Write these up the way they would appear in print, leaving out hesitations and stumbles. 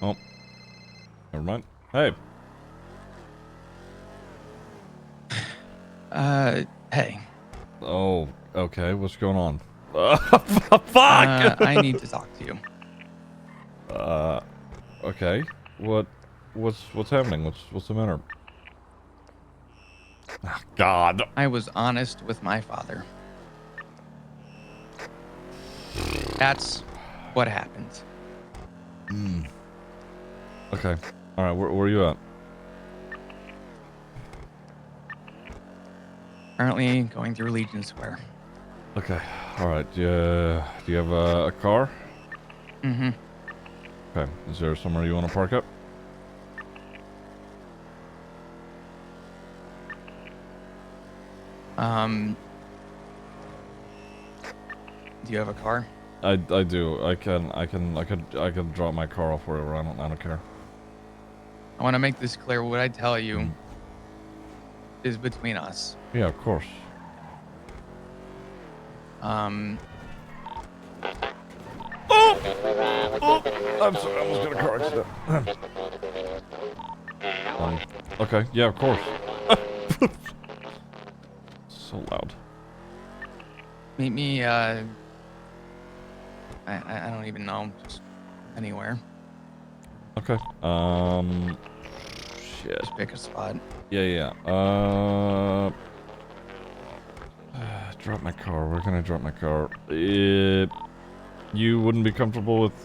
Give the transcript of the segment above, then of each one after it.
Oh. Never mind. Hey. Hey. Oh, okay. What's going on? Fuck! I need to talk to you. Okay. What's happening? What's the matter? Ah, God. I was honest with my father. That's what happened. Okay. All right. Where are you at? Currently going through Legion Square. Okay. All right. Do you have a car? Mm-hmm. Okay. Is there somewhere you want to park up? Do you have a car? I do. I can drop my car off wherever. I don't care. I want to make this clear. What I tell you is between us. Yeah, of course. Oh! I'm sorry. I almost got a car accident. Okay. Yeah, of course. So loud. Meet me, I don't even know. Just anywhere. Okay. Shit. Just pick a spot. Yeah. Drop my car. Where can I drop my car? You wouldn't be comfortable with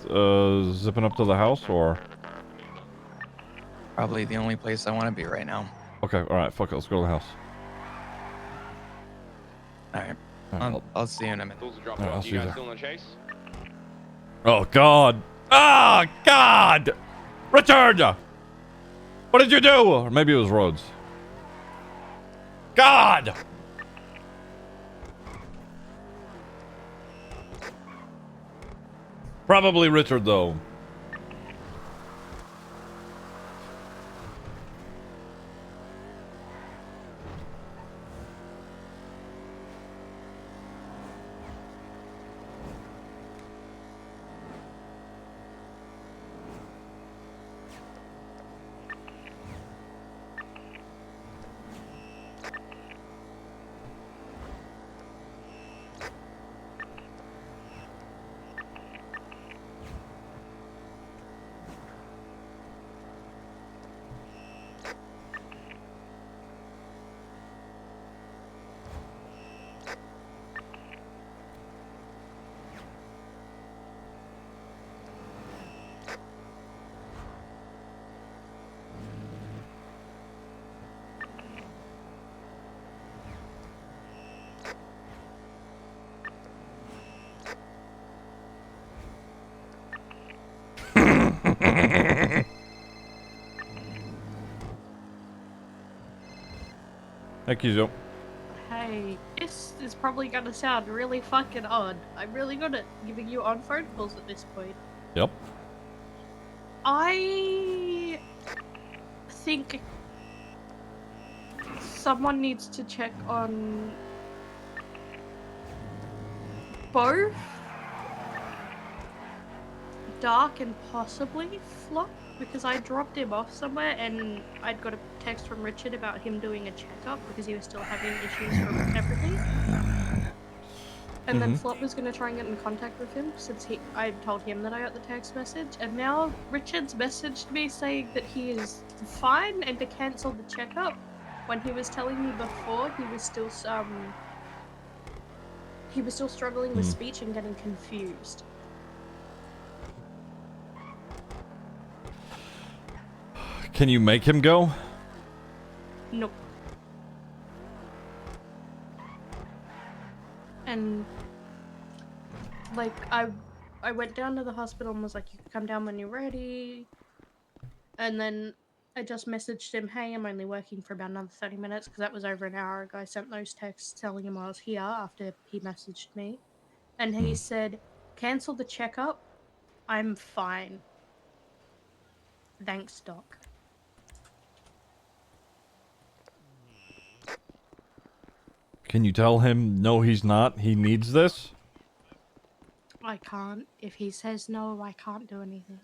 zipping up to the house, or? Probably the only place I want to be right now. Okay. All right. Fuck it. Let's go to the house. All right. All right, I'll see you in a minute. all right, I'll see you there. Oh God! Ah, God! Richard! What did you do? Or maybe it was Rhodes. God! Probably Richard, though. Thank you, Zoe. Hey, this is probably gonna sound really fucking odd. I'm really good at giving you on phone calls at this point. Yep. I think someone needs to check on both Dark and possibly Flop, because I dropped him off somewhere and I'd got a text from Richard about him doing a checkup because he was still having issues from everything. And then Flop was going to try and get in contact with him since I told him that I got the text message, and now Richard's messaged me saying that he is fine and to cancel the checkup, when he was telling me before he was still struggling with speech and getting confused. Can you make him go? Nope. And like I went down to the hospital and was like, you can come down when you're ready. And then I just messaged him, hey, I'm only working for about another 30 minutes because that was over an hour ago. I sent those texts telling him I was here after he messaged me. And he said, cancel the checkup. I'm fine. Thanks, Doc. Can you tell him no, he's not? He needs this? I can't. If he says no, I can't do anything.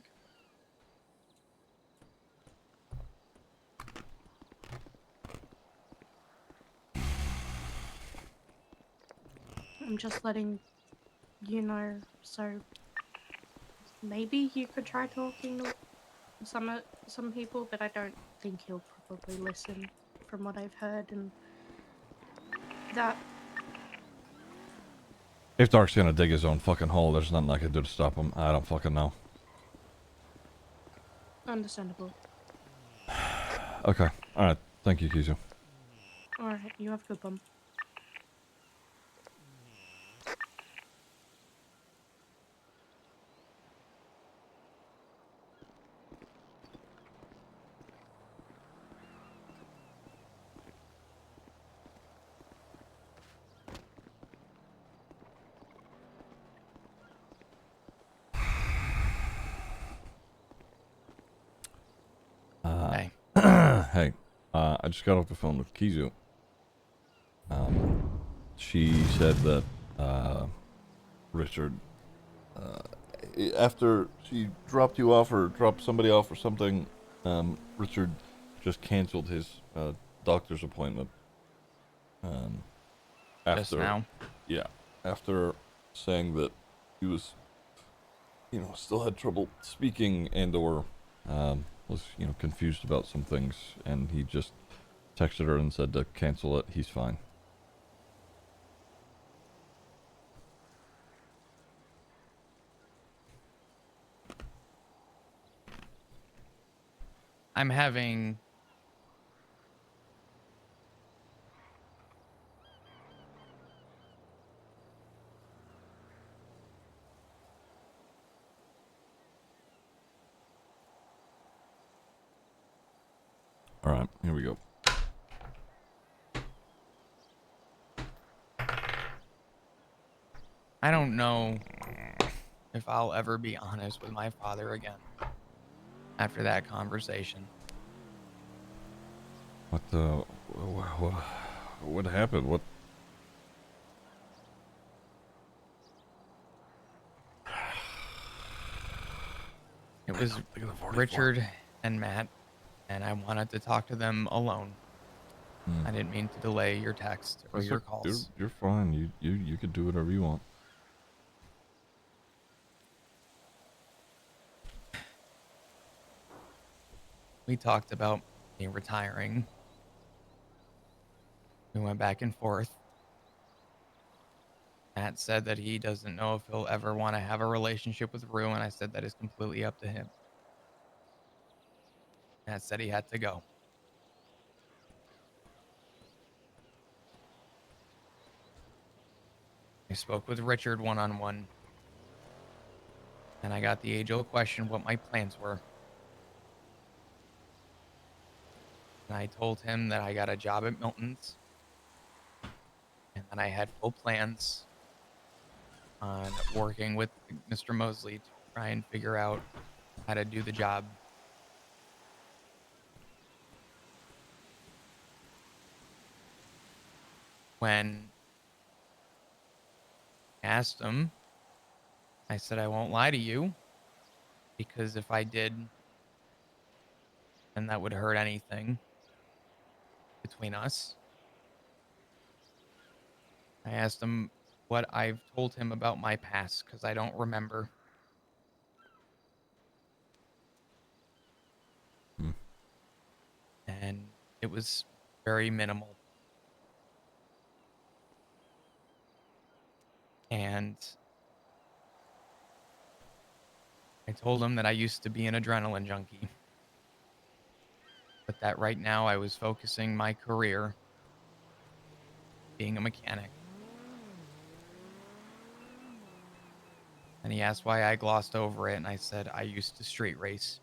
I'm just letting you know, so maybe you could try talking to some people, but I don't think he'll probably listen from what I've heard, and that If Dark's gonna dig his own fucking hole, there's nothing I can do to stop him. I don't fucking know. understandable. Okay. Alright. Thank you, Kizu. Alright, you have a good one. Hey. Hey. I just got off the phone with Kizu. She said that, Richard, after she dropped you off or dropped somebody off or something, Richard just canceled his, doctor's appointment. Just now. Yeah, after saying that he was, still had trouble speaking and or, was, confused about some things, and he just texted her and said to cancel it. He's fine. I'm having All right, here we go. I don't know if I'll ever be honest with my father again after that conversation. What happened? What? It was Richard and Matt, and I wanted to talk to them alone. I didn't mean to delay your text or your calls. You're fine. You could do whatever you want. We talked about me retiring. We went back and forth. Matt said that he doesn't know if he'll ever want to have a relationship with Rue, and I said that is completely up to him. Matt said he had to go. I spoke with Richard one-on-one, and I got the age-old question what my plans were. And I told him that I got a job at Milton's, and then I had full plans on working with Mr. Mosley to try and figure out how to do the job. When I asked him, I said, I won't lie to you, because if I did, then that would hurt anything between us. I asked him what I've told him about my past, because I don't remember. And it was very minimal. And I told him that I used to be an adrenaline junkie, but that right now I was focusing my career being a mechanic. And he asked why I glossed over it, and I said I used to street race.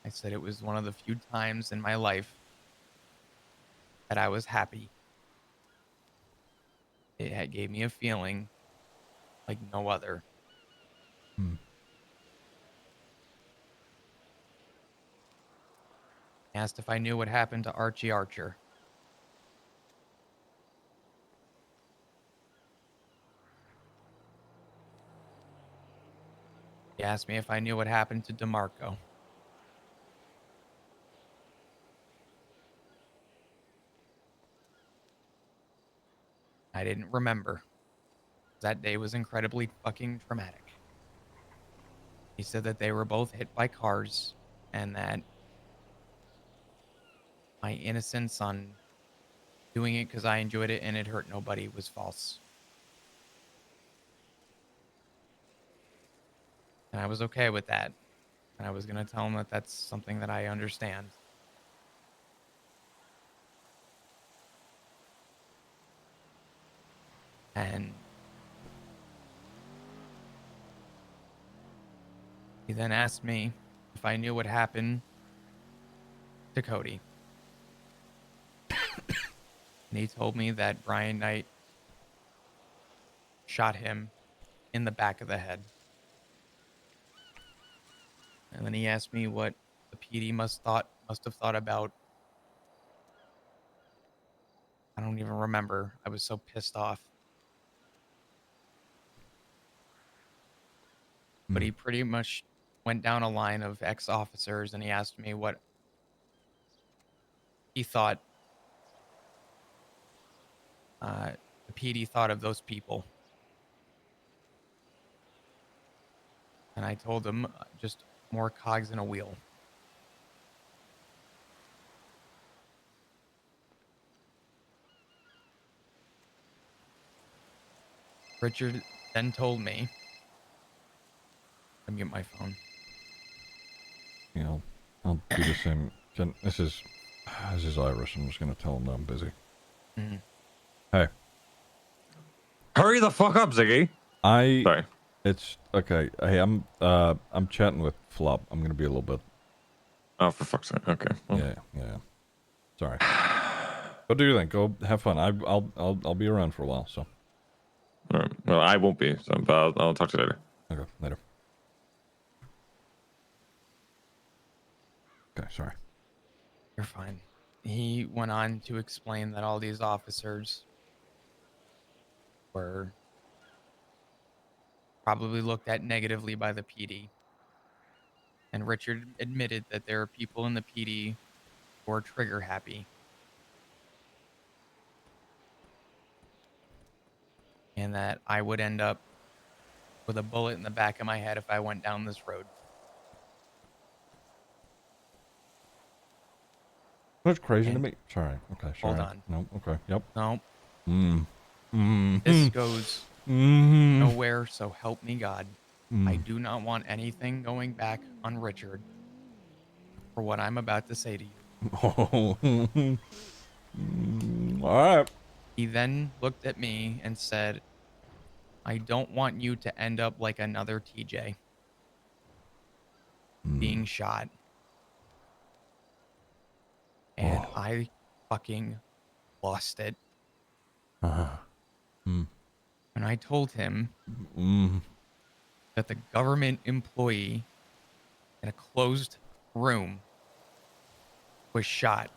I said it was one of the few times in my life that I was happy. It gave me a feeling like no other. He asked if I knew what happened to Archie Archer. He asked me if I knew what happened to DeMarco. I didn't remember. That day was incredibly fucking traumatic. He said that they were both hit by cars and that my innocence on doing it because I enjoyed it and it hurt nobody was false. And I was okay with that. And I was going to tell him that that's something that I understand. And he then asked me if I knew what happened to Cody. And he told me that Brian Knight shot him in the back of the head. And then he asked me what the PD must have thought about. I don't even remember. I was so pissed off. But he pretty much went down a line of ex-officers and he asked me what he thought the PD thought of those people. And I told him just more cogs in a wheel. Richard then told me, I mute my phone. You know, I'll do the same. This is Iris. I'm just gonna tell him that I'm busy. Mm-hmm. Hey. Hurry the fuck up, Ziggy. Sorry. It's okay. Hey, I'm chatting with Flop. I'm gonna be a little bit. Oh, for fuck's sake. Okay. Well. Yeah. Sorry. Go do your thing. Go have fun. I'll be around for a while. So. All right. Well, I won't be. So, but I'll talk to you later. Okay. Later. Okay. Sorry. You're fine. He went on to explain that all these officers were probably looked at negatively by the PD. And Richard admitted that there are people in the PD who are trigger happy. And that I would end up with a bullet in the back of my head if I went down this road. That's crazy to me. Sorry. Okay. Sorry. Hold on. No. Okay. Yep. No. Mm. This goes nowhere, so help me God. I do not want anything going back on Richard for what I'm about to say to you. All right. He then looked at me and said, I don't want you to end up like another TJ being shot. And I fucking lost it. And I told him that the government employee in a closed room was shot.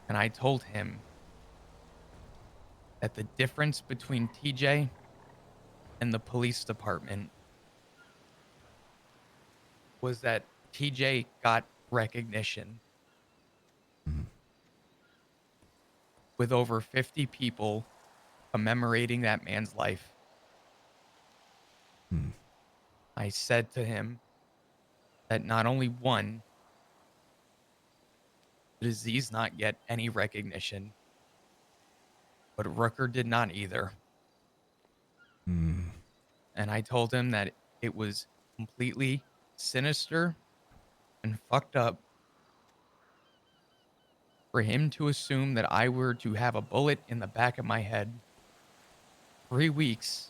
And I told him that the difference between TJ and the police department was that TJ got recognition with over 50 people commemorating that man's life. I said to him that not only one, the disease not get any recognition, but Rooker did not either. And I told him that it was completely sinister and fucked up for him to assume that I were to have a bullet in the back of my head 3 weeks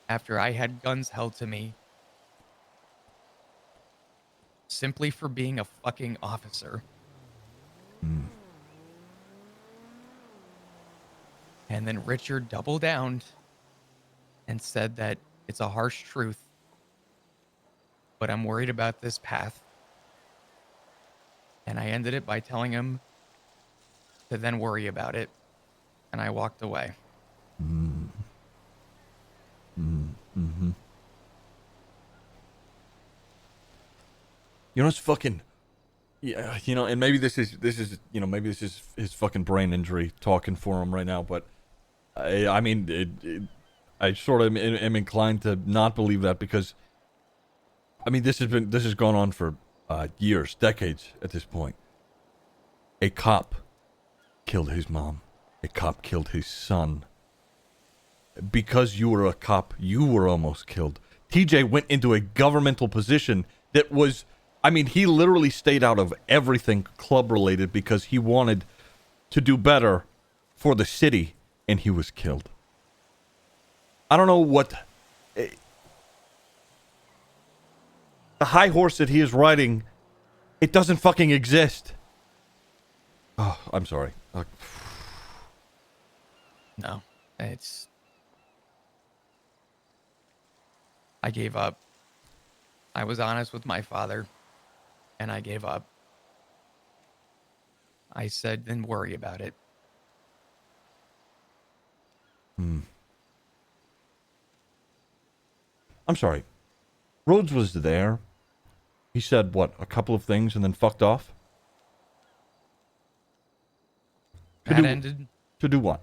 after I had guns held to me simply for being a fucking officer. And then Richard doubled down and said that it's a harsh truth, but I'm worried about this path. And I ended it by telling him to then worry about it. And I walked away. You know what's fucking... Yeah, you know, and maybe this is maybe this is his fucking brain injury talking for him right now. But I mean, I sort of am inclined to not believe that because I mean this has gone on for years, decades at this point. A cop killed his mom. A cop killed his son. Because you were a cop, you were almost killed. TJ went into a governmental position that was, I mean, he literally stayed out of everything club related because he wanted to do better for the city, and he was killed. I don't know what the high horse that he is riding, it doesn't fucking exist. Oh, I'm sorry. No, I gave up. I was honest with my father, and I gave up. I said, then worry about it. I'm sorry. Rhodes was there. He said, what, a couple of things and then fucked off? That ended. To do what?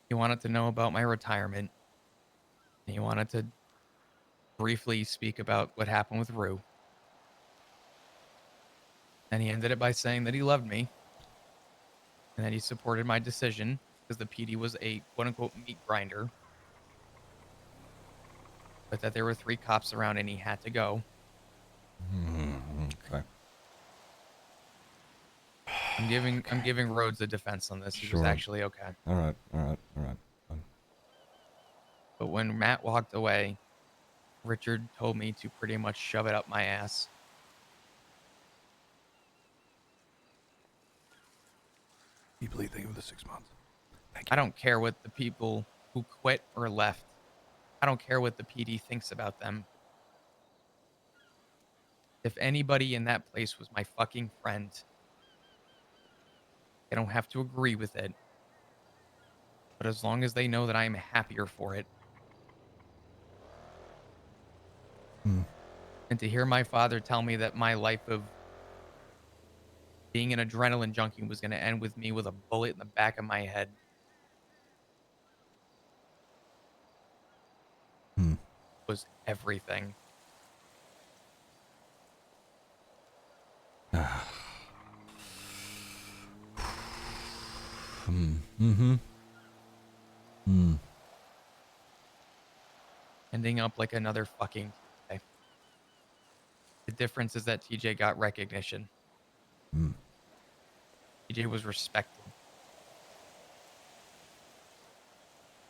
He wanted to know about my retirement. He wanted to briefly speak about what happened with Rue. And he ended it by saying that he loved me and that he supported my decision because the PD was a quote-unquote meat grinder. But that there were 3 cops around and he had to go. Okay. I'm giving Rhodes a defense on this. He Sure. was actually okay. All right. But when Matt walked away, Richard told me to pretty much shove it up my ass. Deeply think of the 6 months. Thank you. I don't care what the people who quit or left. I don't care what the PD thinks about them. If anybody in that place was my fucking friend, they don't have to agree with it. But as long as they know that I am happier for it. And to hear my father tell me that my life of being an adrenaline junkie was going to end with me with a bullet in the back of my head. Was everything. Ending up like another fucking TJ. The difference is that TJ got recognition. TJ was respected.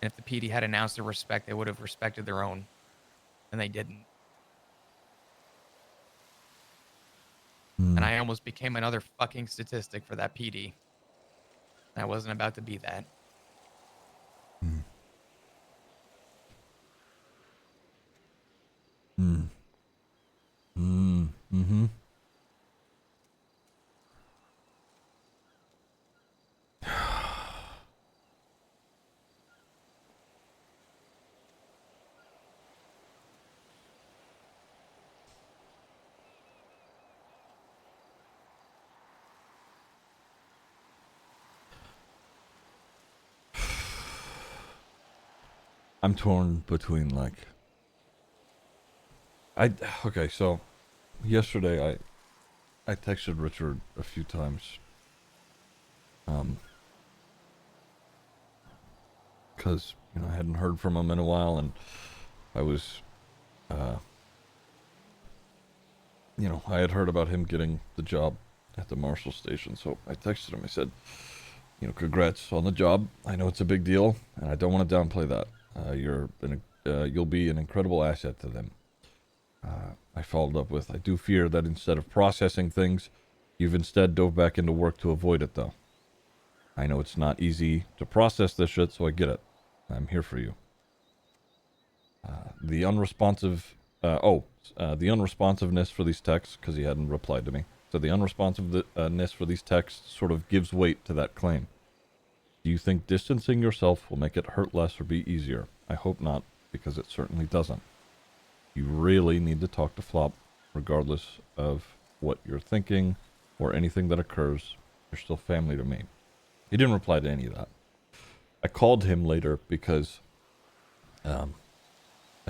And if the PD had announced their respect, they would have respected their own. And they didn't. And I almost became another fucking statistic for that PD. And I wasn't about to be that. I'm torn between like okay, so yesterday I texted Richard a few times. Cause, you know, I hadn't heard from him in a while and I was you know, I had heard about him getting the job at the Marshall station, so I texted him. I said, you know, congrats on the job. I know it's a big deal, and I don't want to downplay that. You'll be an incredible asset to them. I followed up with, I do fear that instead of processing things, you've instead dove back into work to avoid it, though. I know it's not easy to process this shit, so I get it. I'm here for you. The unresponsiveness for these texts, because he hadn't replied to me. So the unresponsiveness for these texts sort of gives weight to that claim. Do you think distancing yourself will make it hurt less or be easier? I hope not, because it certainly doesn't. You really need to talk to Flop, regardless of what you're thinking or anything that occurs. You're still family to me. He didn't reply to any of that. I called him later because I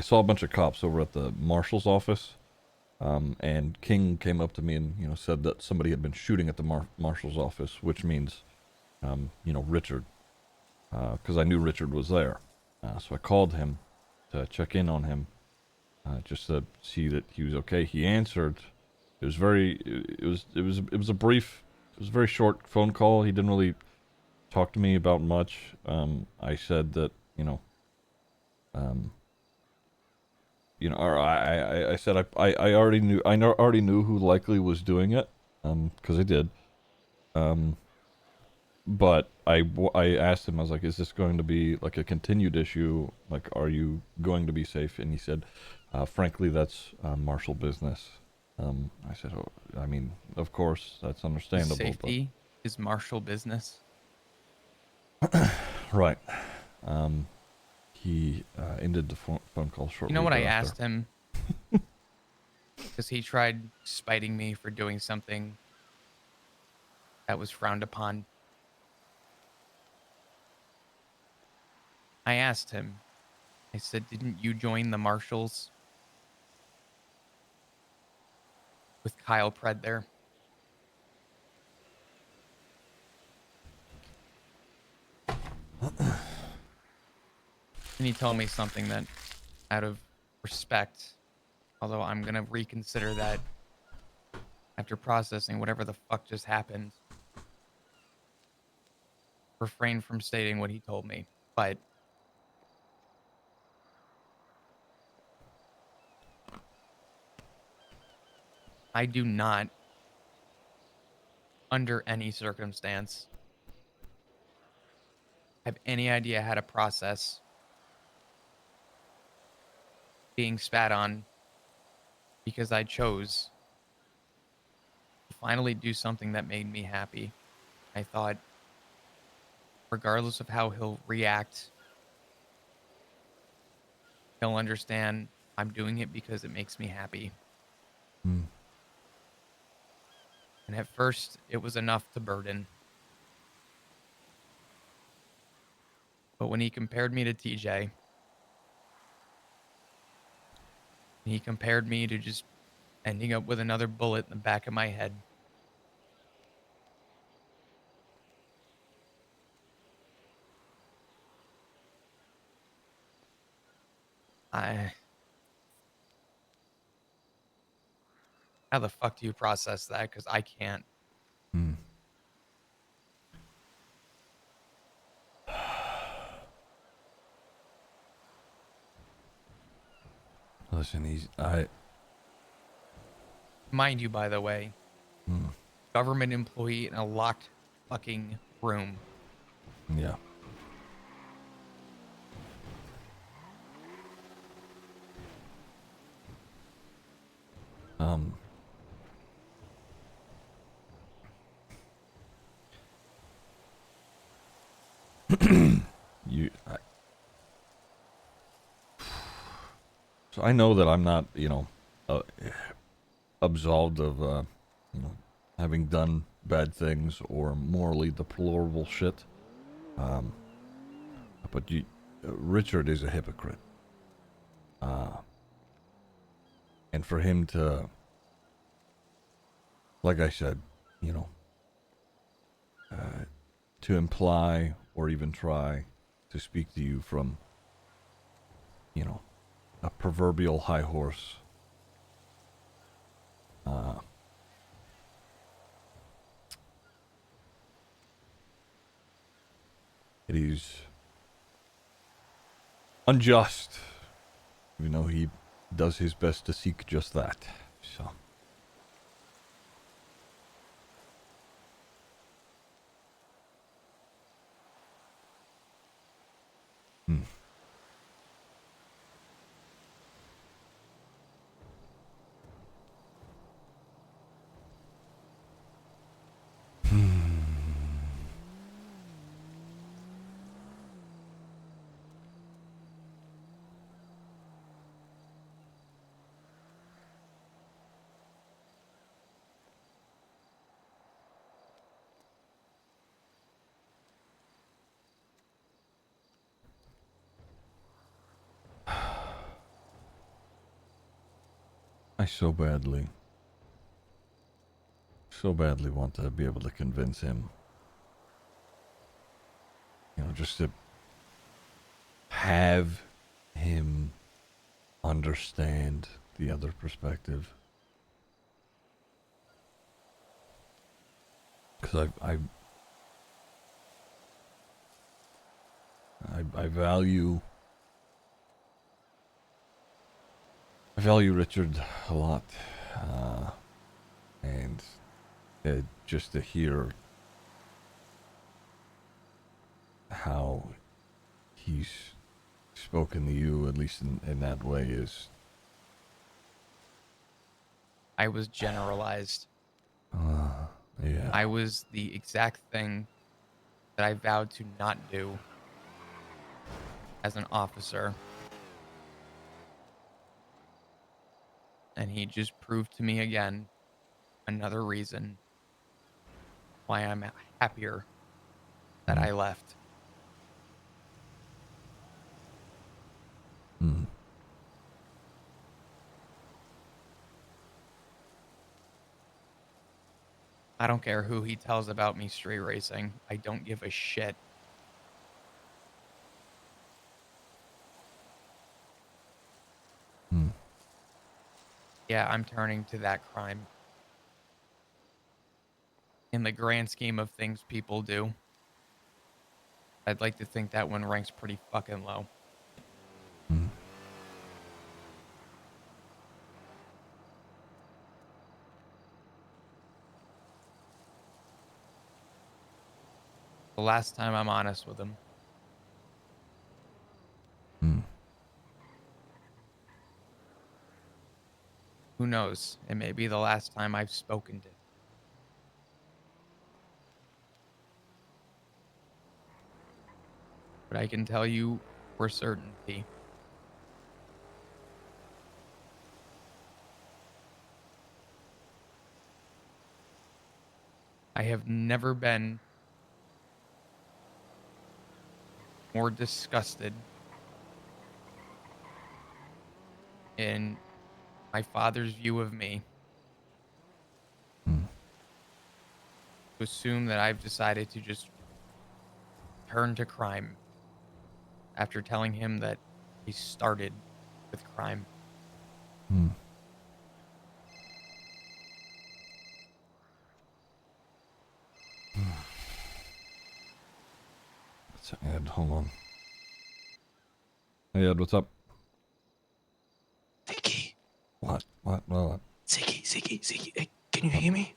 saw a bunch of cops over at the marshal's office, and King came up to me and, you know, said that somebody had been shooting at the marshal's office, which means, you know, Richard, because I knew Richard was there. So I called him to check in on him, just to see that he was okay. He answered. It was a very short phone call. He didn't really talk to me about much. I said that, or I said I already knew who likely was doing it, because I did. But I asked him, I was like, is this going to be like a continued issue? Like, are you going to be safe? And he said, frankly, that's Marshall business. I said, oh, I mean, of course, that's understandable. Safety is Marshall business. But right. He ended the phone call shortly. You know what I thereafter. asked him? Because he tried spiting me for doing something that was frowned upon. I asked him, I said, didn't you join the Marshals with Kyle Pred there? And he told me something that, out of respect, although I'm going to reconsider that after processing whatever the fuck just happened, refrain from stating what he told me. But I do not, under any circumstance, have any idea how to process being spat on because I chose to finally do something that made me happy. I thought, regardless of how he'll react, he'll understand I'm doing it because it makes me happy. Hmm. And at first, it was enough to burden. But when he compared me to TJ, he compared me to just ending up with another bullet in the back of my head. How the fuck do you process that? Because I can't. Hmm. Listen, Mind you, by the way, government employee in a locked fucking room. Yeah. So I know that I'm not, absolved of, having done bad things or morally deplorable shit. But Richard is a hypocrite. And for him to, like I said, to imply or even try to speak to you from, a proverbial high horse. It is unjust, even though he does his best to seek just that. So. Hmm. I so badly want to be able to convince him. You know, just to have him understand the other perspective. Because I value Richard a lot, and just to hear how he's spoken to you, at least in that way, is... I was generalized. Yeah. I was the exact thing that I vowed to not do as an officer. And he just proved to me again another reason why I'm happier that I left. Mm. I don't care who he tells about me street racing. I don't give a shit. Mm. Yeah, I'm turning to that crime. In the grand scheme of things people do, I'd like to think that one ranks pretty fucking low. Mm. The last time I'm honest with him. Mm. Who knows? It may be the last time I've spoken to him. But I can tell you for certainty, I have never been more disgusted in my father's view of me Mm. to assume that I've decided to just turn to crime after telling him that he started with crime. Mm. It's Ed, hold on. Hey Ed, what's up? Ziggy. What? Ziggy. Hey, can you hear me?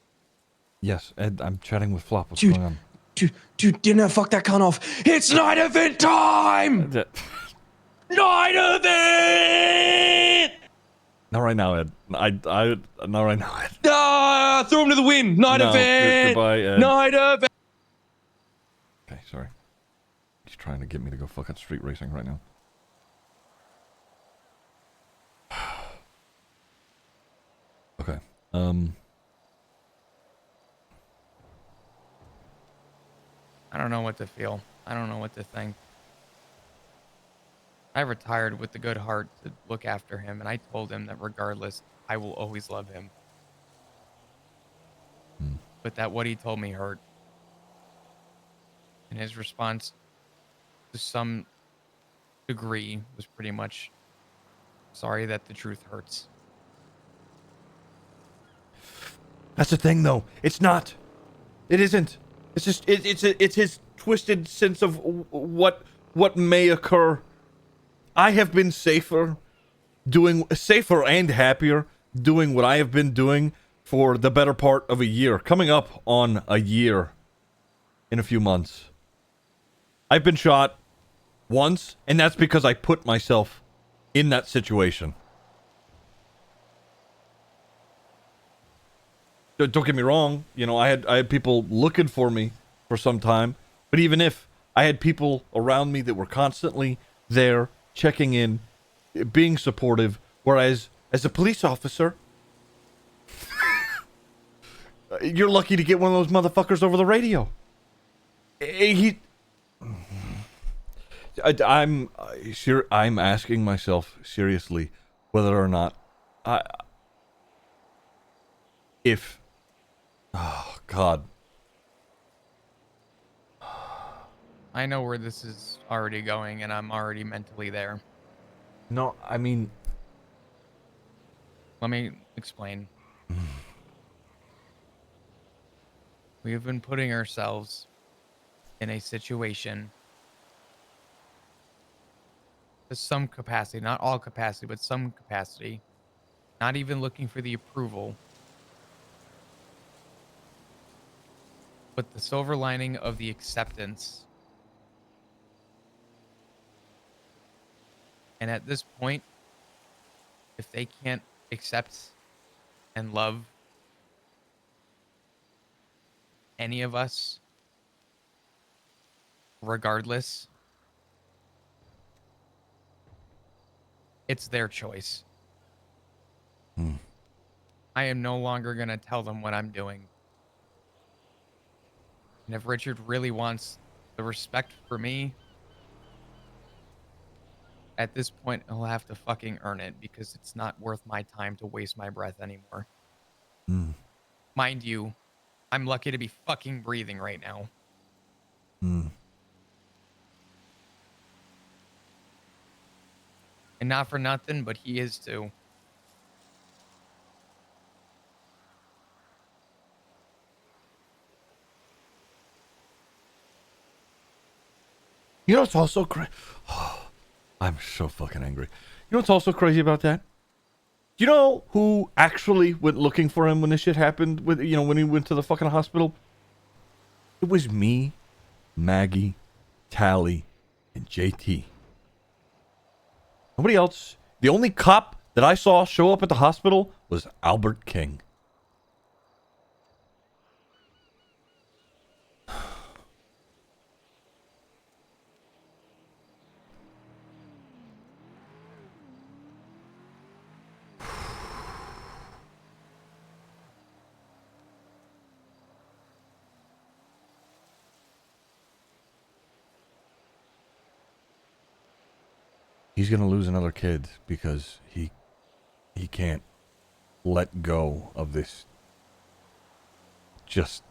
Yes, Ed, I'm chatting with Flop. What's Dude. going on? Dude, dinner, fuck that cunt off. It's night event time! Night event! Not right now, Ed. Not right now, Ed. Throw him to the wind. Night No, event! goodbye, Ed. Night event! Okay, sorry. He's trying to get me to go fucking street racing right now. Okay. I don't know what to feel. I don't know what to think. I retired with the good heart to look after him, and I told him that regardless, I will always love him. But that what he told me hurt. And his response, to some degree, was pretty much, sorry that the truth hurts. That's the thing, though. It's not. It isn't. It's just it's his twisted sense of what may occur. I have been safer and happier doing what I have been doing for the better part of a year, coming up on a year in a few months. I've been shot once, and that's because I put myself in that situation. Don't get me wrong, you know, I had people looking for me for some time, but even if I had people around me that were constantly there, checking in, being supportive, whereas as a police officer, you're lucky to get one of those motherfuckers over the radio. I'm asking myself seriously whether or not if... Oh, God. I know where this is already going, and I'm already mentally there. No, I mean... Let me explain. We have been putting ourselves in a situation to some capacity, not all capacity, but some capacity, not even looking for the approval, but the silver lining of the acceptance. And at this point, if they can't accept and love any of us, regardless, it's their choice. I am no longer going to tell them what I'm doing. And if Richard really wants the respect for me, at this point, he'll have to fucking earn it because it's not worth my time to waste my breath anymore. Mm. Mind you, I'm lucky to be fucking breathing right now. Mm. And not for nothing, but he is too. You know what's also crazy? I'm so fucking angry. You know what's also crazy about that? Do you know who actually went looking for him when this shit happened? With when he went to the fucking hospital? It was me, Maggie, Tally, and JT. Nobody else. The only cop that I saw show up at the hospital was Albert King. He's gonna lose another kid because he can't let go of this. Just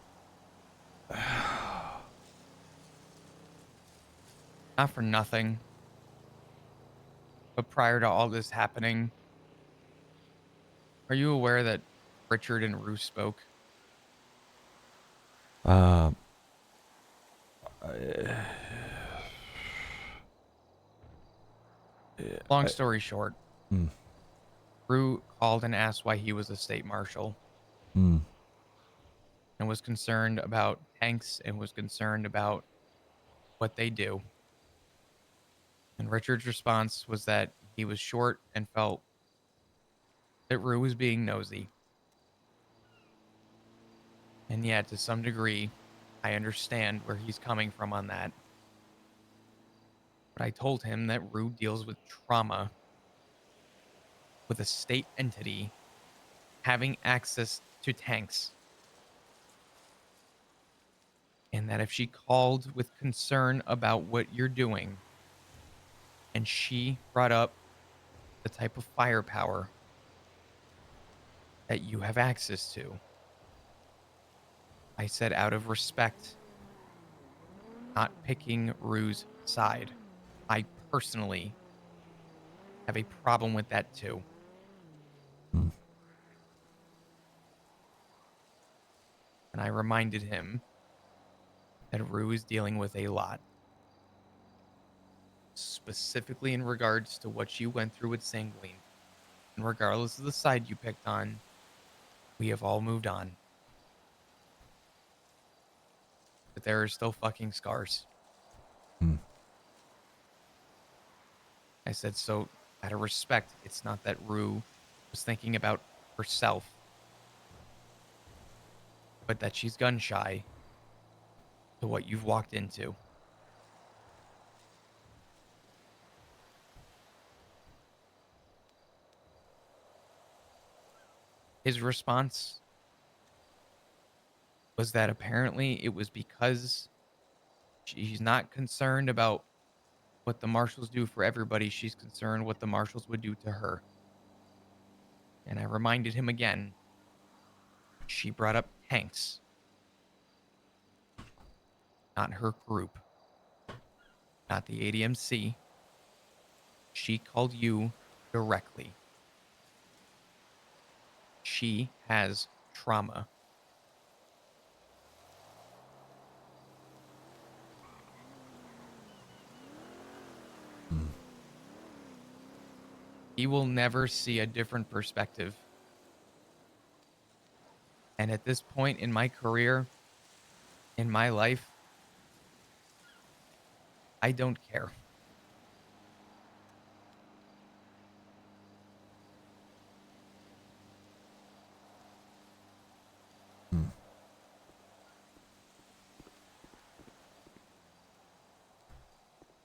Not for nothing. But prior to all this happening, are you aware that Richard and Rue spoke? Long story short, Rue called and asked why he was a state marshal. And was concerned about tanks and was concerned about what they do. And Richard's response was that he was short and felt that Rue was being nosy. And yeah, to some degree, I understand where he's coming from on that. But I told him that Rue deals with trauma with a state entity having access to tanks. And that if she called with concern about what you're doing, and she brought up the type of firepower that you have access to, I said out of respect, not picking Rue's side. I personally have a problem with that too. And I reminded him that Rue is dealing with a lot. Specifically in regards to what you went through with Sanguine. And regardless of the side you picked on, we have all moved on. But there are still fucking scars. I said, so out of respect, it's not that Rue was thinking about herself, but that she's gun shy to what you've walked into. His response was that apparently it was because she's not concerned about what the marshals do for everybody. She's concerned what the marshals would do to her. And I reminded him again She brought up tanks, not her group, not the ADMC. She called you directly. She has trauma. He will never see a different perspective. And at this point in my career, in my life, I don't care.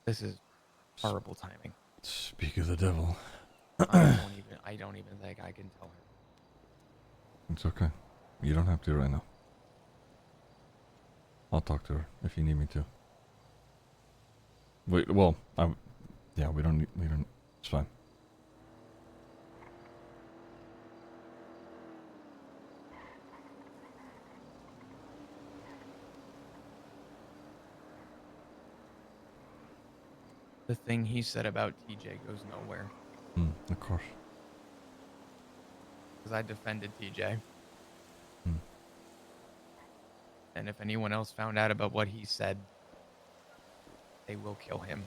This is horrible timing. Speak of the devil. I don't even think I can tell her. It's okay. You don't have to right now. I'll talk to her if you need me to. Wait, well, yeah, we don't, it's fine. The thing he said about TJ goes nowhere. Of course. Because I defended TJ. Hmm. And if anyone else found out about what he said, they will kill him.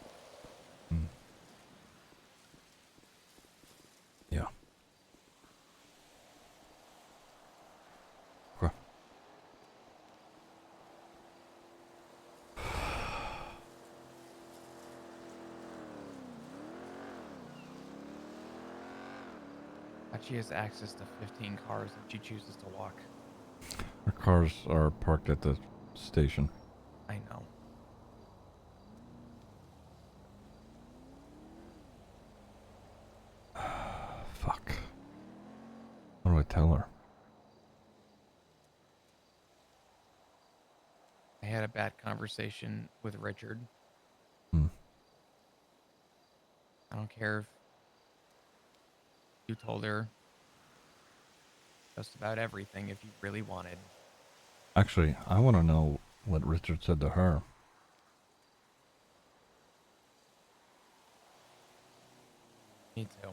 Yeah. Okay. But she has access to 15 cars if she chooses to walk. Our cars are parked at the station. I know. Fuck. What do I tell her? I had a bad conversation with Richard. Hmm. I don't care if you told her just about everything if you really wanted. Actually, I want to know what Richard said to her. Me too.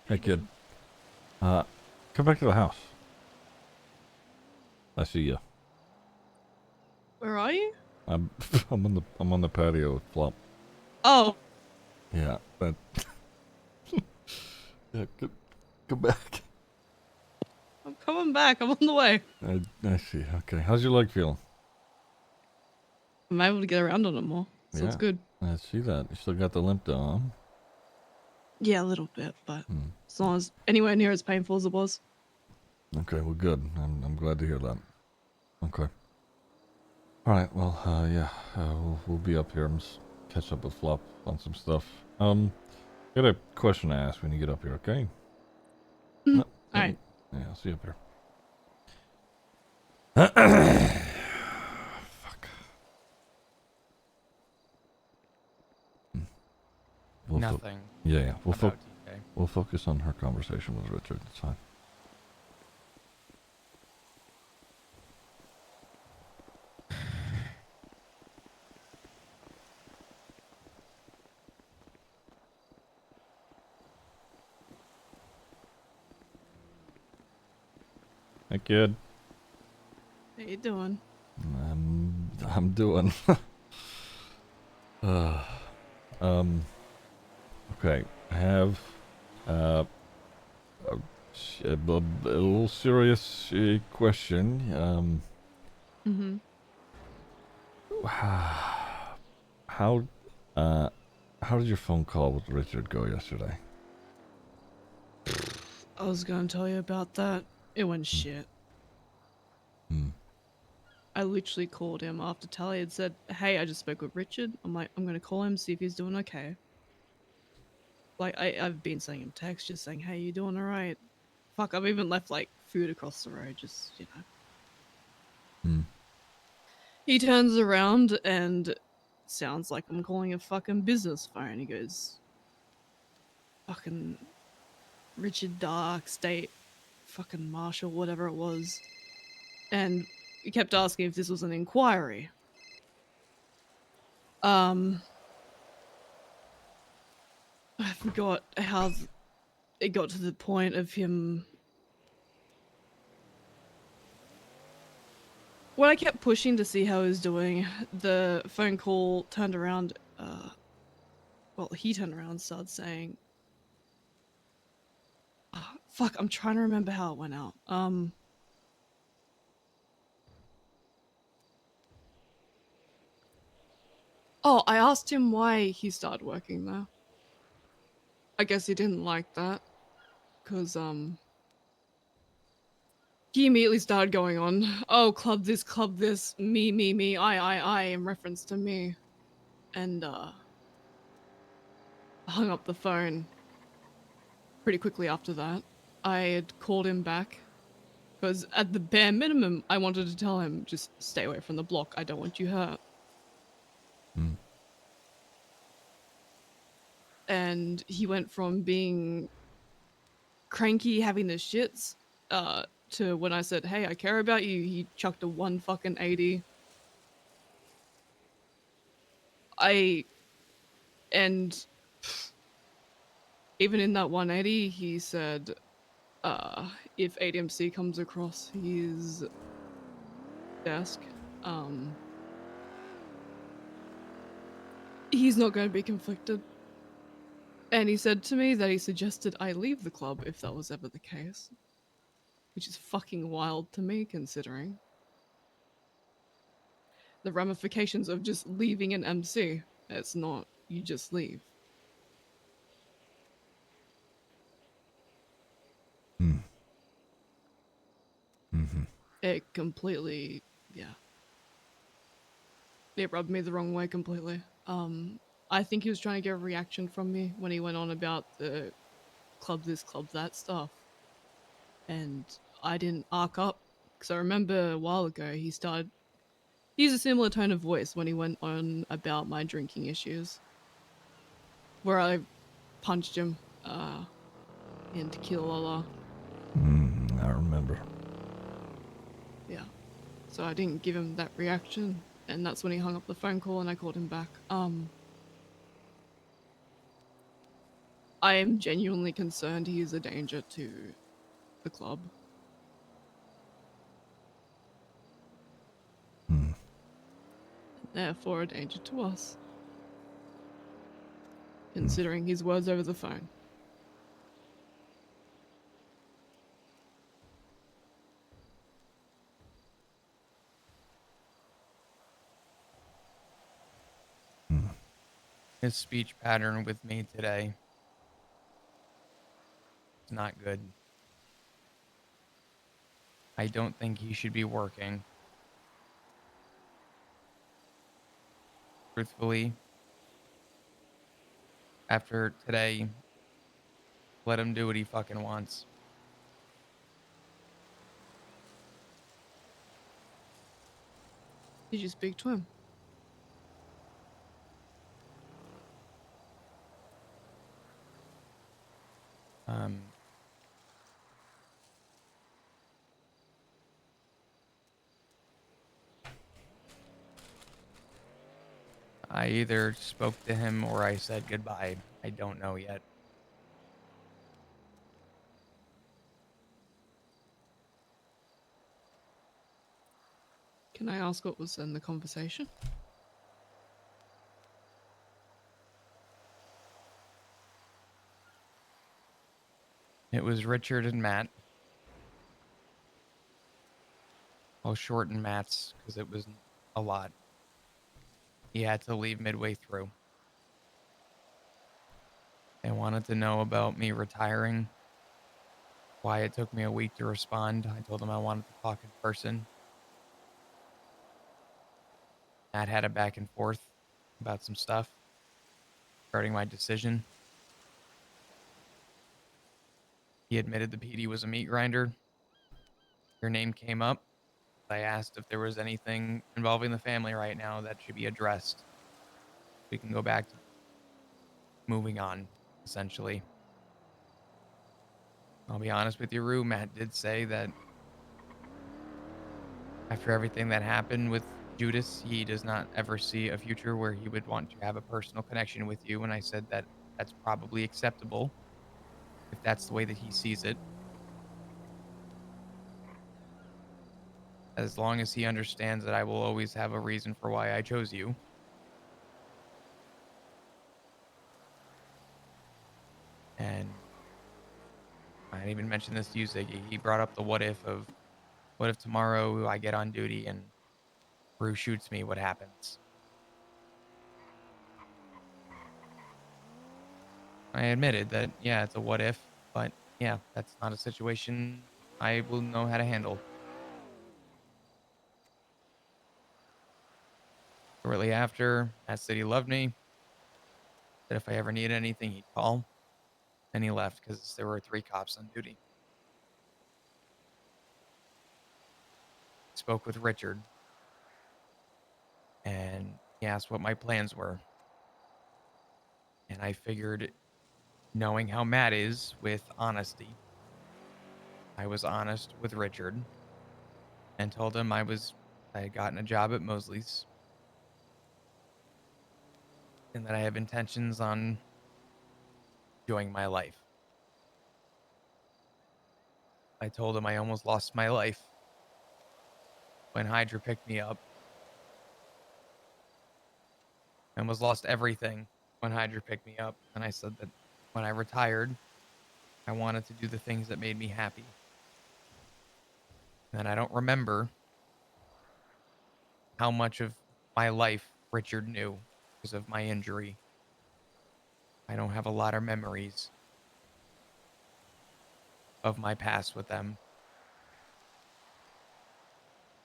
Hey, kid. Come back to the house. I see you. Where are you? I'm I'm on the patio with Flop. Oh, Yeah, that. Yeah, come back. I'm coming back. I'm on the way. I see. Okay, how's your leg feeling? I'm able to get around on it more, so it's Yeah. good. I see that. You still got the limp though, huh? Yeah, a little bit, but as long as anywhere near as painful as it was. Okay, well, good. I'm glad to hear that. Okay. All right. Well, yeah, we'll be up here. I'm just catch up with Flop on some stuff. Got a question to ask when you get up here. Okay. All right. Yeah, I'll see you up here. Fuck. Nothing. Yeah. About TJ. We'll focus on her conversation with Richard. It's fine. Hey, kid. How you doing? I'm doing. Okay. I have a little serious question. Mm-hmm. How did your phone call with Richard go yesterday? I was gonna tell you about that. It went shit. I literally called him after Tally had said, "Hey, I just spoke with Richard." I'm like, I'm gonna call him, see if he's doing okay. Like, I've been sending him texts, just saying, "Hey, you doing all right?" Fuck, I've even left like food across the road, just He turns around and sounds like I'm calling a fucking business phone. He goes, fucking Richard Dark, State, fucking Marshal, whatever it was. And he kept asking if this was an inquiry. I forgot how it got to the point of him. When I kept pushing to see how he was doing, the phone call turned around. Well, he turned around and started saying, fuck, I'm trying to remember how it went out. Oh, I asked him why he started working there. I guess he didn't like that, because, he immediately started going on, oh, club this, me, I, in reference to me. And, hung up the phone pretty quickly after that. I had called him back, because at the bare minimum, I wanted to tell him, just stay away from the block, I don't want you hurt. Mm. And he went from being cranky, having the shits, to when I said, hey, I care about you, he chucked a 180. And even in that 180, he said, if ADMC comes across his desk, he's not going to be conflicted. And he said to me that he suggested I leave the club if that was ever the case. Which is fucking wild to me, considering the ramifications of just leaving an MC. It's not, you just leave. Mm. Mm-hmm. It completely, yeah. It rubbed me the wrong way completely. I think he was trying to get a reaction from me when he went on about the club this, club that stuff. And I didn't arc up, because I remember a while ago he used a similar tone of voice when he went on about my drinking issues, where I punched him in Tequila. I remember. Yeah. So I didn't give him that reaction, and that's when he hung up the phone call and I called him back. I am genuinely concerned he is a danger to the club. Mm. Therefore a danger to us, considering his words over the phone. Mm. His speech pattern with me today is not good. I don't think he should be working. Truthfully, after today, let him do what he fucking wants. Did you speak to him? I either spoke to him or I said goodbye. I don't know yet. Can I ask what was in the conversation? It was Richard and Matt. I'll shorten Matt's because it was a lot. He had to leave midway through. They wanted to know about me retiring, why it took me a week to respond. I told them I wanted to talk in person. Matt had a back and forth about some stuff regarding my decision. He admitted the PD was a meat grinder. Your name came up. I asked if there was anything involving the family right now that should be addressed. We can go back to moving on, essentially. I'll be honest with you, Rue. Matt did say that after everything that happened with Judas, he does not ever see a future where he would want to have a personal connection with you. And I said that that's probably acceptable if that's the way that he sees it, as long as he understands that I will always have a reason for why I chose you. And I didn't even mention this to you, Ziggy. He brought up the what if of what if tomorrow I get on duty and Rue shoots me, what happens? I admitted that, yeah, it's a what if, but yeah, that's not a situation I will know how to handle. Shortly after, Matt said he loved me, that if I ever needed anything, he'd call, and he left because there were 3 cops on duty. Spoke with Richard, and he asked what my plans were. And I figured, knowing how Matt is with honesty, I was honest with Richard and told him I had gotten a job at Mosley's and that I have intentions on enjoying my life. I told him I almost lost my life when Hydra picked me up. I almost lost everything when Hydra picked me up. And I said that when I retired, I wanted to do the things that made me happy. And I don't remember how much of my life Richard knew because of my injury. I don't have a lot of memories of my past with them.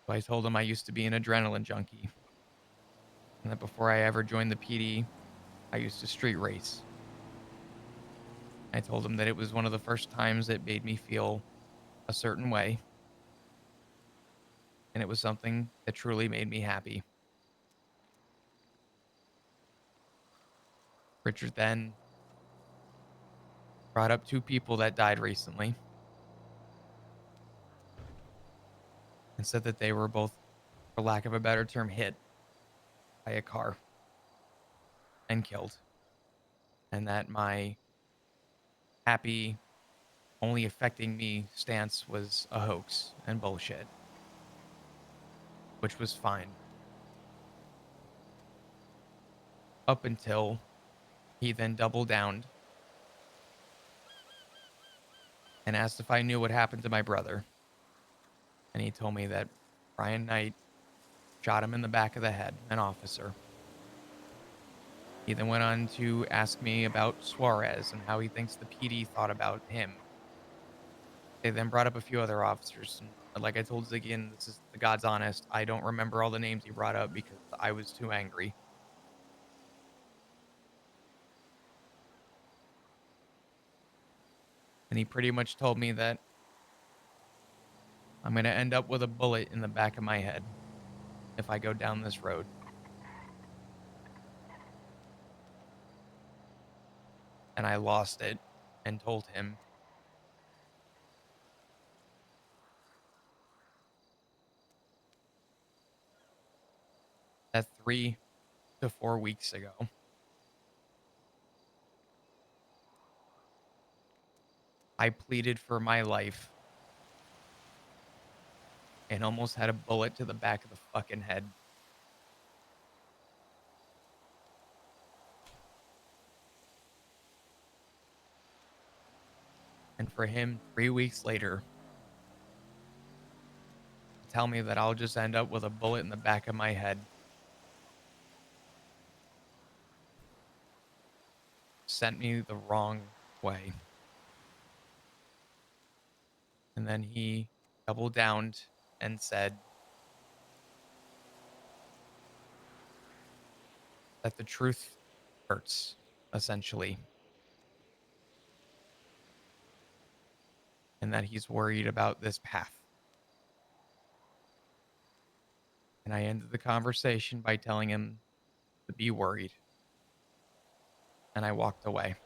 So I told him I used to be an adrenaline junkie. And that before I ever joined the PD, I used to street race. I told him that it was one of the first times it made me feel a certain way. And it was something that truly made me happy. Richard then brought up 2 people that died recently and said that they were both, for lack of a better term, hit by a car and killed. And that my happy, only affecting me stance was a hoax and bullshit, which was fine. Up until he then doubled down and asked if I knew what happened to my brother. And he told me that Brian Knight shot him in the back of the head, an officer. He then went on to ask me about Suarez and how he thinks the PD thought about him. They then brought up a few other officers. And like I told Ziggy, and this is the God's honest, I don't remember all the names he brought up because I was too angry. And he pretty much told me that I'm going to end up with a bullet in the back of my head if I go down this road. And I lost it and told him that 3 to 4 weeks ago, I pleaded for my life and almost had a bullet to the back of the fucking head. And for him, 3 weeks later, to tell me that I'll just end up with a bullet in the back of my head sent me the wrong way. And then he doubled down and said that the truth hurts, essentially. And that he's worried about this path. And I ended the conversation by telling him to be worried. and I walked away.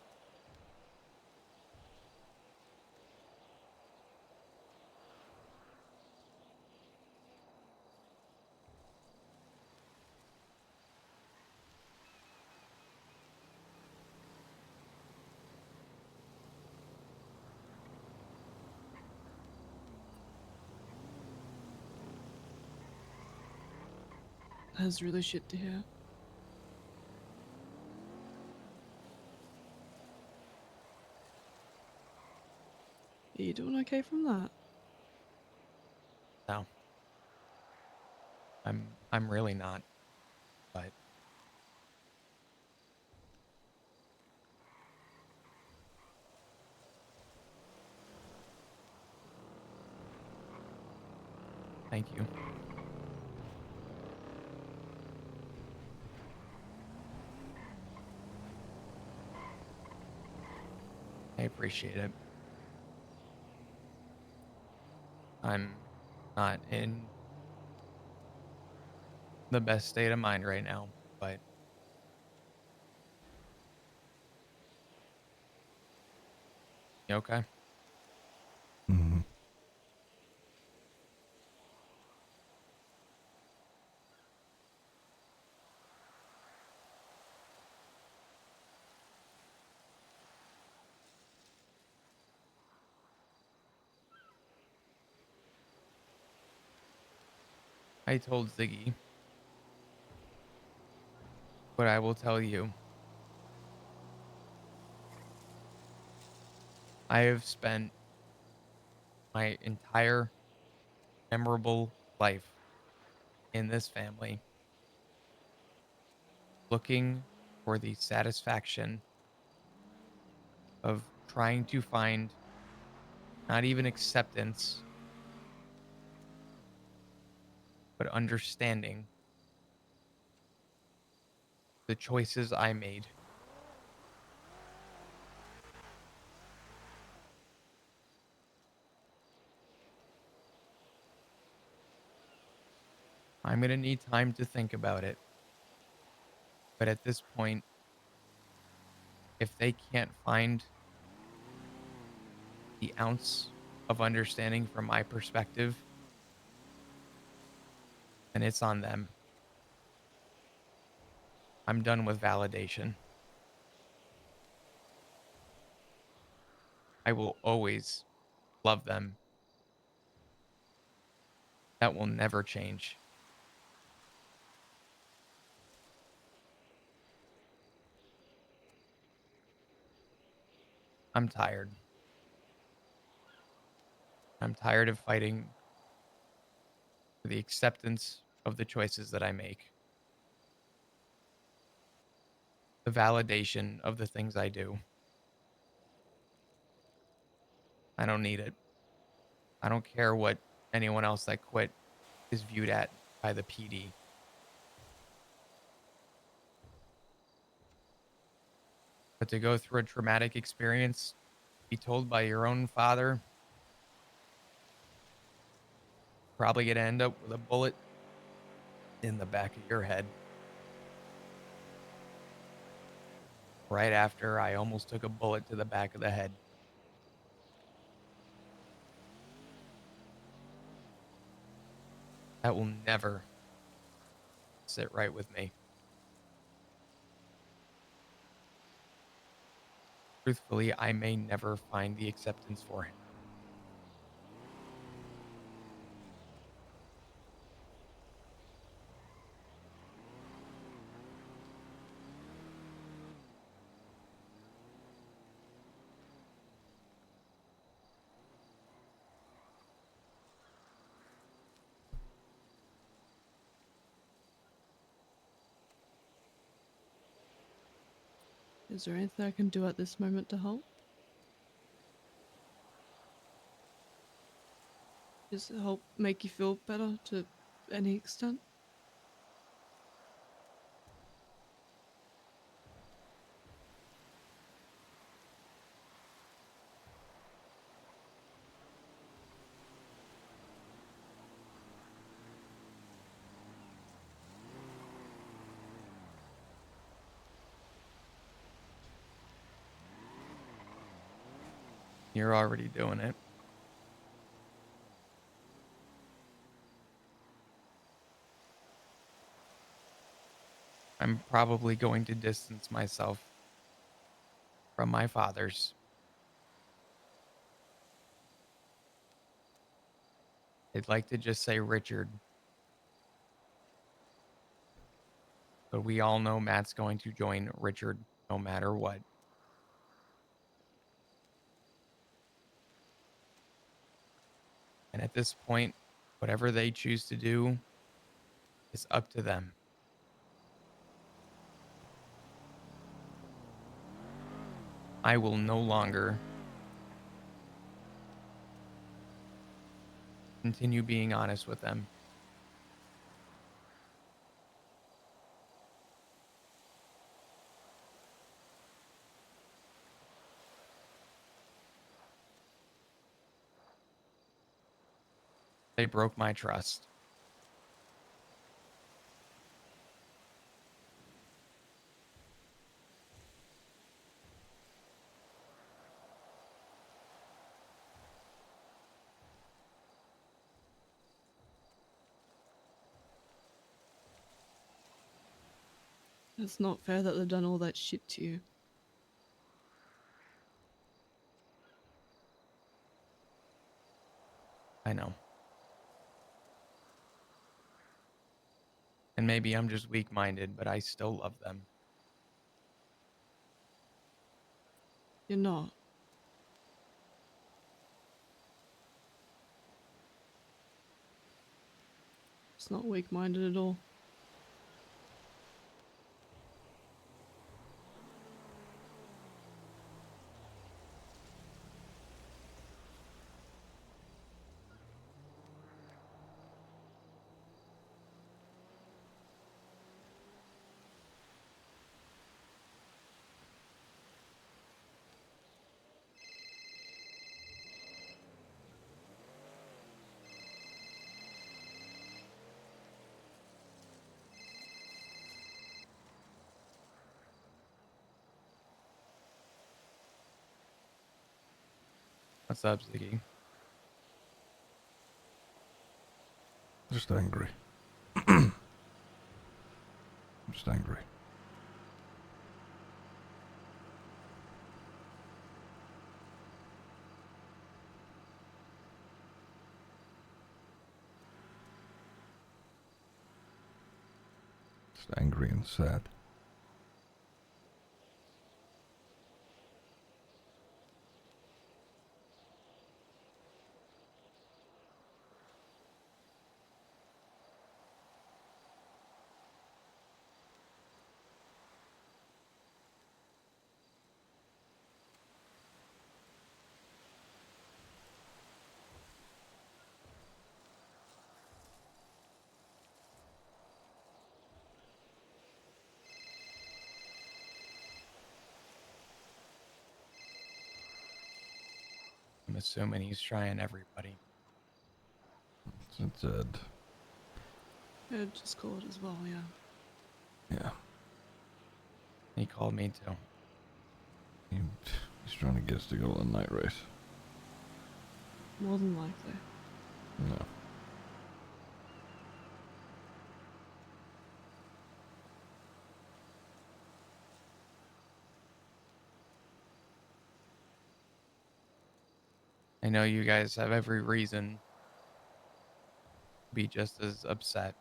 That's really shit to hear. Are you doing okay from that? No, I'm really not. But thank you. I appreciate it. I'm not in the best state of mind right now, but you okay? Mhm. I told Ziggy, but I will tell you, I have spent my entire memorable life in this family looking for the satisfaction of trying to find not even acceptance, but understanding the choices I made. I'm going to need time to think about it. But at this point, if they can't find the ounce of understanding from my perspective, then it's on them. I'm done with validation. I will always love them. That will never change. I'm tired. I'm tired of fighting for the acceptance of the choices that I make, the validation of the things I do. I don't need it. I don't care what anyone else that quit is viewed at by the PD. But to go through a traumatic experience, be told by your own father, probably going to end up with a bullet in the back of your head. Right after I almost took a bullet to the back of the head. That will never sit right with me. Truthfully, I may never find the acceptance for him. Is there anything I can do at this moment to help? Just help make you feel better to any extent? You're already doing it. I'm probably going to distance myself from my fathers. I'd like to just say Richard, but we all know Matt's going to join Richard no matter what. And at this point, whatever they choose to do is up to them. I will no longer continue being honest with them. They broke my trust. It's not fair that they've done all that shit to you. I know. And maybe I'm just weak-minded, but I still love them. You're not. It's not weak-minded at all. What's up, Ziggy? Just angry. I'm just angry. Just angry and sad. I'm assuming he's trying everybody. It's Ed. Yeah, just call it as well, yeah. Yeah. He called me too. He's trying to get us to go on a night race. More than likely. No. I know you guys have every reason to be just as upset.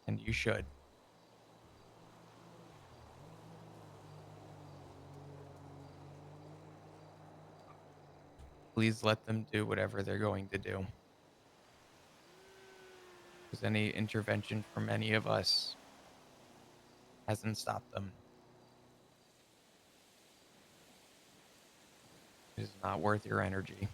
And you should. Please let them do whatever they're going to do. Because any intervention from any of us hasn't stopped them. It is not worth your energy.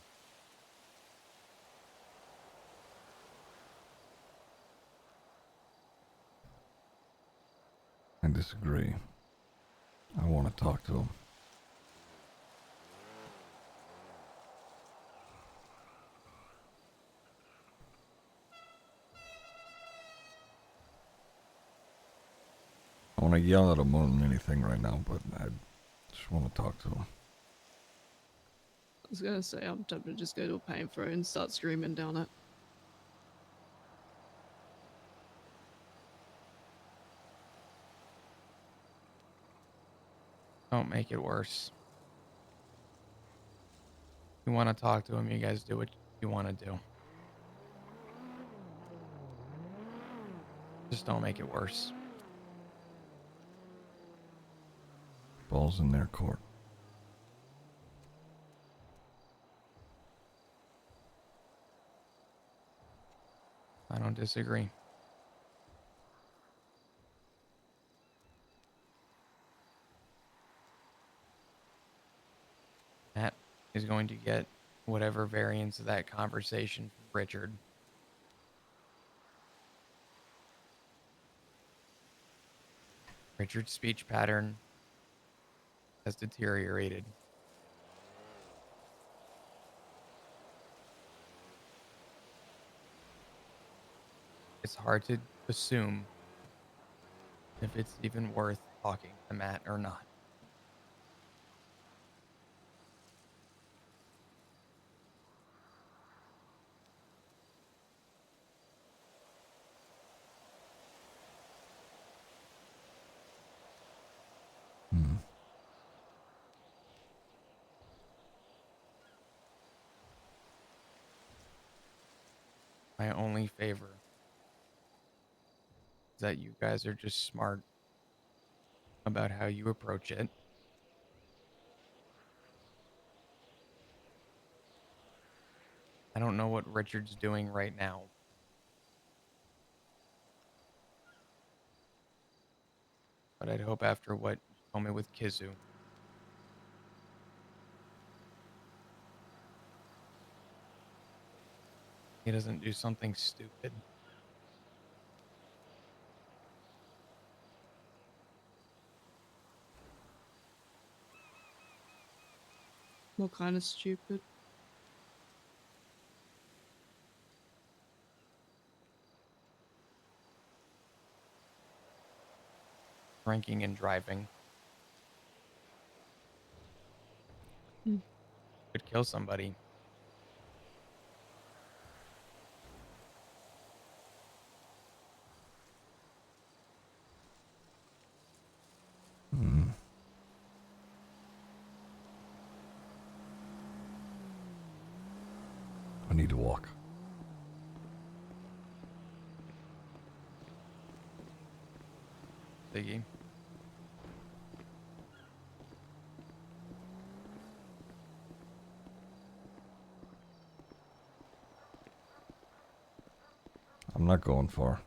I disagree. I want to talk to him. I want to yell at him more than anything right now, but I just want to talk to him. I was gonna say I'm tempted to just go to a payphone and start screaming down it. Don't make it worse. You want to talk to him, you guys do what you want to do. Just don't make it worse. Ball's in their court. I don't disagree. Matt is going to get whatever variance of that conversation from Richard. Richard's speech pattern has deteriorated. It's hard to assume if it's even worth talking to Matt or not. My only favor is that you guys are just smart about how you approach it. I don't know what Richard's doing right now. But I'd hope after what you told me with Kizu, he doesn't do something stupid. What kind of stupid? Drinking and driving. Could kill somebody. I need to walk. Ziggy. I'm not going far.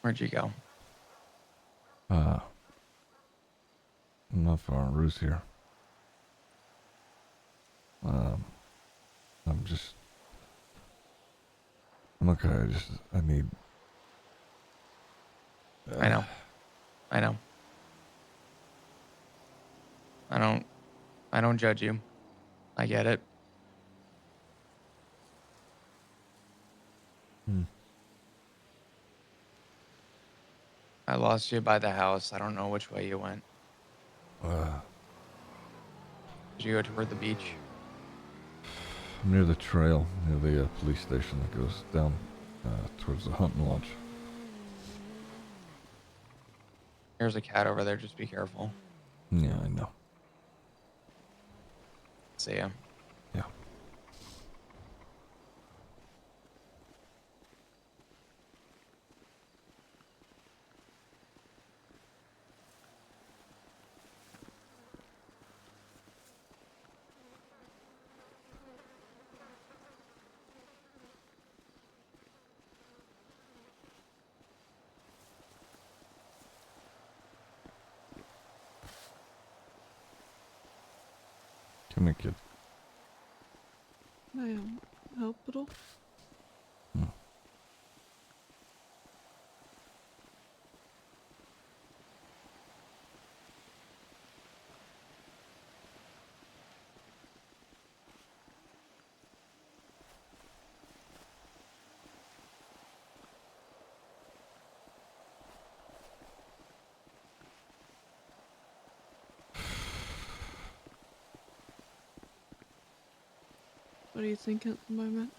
Where'd you go? I'm not far. Rue's here. I'm okay. I need. I know. I know. I don't judge you. I get it. I lost you by the house. I don't know which way you went. Did you go toward the beach? I'm near the trail, near the police station that goes down towards the hunting lodge. There's a cat over there. Just be careful. Yeah, I know. See ya. Yeah. Come here, kid. May I help at all? What are you thinking at the moment?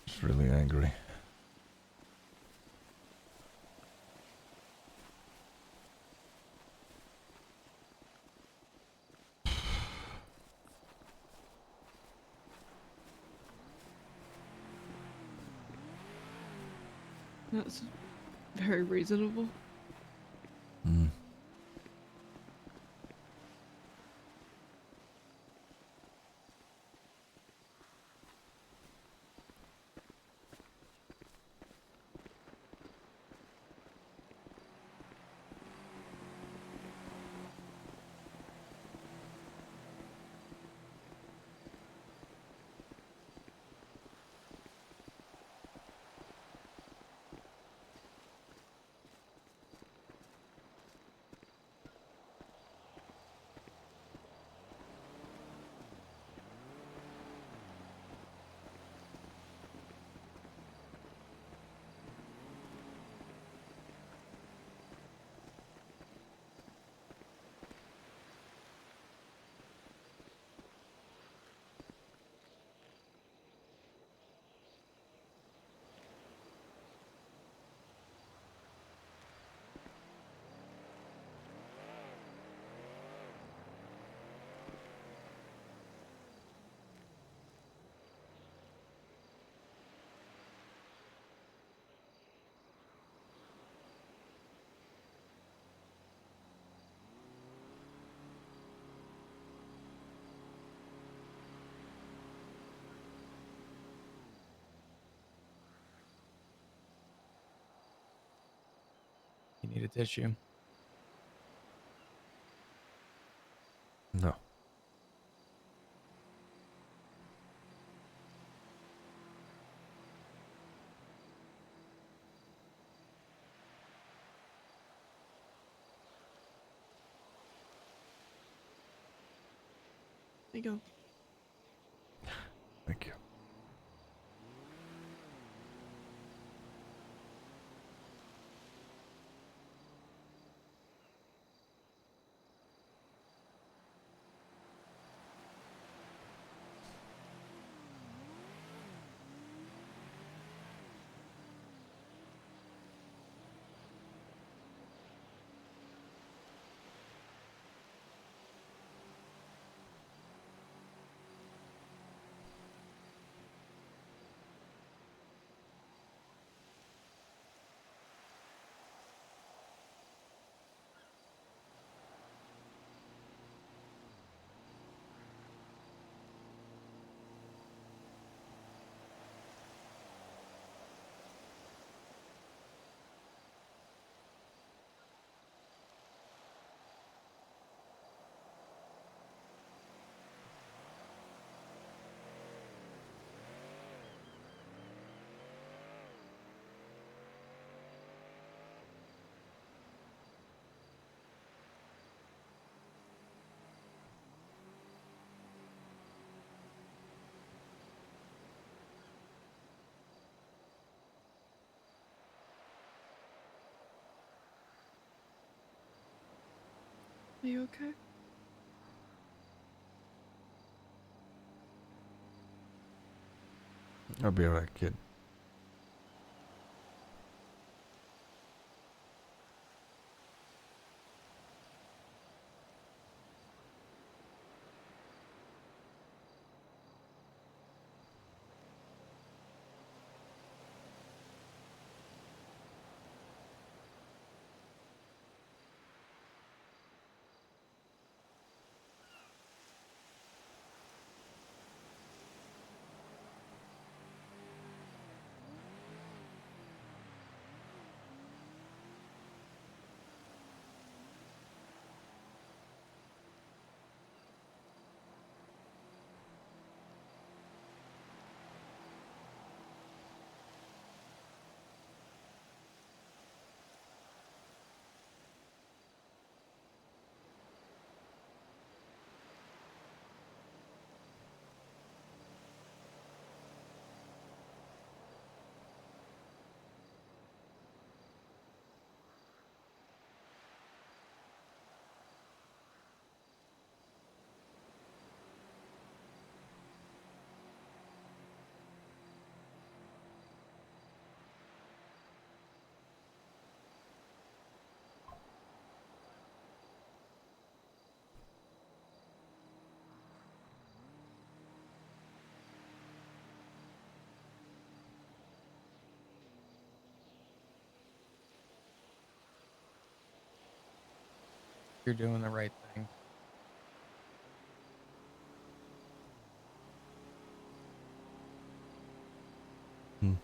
Just really angry. That's very reasonable. You need a tissue. No. There you go. Thank you. Are you okay? I'll be alright, kid. You're doing the right thing. Hmm.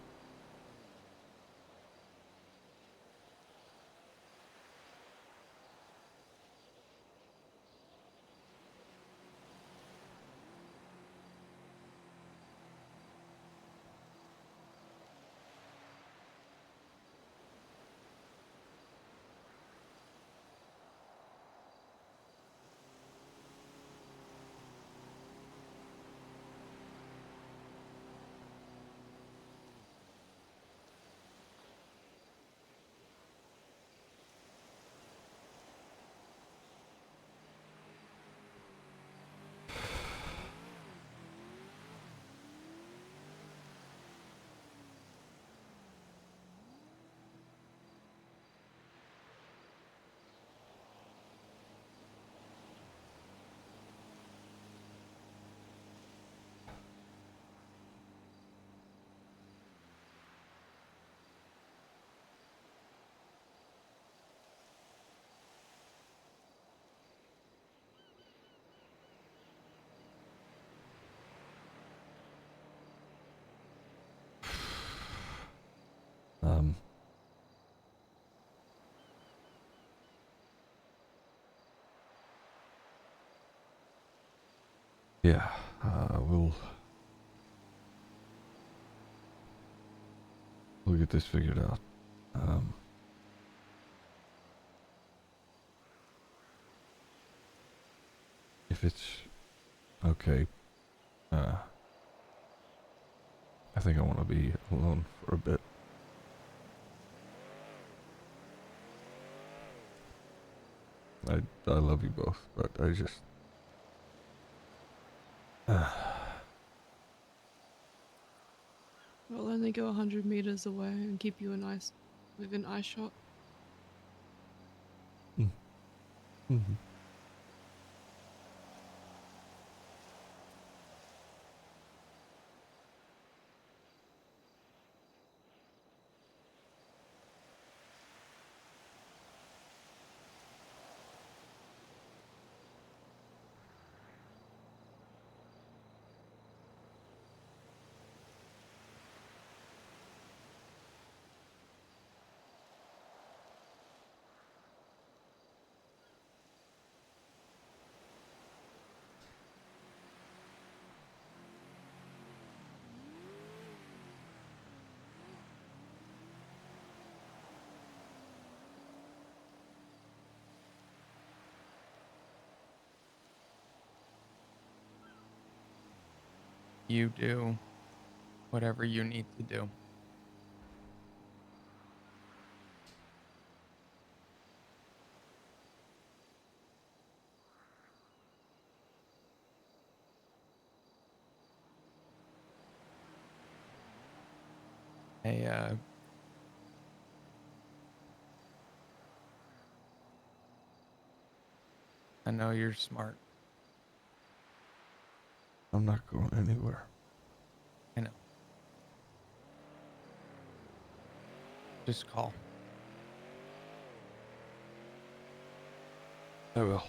Um. Yeah, we'll get this figured out. If it's okay, I think I want to be alone for a bit. I love you both, but I just I'll only go 100 meters away and keep you within eye shot. Mhm. You do whatever you need to do. I I know you're smart. I'm not going anywhere. I know. Just call. I will.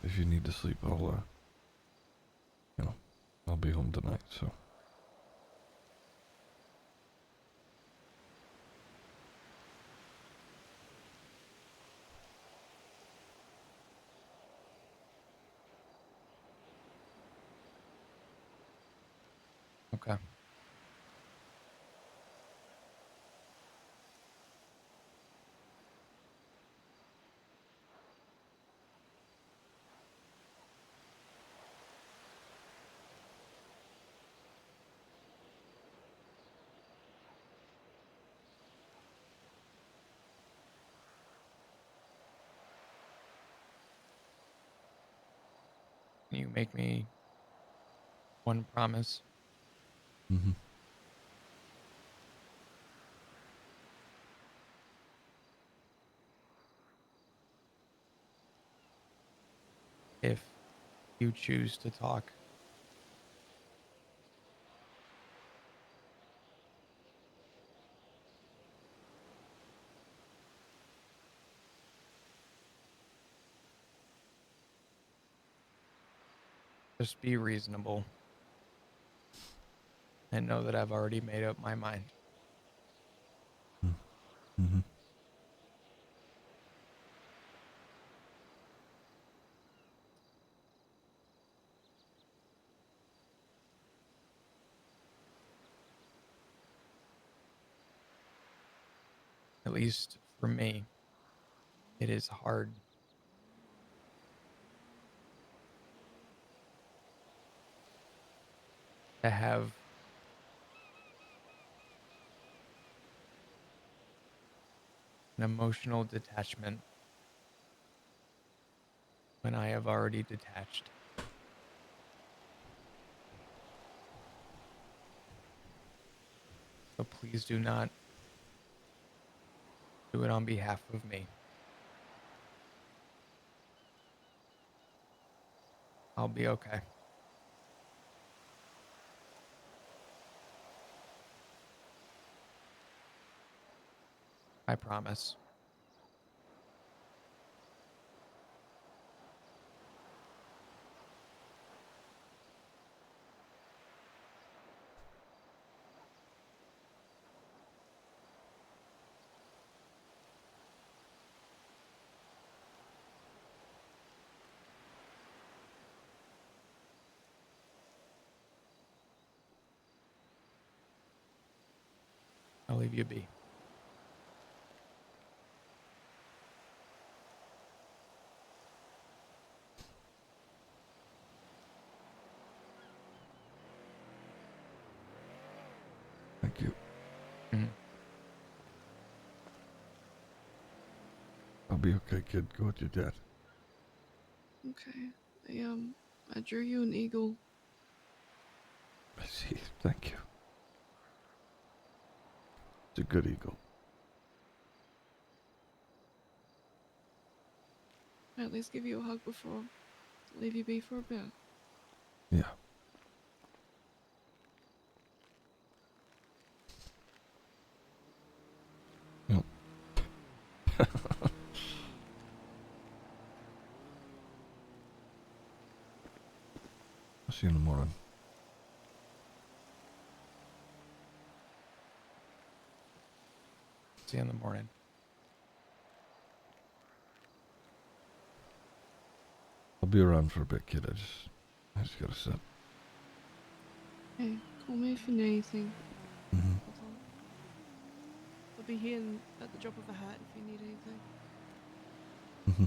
If you need to sleep, I'll be home tonight, so. Okay. Can you make me one promise? Mm-hmm. If you choose to talk, just be reasonable and know that I've already made up my mind. Mm-hmm. At least for me, it is hard to have an emotional detachment when I have already detached. So please do not do it on behalf of me. I'll be okay. I promise. I'll leave you be. Thank you. Mhm. I'll be okay, kid. Go with your dad. Okay. I drew you an eagle. I see. Thank you. It's a good eagle. I at least give you a hug before I leave you be for a bit. Yeah. Yep. I'll see you in the morning. See you in the morning. I'll be around for a bit, kid. I just gotta sit. Hey, call me if you need anything. Mm-hmm. I'll be here at the drop of a hat if you need anything. Mm-hmm.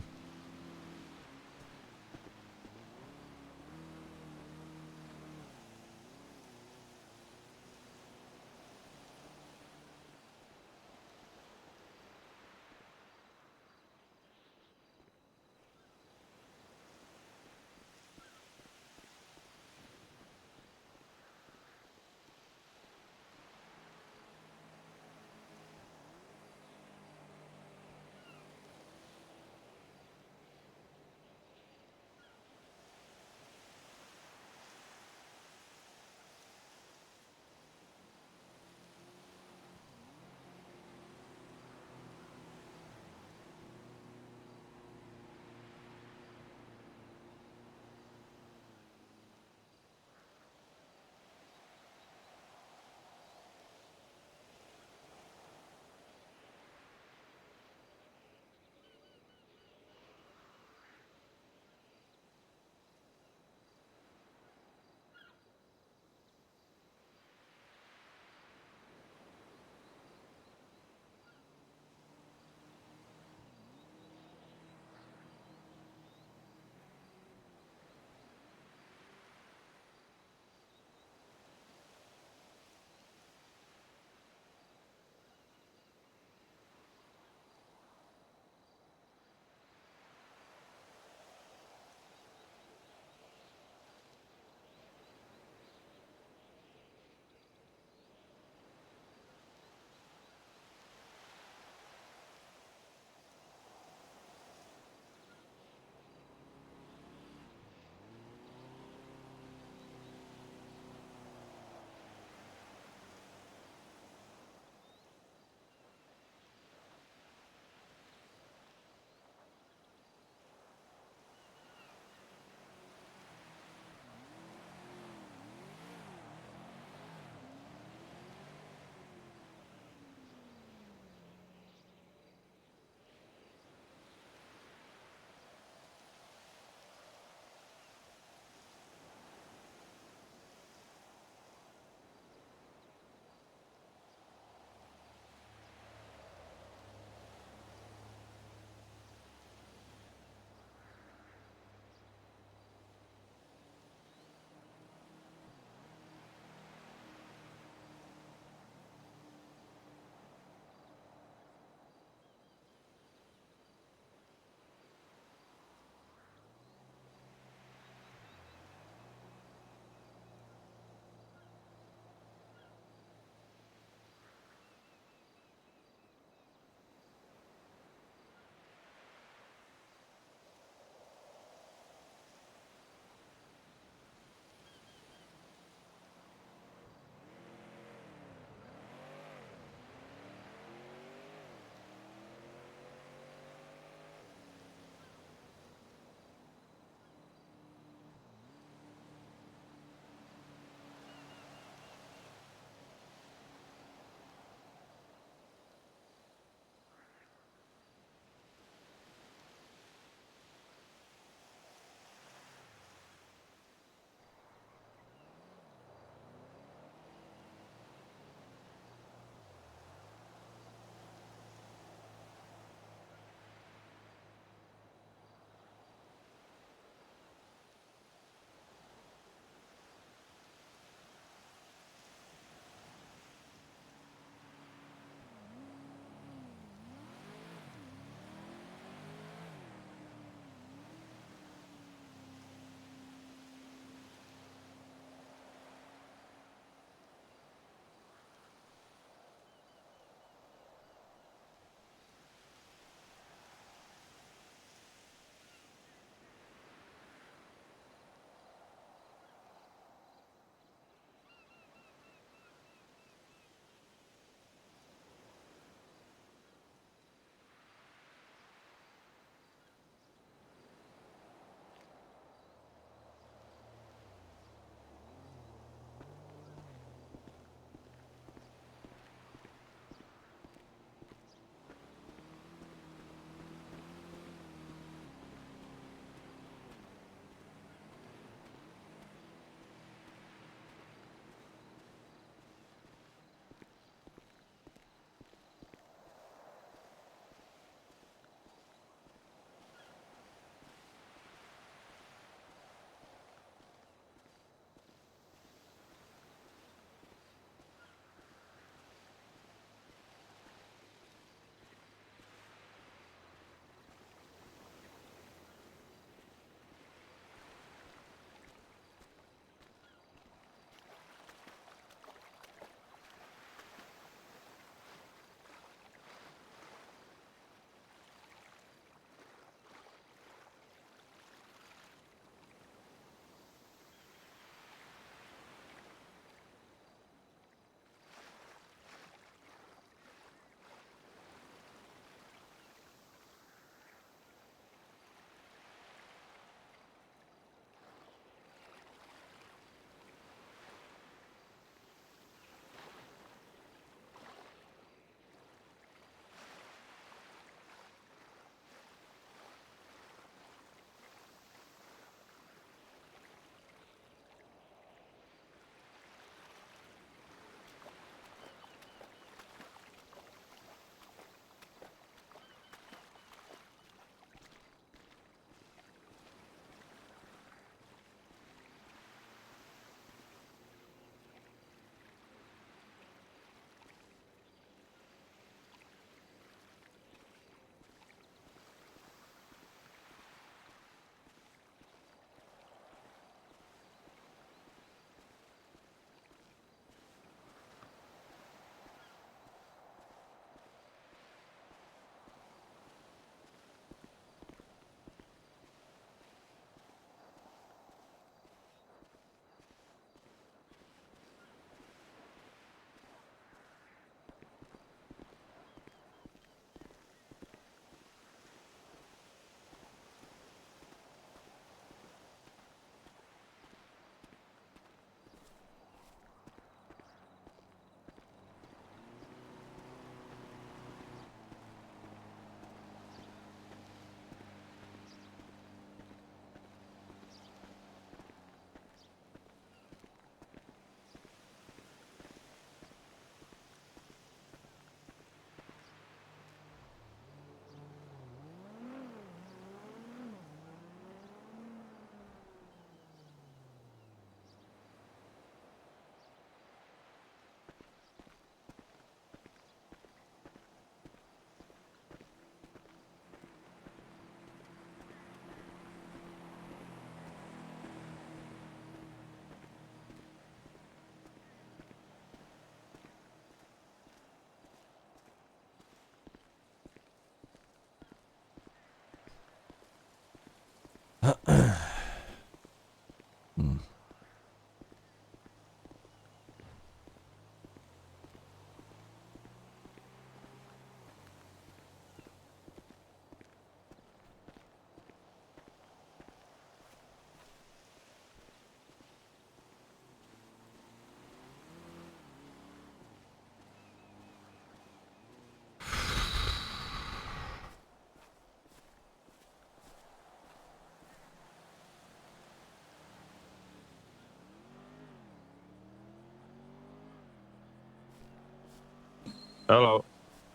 Hello.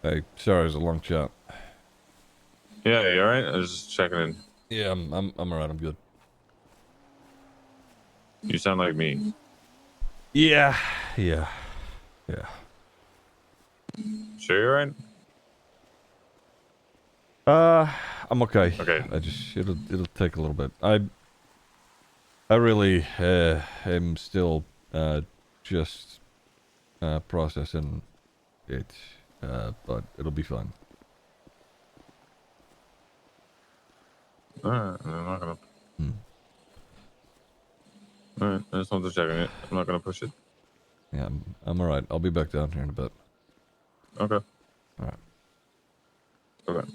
Hey, sorry, it was a long chat. Yeah, you alright? I was just checking in. Yeah, I'm alright. I'm good. You sound like me. Yeah. Sure you're right? I'm okay. Okay. I just it'll take a little bit. I really am still just processing it, but it'll be fine. Alright, I'm not gonna. Hmm. Alright, I just wanted to check on it. I'm not gonna push it. Yeah, I'm alright. I'll be back down here in a bit. Okay. Alright. Okay.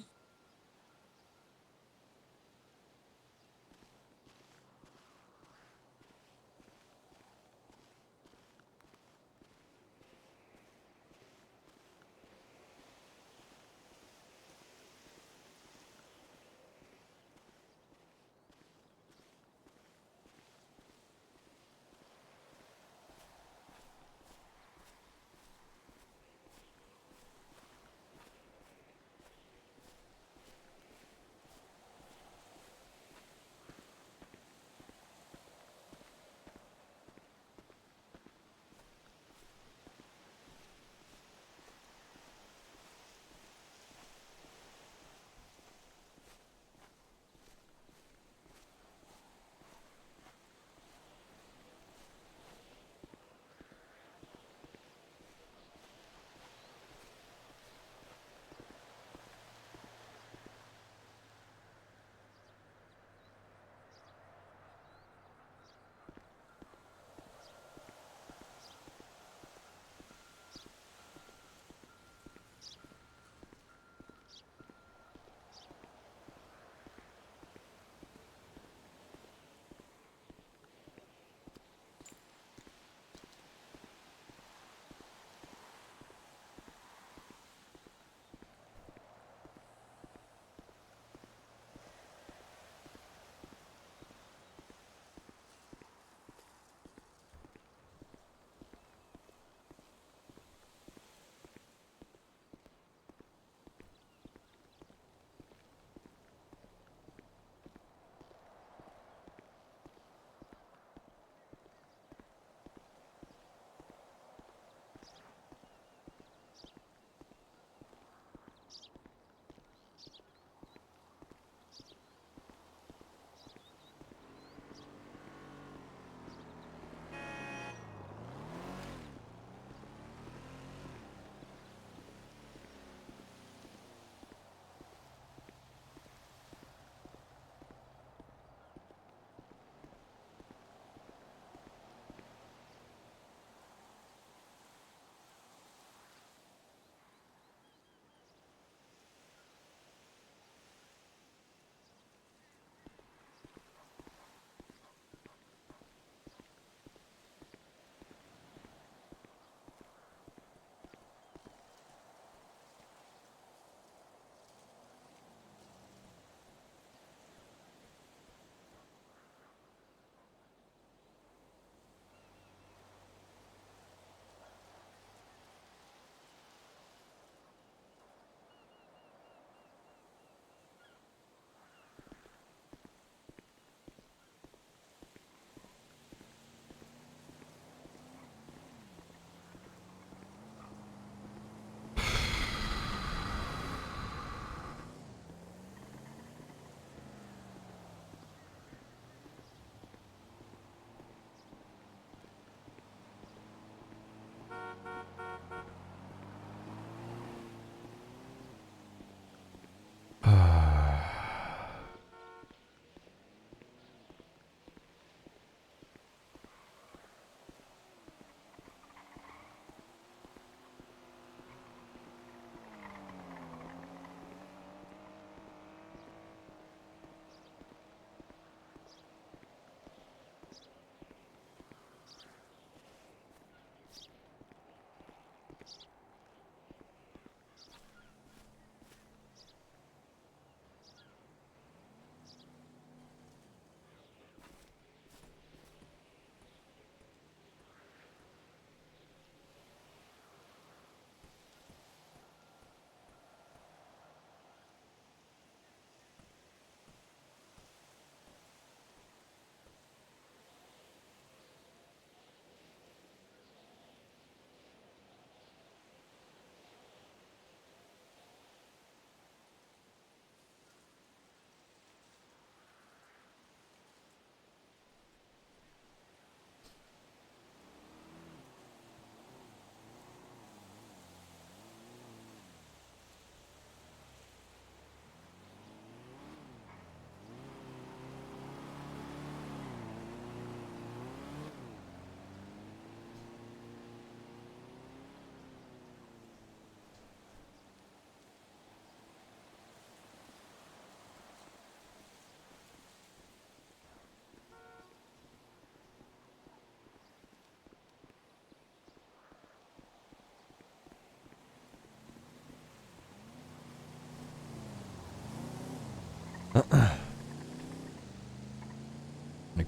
I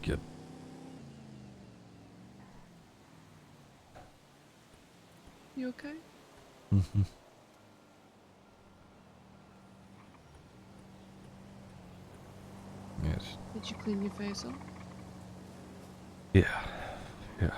get. You okay? Mm-hmm. Yes. Did you clean your face up? Yeah. Yeah.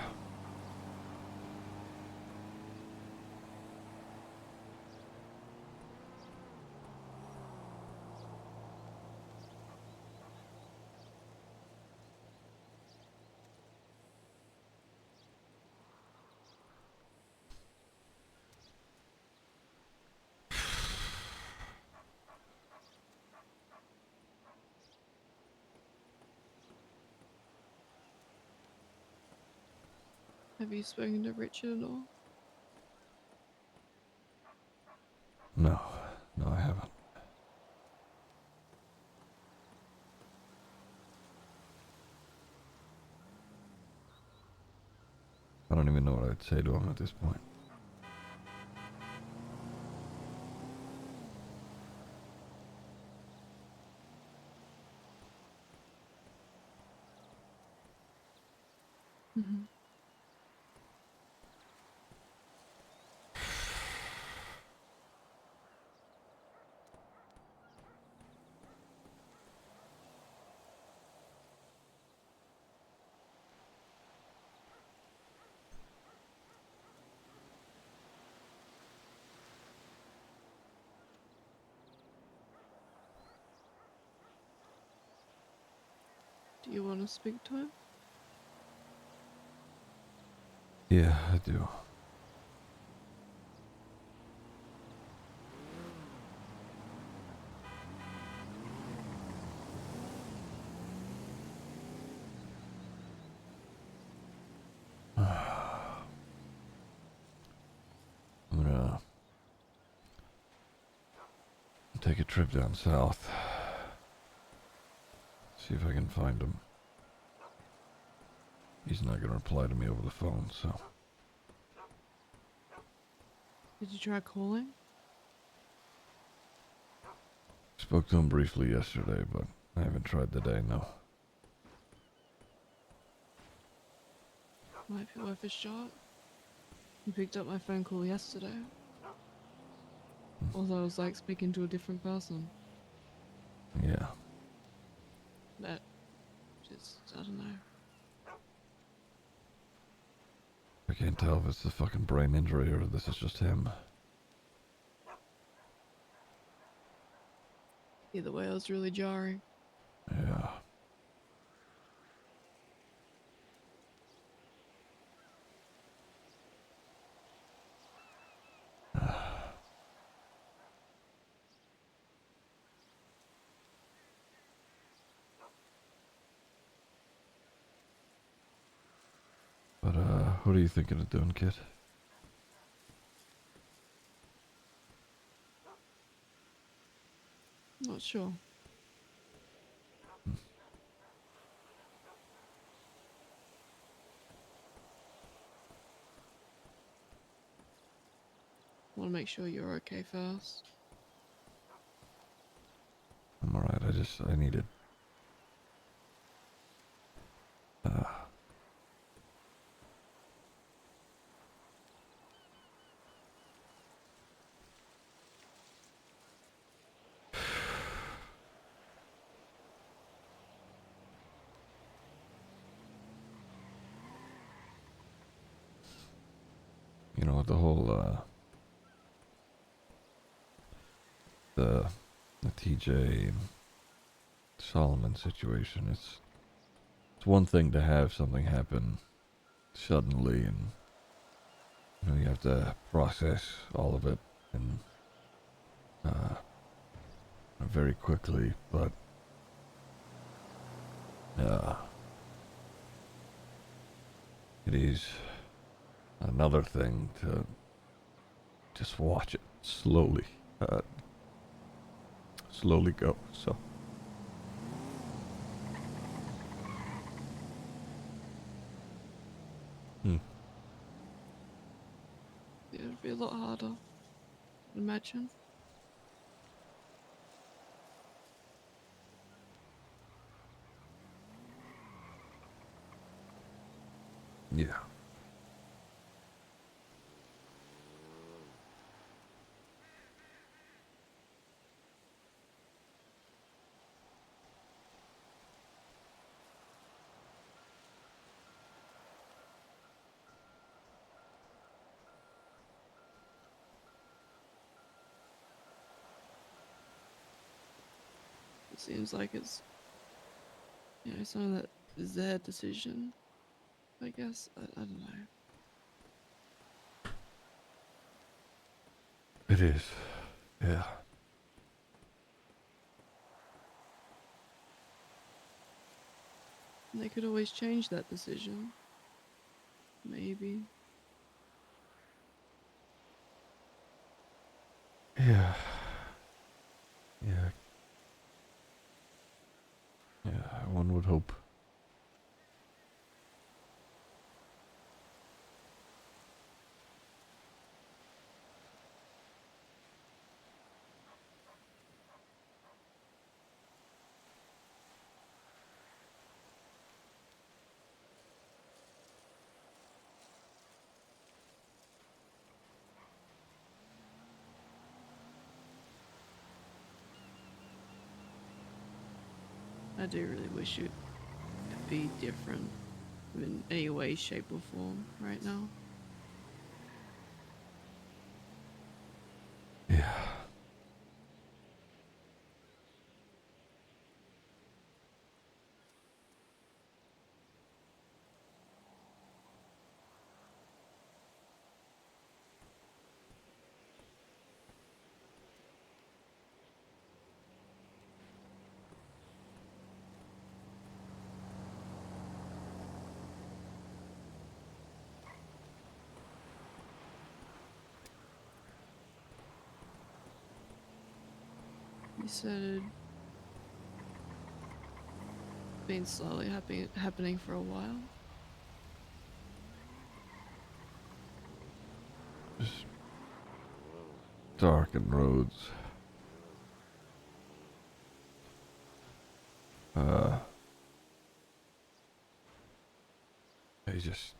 Have you spoken to Richard at all? No. No, I haven't. I don't even know what I'd say to him at this point. Mm-hmm. Do you want to speak to him? Yeah, I do. I'm gonna take a trip down south. See if I can find him. He's not gonna reply to me over the phone, so. Did you try calling? Spoke to him briefly yesterday, but I haven't tried today, no. Might be worth a shot. You picked up my phone call yesterday. Although I was like speaking to a different person. Yeah. That just, I don't know. I can't tell if it's the fucking brain injury or this is just him. Either way, it was really jarring. Yeah. But, what are you thinking of doing, kid? Not sure. Want to make sure you're okay first. I'm alright, I needed. You know, the whole, the TJ and Solomon situation, it's one thing to have something happen suddenly and, you know, you have to process all of it and, very quickly, but, it is another thing to just watch it slowly, slowly go, so. It would be a lot harder. Imagine. Yeah. It seems like it's, something that is their decision. I guess I don't know. It is. Yeah. They could always change that decision. Maybe. Yeah. Yeah. Yeah, one would hope. I do really wish it could be different in any way, shape, or form right now. Yeah. You said it'd been slowly happening for a while. Just darkened roads. I just...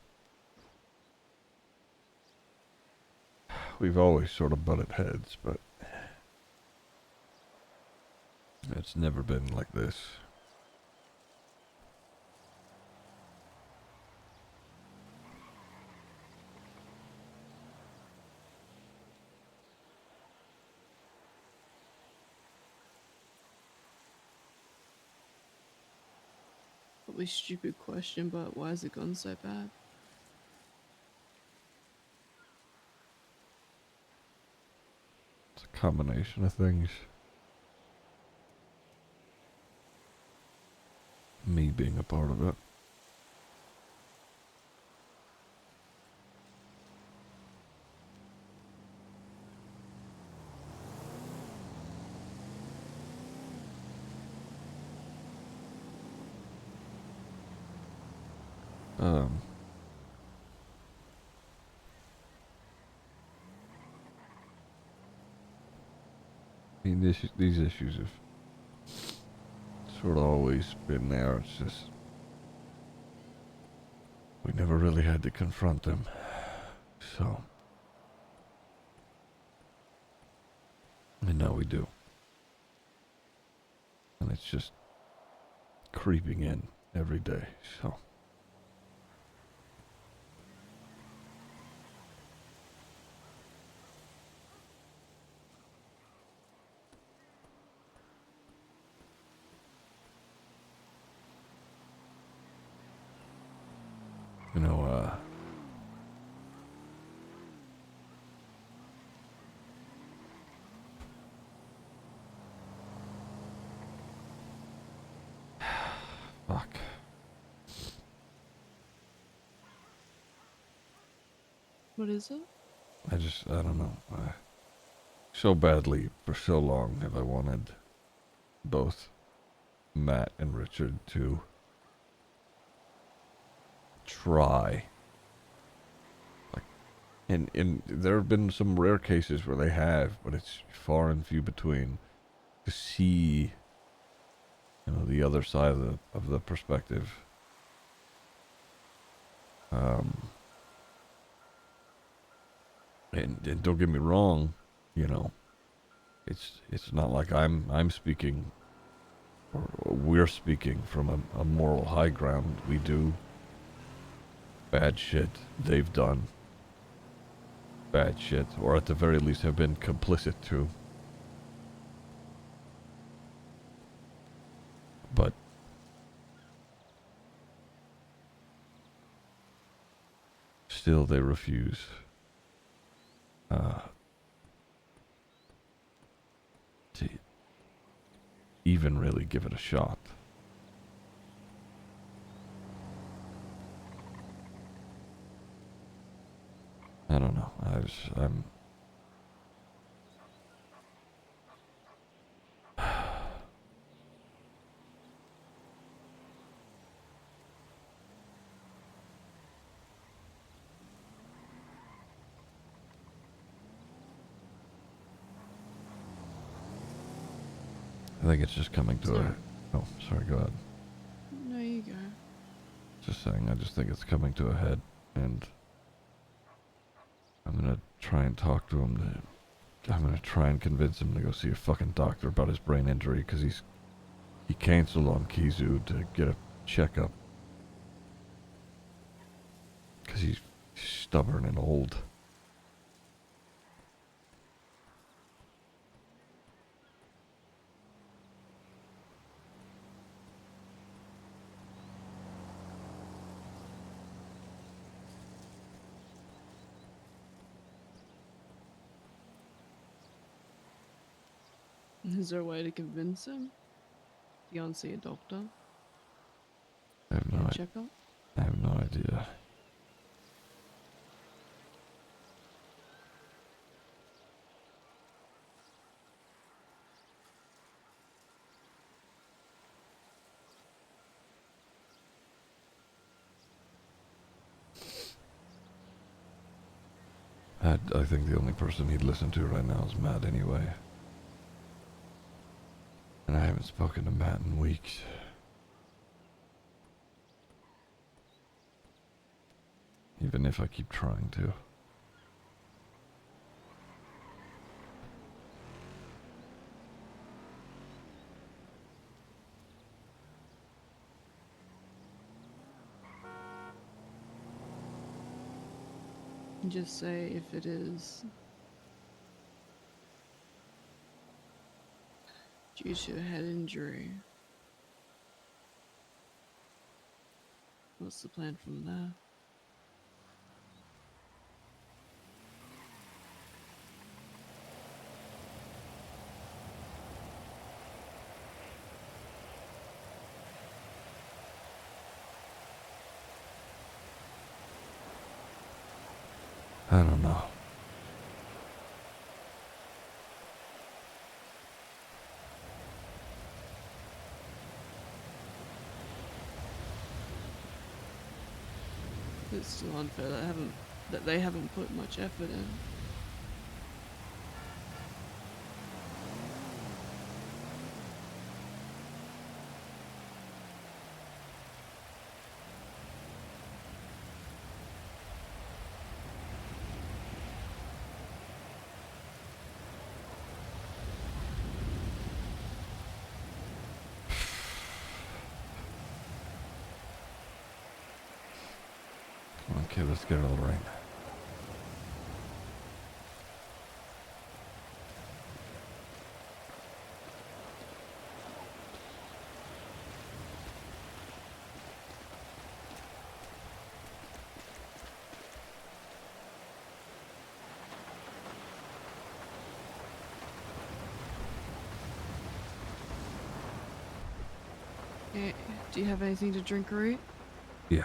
We've always sort of butted heads, but... It's never been like this. Probably stupid question, but why has it gone so bad? It's a combination of things. Me being a part of it. I mean, these issues have sort of always been there. It's just we never really had to confront them. So, and now we do. And it's just creeping in every day. So, you know, fuck. What is it? I don't know. So badly for so long have I wanted both Matt and Richard to try. Like, and there have been some rare cases where they have, but it's far and few between to see, the other side of the perspective. And don't get me wrong, you know, it's not like I'm speaking or we're speaking from a moral high ground. We do bad shit. They've done bad shit, or at the very least have been complicit to. But still they refuse to even really give it a shot. I don't know. I'm I think it's just coming to Sorry. a... Oh, sorry, go ahead. No, you go. Just saying, I just think it's coming to a head, and I'm gonna try and talk to him. I'm gonna try and convince him to go see a fucking doctor about his brain injury, because he canceled on Kizu to get a checkup. Because he's stubborn and old. Is there a way to convince him to go and see a doctor? I have no Get a idea. checkup? I have no idea. I think the only person he'd listen to right now is Matt anyway. And I haven't spoken to Matt in weeks. Even if I keep trying to. Just say if it is due to a head injury. What's the plan from there? I don't know. It's still unfair that they haven't put much effort in. Okay, let's get it all right. Eh, do you have anything to drink or eat? Yeah.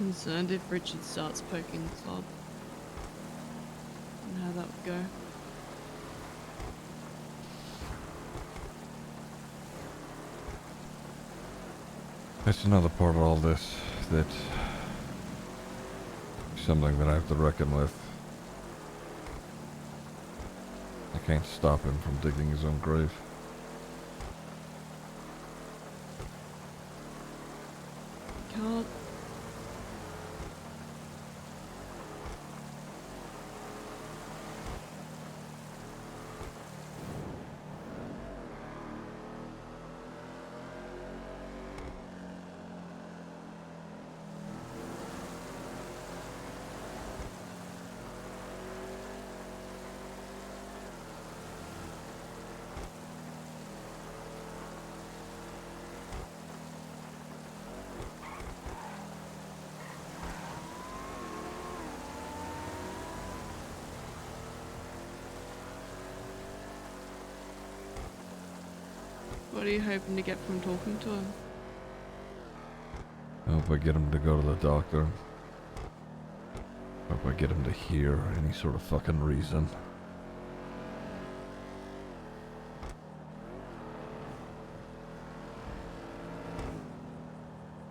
concerned if Richard starts poking the club and how that would go. It's another part of all this that something that I have to reckon with. I can't stop him from digging his own grave. Can't. What are you hoping to get from talking to him? I hope I get him to go to the doctor. I hope I get him to hear any sort of fucking reason.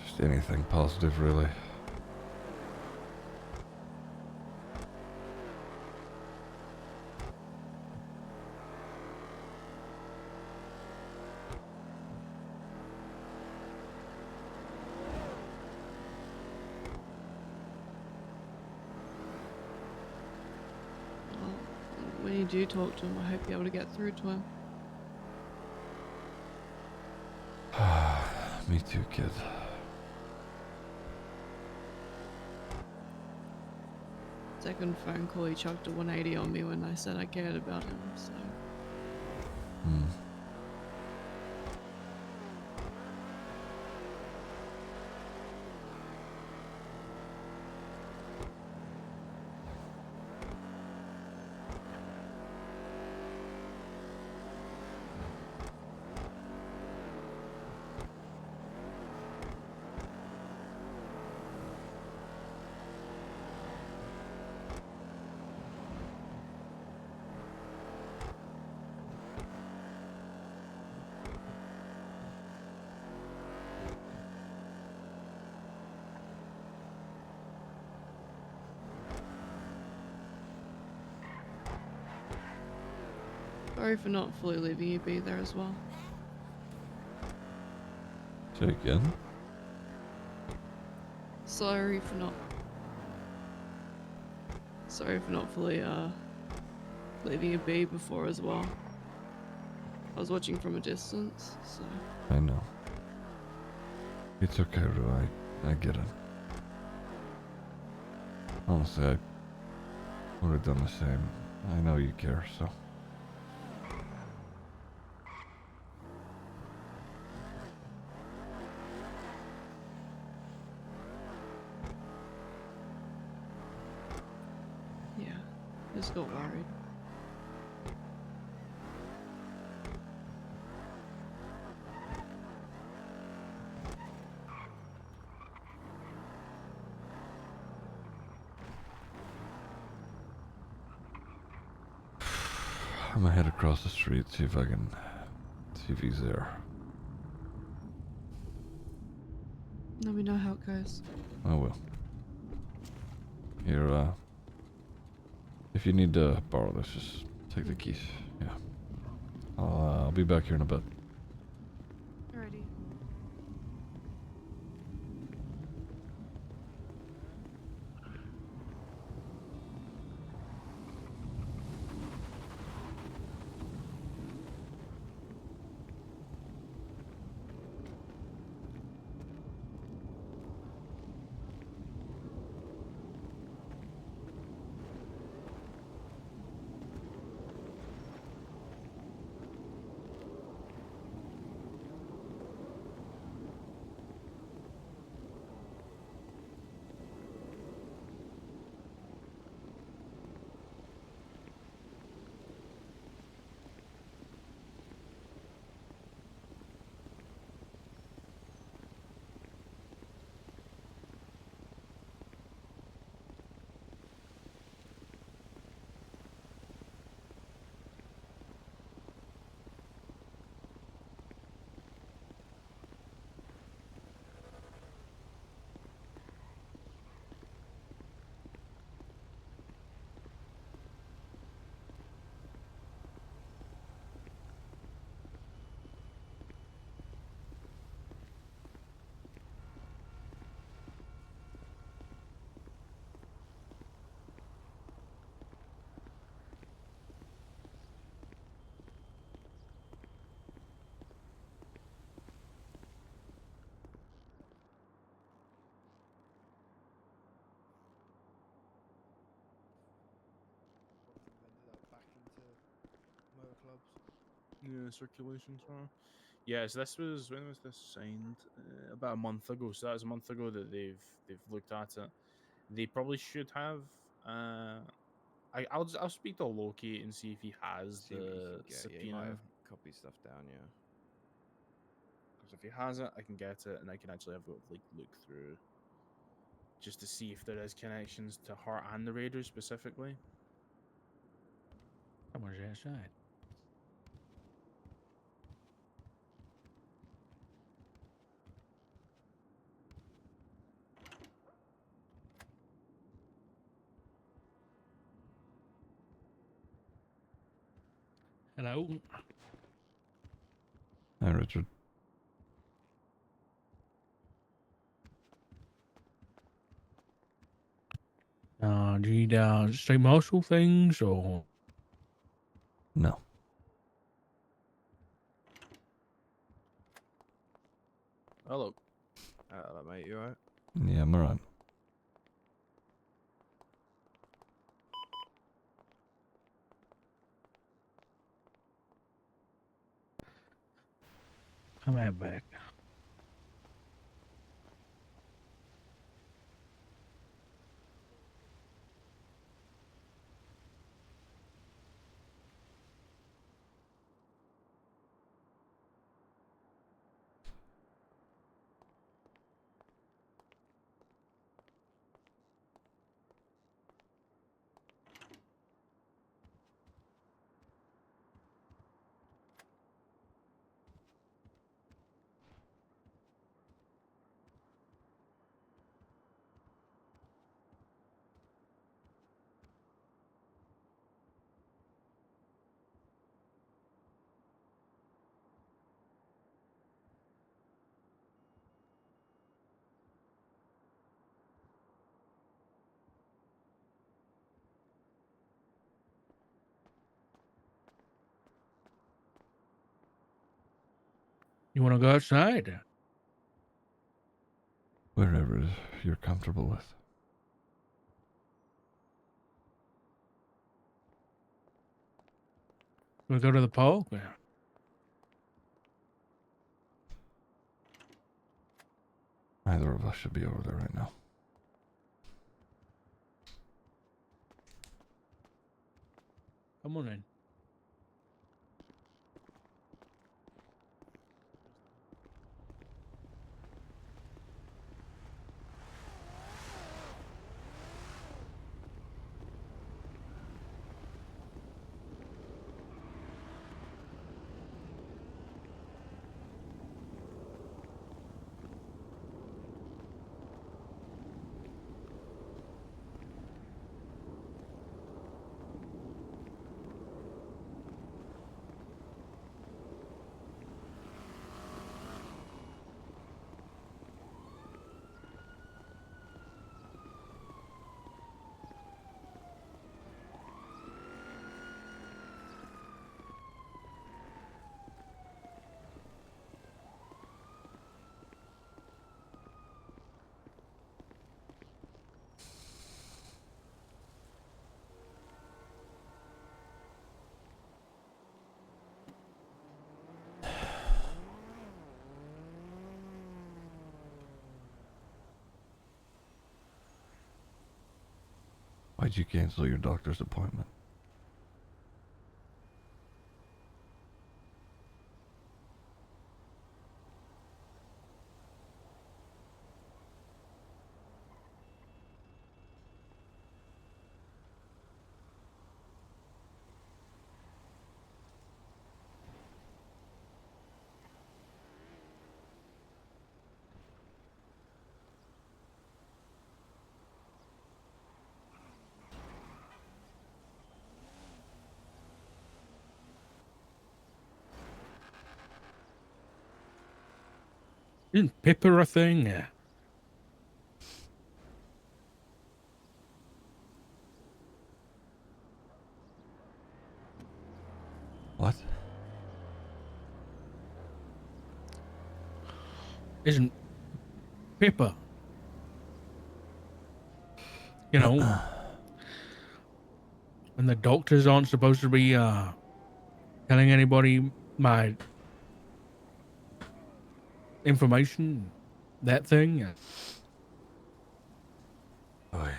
Just anything positive, really. Well, when you do talk to him, I hope you're able to get through to him. Me too, kid. Second phone call, he chucked a 180 on me when I said I cared about him, so... Hmm. Sorry for not fully leaving you be there as well. Say again? Sorry for not fully leaving you be before as well. I was watching from a distance, so... I know. It's okay, Rue. I get it. Honestly, I would have done the same. I know you care, so... Yeah, just got worried. I'm gonna head across the street, see if he's there. Let me know how it goes. I will. Here, if you need to borrow this, just take the keys. Yeah. I'll be back here in a bit. Alrighty. circulation tomorrow. Yeah, so this was when was this signed? About a month ago. So that was a month ago that they've looked at it. They probably should have. I'll speak to Loki and see if he has See what you the can get. Yeah, you might subpoena. have copied stuff down. Yeah. Because if he has it, I can get it, and I can actually have a look through, just to see if there is connections to Hart and the Raiders specifically. Someone's outside. Hello. Hi, Richard. Do you need state marshal things or? No. Hello. Hello, mate. You alright? Yeah, I'm alright. I'm out back. You want to go outside? Wherever you're comfortable with. We go to the park? Either of us should be over there right now. Come on in. Why'd you cancel your doctor's appointment? Isn't Pippa a thing? Yeah. What? Isn't Pippa? You know, and the doctors aren't supposed to be telling anybody my information, that thing. Oh, yeah.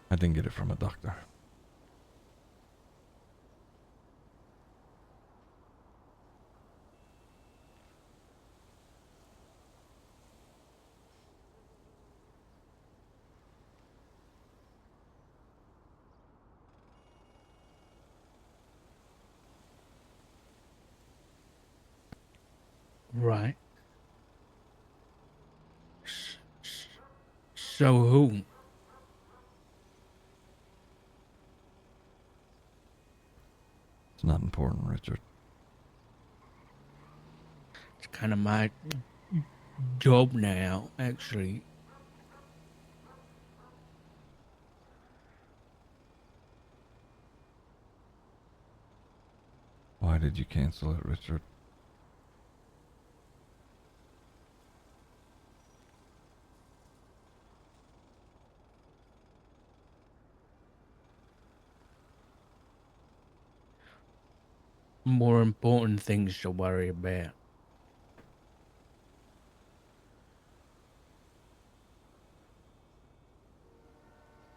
I didn't get it from a doctor. Right. So who? It's not important, Richard. It's kind of my job now, actually. Why did you cancel it, Richard? More important things to worry about.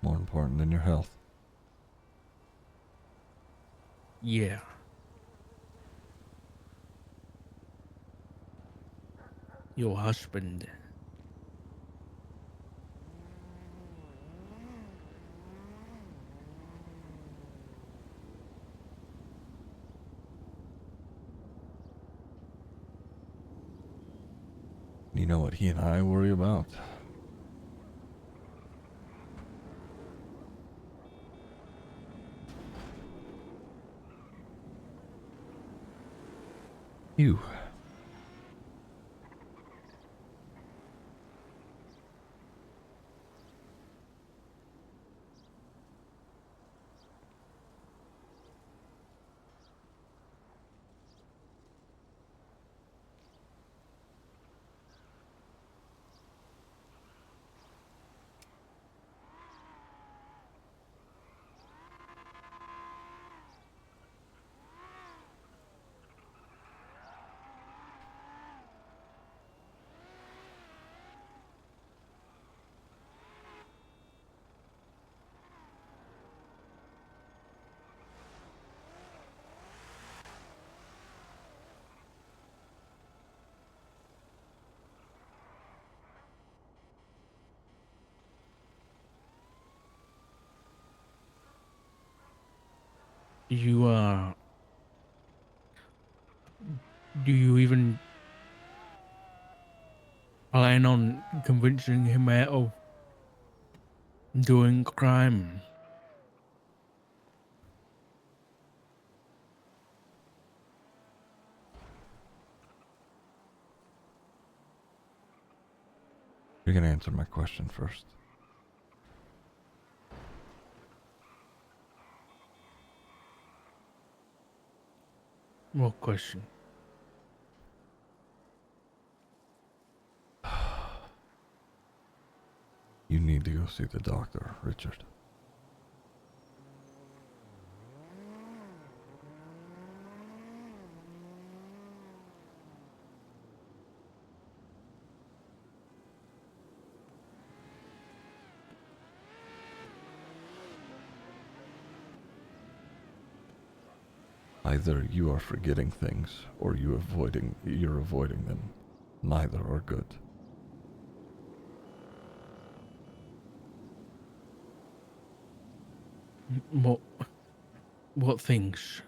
More important than your health. Yeah. Your husband. You know what he and I worry about? You. You, do you even plan on convincing him out of doing crime? You're gonna answer my question first. What question? You need to go see the doctor, Richard. Either you are forgetting things or you're avoiding them. Neither are good. What things?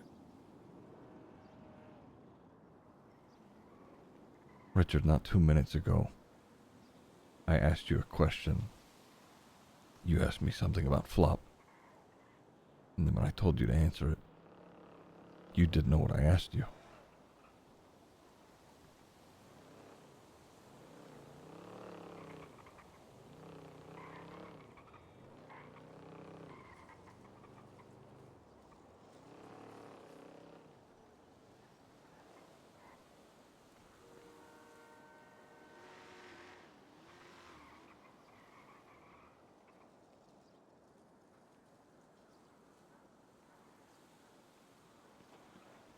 Richard, not 2 minutes ago, I asked you a question. You asked me something about Flop. And then when I told you to answer it, you didn't know what I asked you.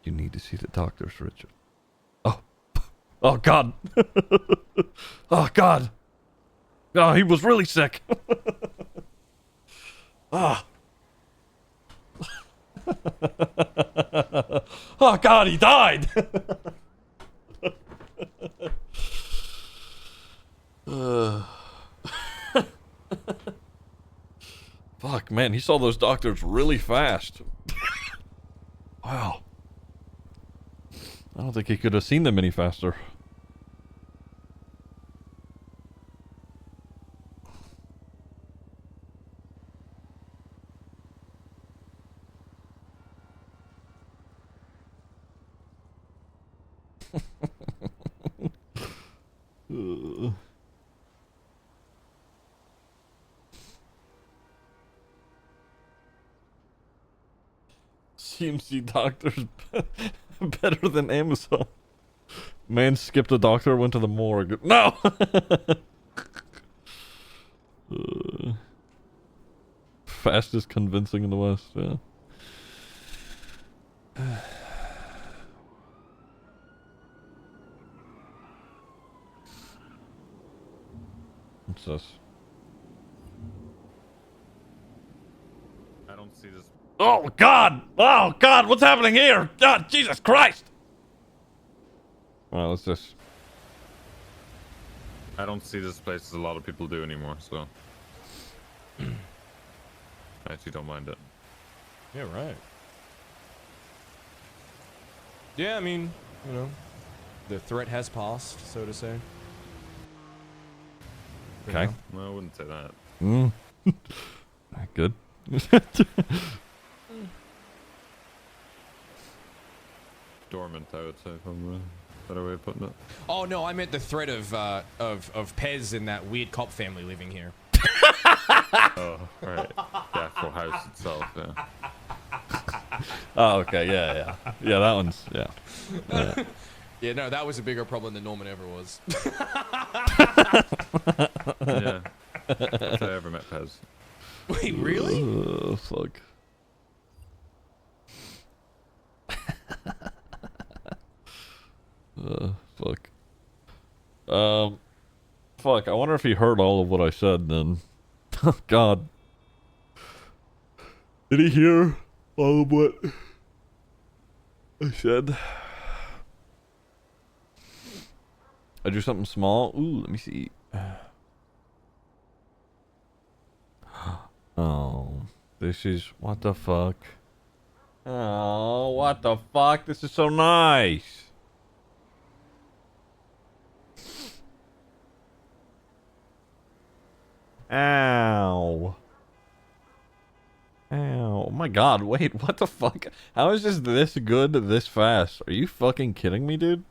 You need to see the doctors, Richard. Oh. Oh, God. Oh, God. Oh, he was really sick. Ah. Oh, God, he died. Fuck, man, he saw those doctors really fast. Wow. I don't think he could have seen them any faster. CMC doctors better than Amazon. Man skipped a doctor, went to the morgue. No! Fastest convincing in the West, yeah. What's this? I don't see this. Oh, God! Oh, God, what's happening here? God, Jesus Christ! Well, what's this? I don't see this place as a lot of people do anymore, so I actually don't mind it. Yeah, right. Yeah, I mean, you know, the threat has passed, so to say. Okay. No, I wouldn't say that. Good. Dormant, I would say, probably. Better way of putting it. Oh no, I meant the threat of Pez and that weird cop family living here. Oh, right. The actual house itself, yeah. Oh, okay, yeah. Yeah, that one's, yeah. Yeah, no, that was a bigger problem than Norman ever was. Yeah. If I ever met Pez. Wait, really? Oh, fuck. Fuck. Fuck, I wonder if he heard all of what I said then. Oh, God. Did he hear all of what I said? I do something small. Ooh, let me see. Oh, this is, what the fuck? Oh, what the fuck? This is so nice. Ow. Ow. Oh my God, wait, what the fuck? How is this good this fast? Are you fucking kidding me, dude?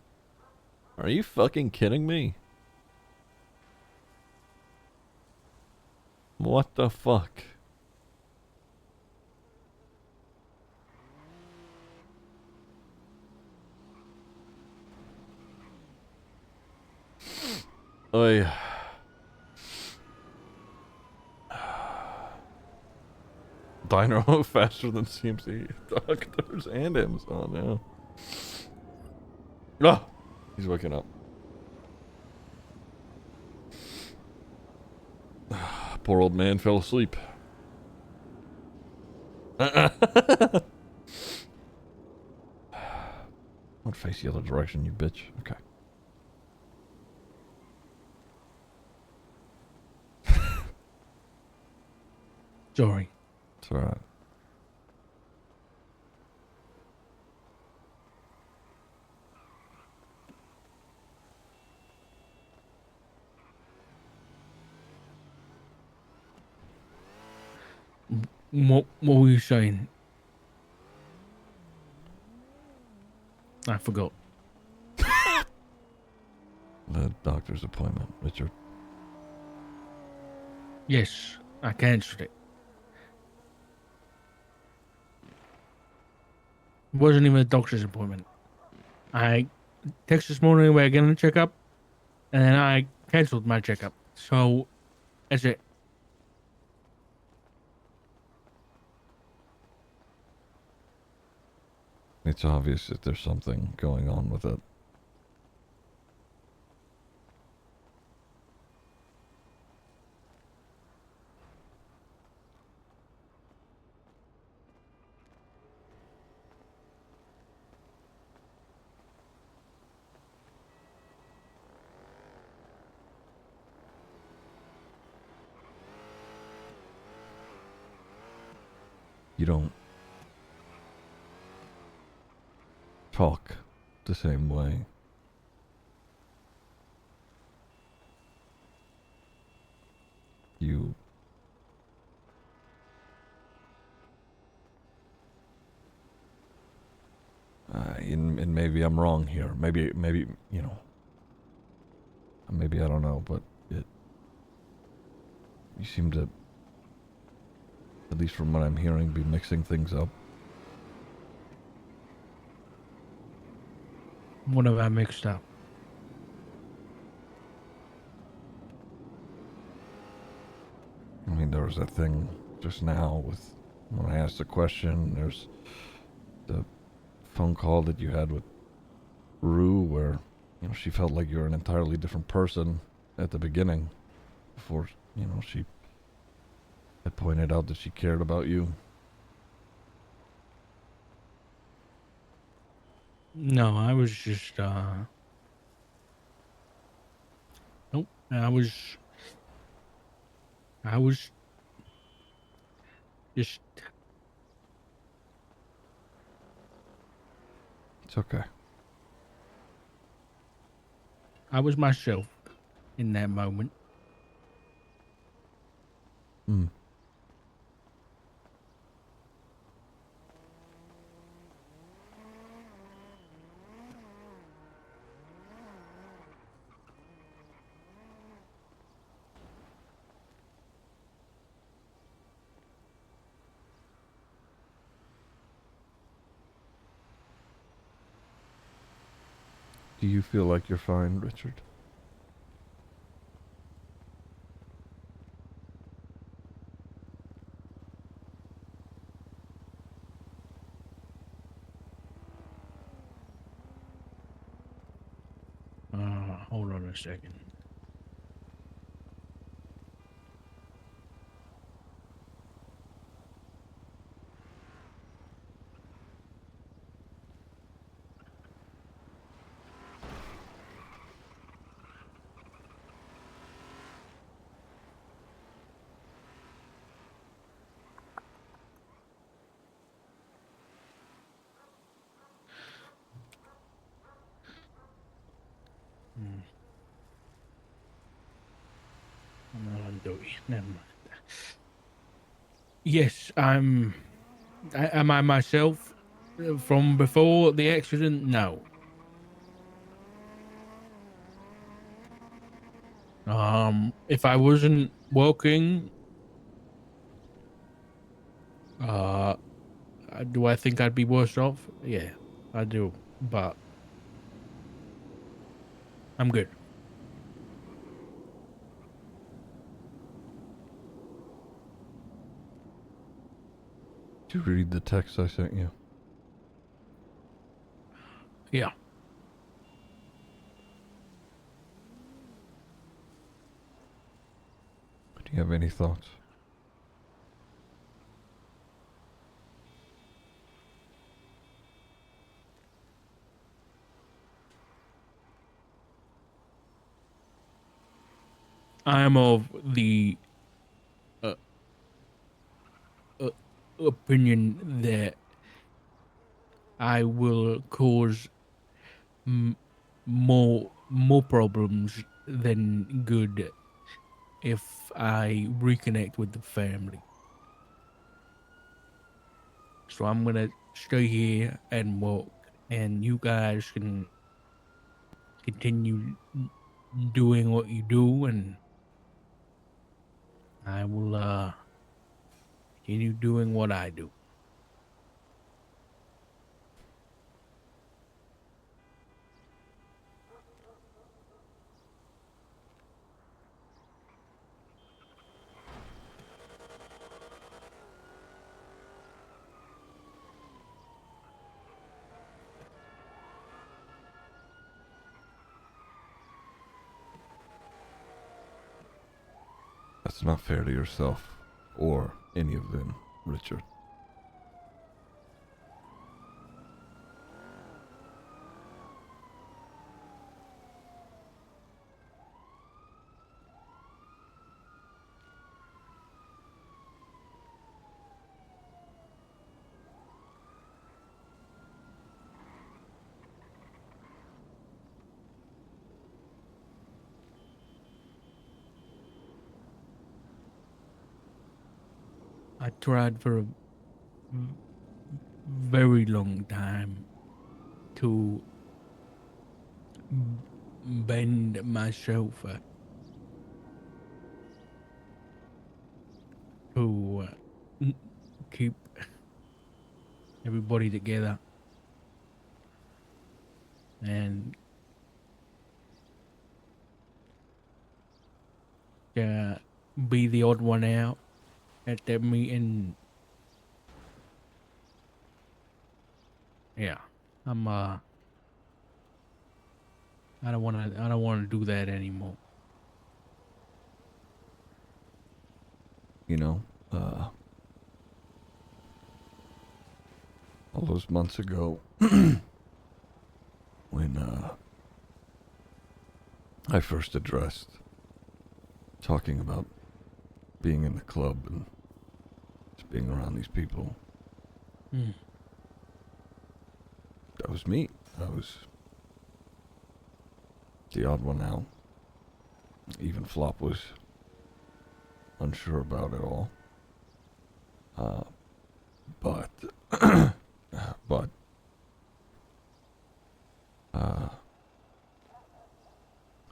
Are you fucking kidding me? What the fuck? Oy. Dino faster than CMC doctors and Amazon, yeah. Oh, he's waking up. Poor old man fell asleep. Don't face the other direction, you bitch. Okay. Sorry. It's alright. What were you saying? I forgot. The doctor's appointment, Richard. Yes, I cancelled it. It wasn't even a doctor's appointment. I texted this morning we're getting a checkup, and then I cancelled my checkup. So that's it. It's obvious that there's something going on with it. You don't talk the same way. You and maybe I'm wrong here. Maybe you know. Maybe I don't know, but you seem to, at least from what I'm hearing, be mixing things up. What have I mixed up? I mean, there was that thing just now with when I asked a question. There's the phone call that you had with Rue, where she felt like you were an entirely different person at the beginning, before she had pointed out that she cared about you. No, I was just nope. I was just It's okay. I was myself in that moment. Hmm. Do you feel like you're fine, Richard? Hold on a second. Never mind. Yes, am I myself from before the accident? No. If I wasn't working, uh, do I think I'd be worse off? Yeah, I do, but I'm good. Did you read the text I sent you? Yeah. Do you have any thoughts? I am of the uh, uh, opinion that I will cause more problems than good if I reconnect with the family. So I'm gonna stay here and work, and you guys can continue doing what you do, and I will continue doing what I do. That's not fair to yourself or any of them, Richard. I tried for a very long time to bend myself to keep everybody together and be the odd one out at that meeting. Yeah, I'm I don't want to do that anymore. You know, all those months ago, when I first addressed talking about being in the club and just being around these people, that was me. I was the odd one out. Even Flop was unsure about it all. But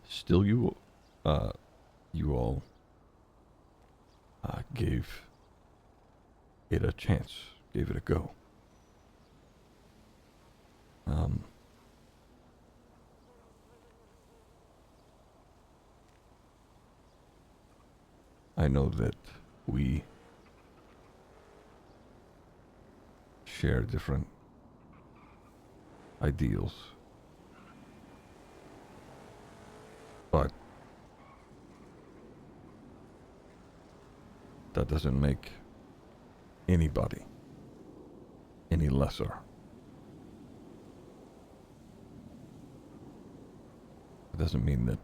still you all gave it a chance, gave it a go. I know that we share different ideals, but that doesn't make anybody any lesser. It doesn't mean that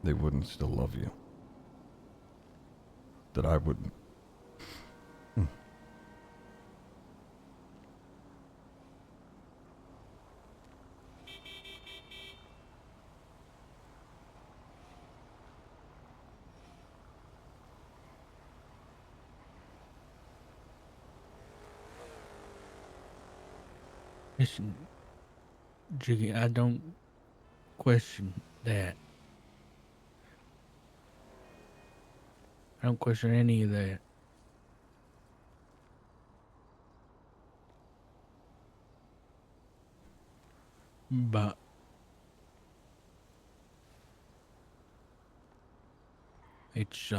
they wouldn't still love you. That I wouldn't. Listen, Jiggy, I don't question that. I don't question any of that. But it's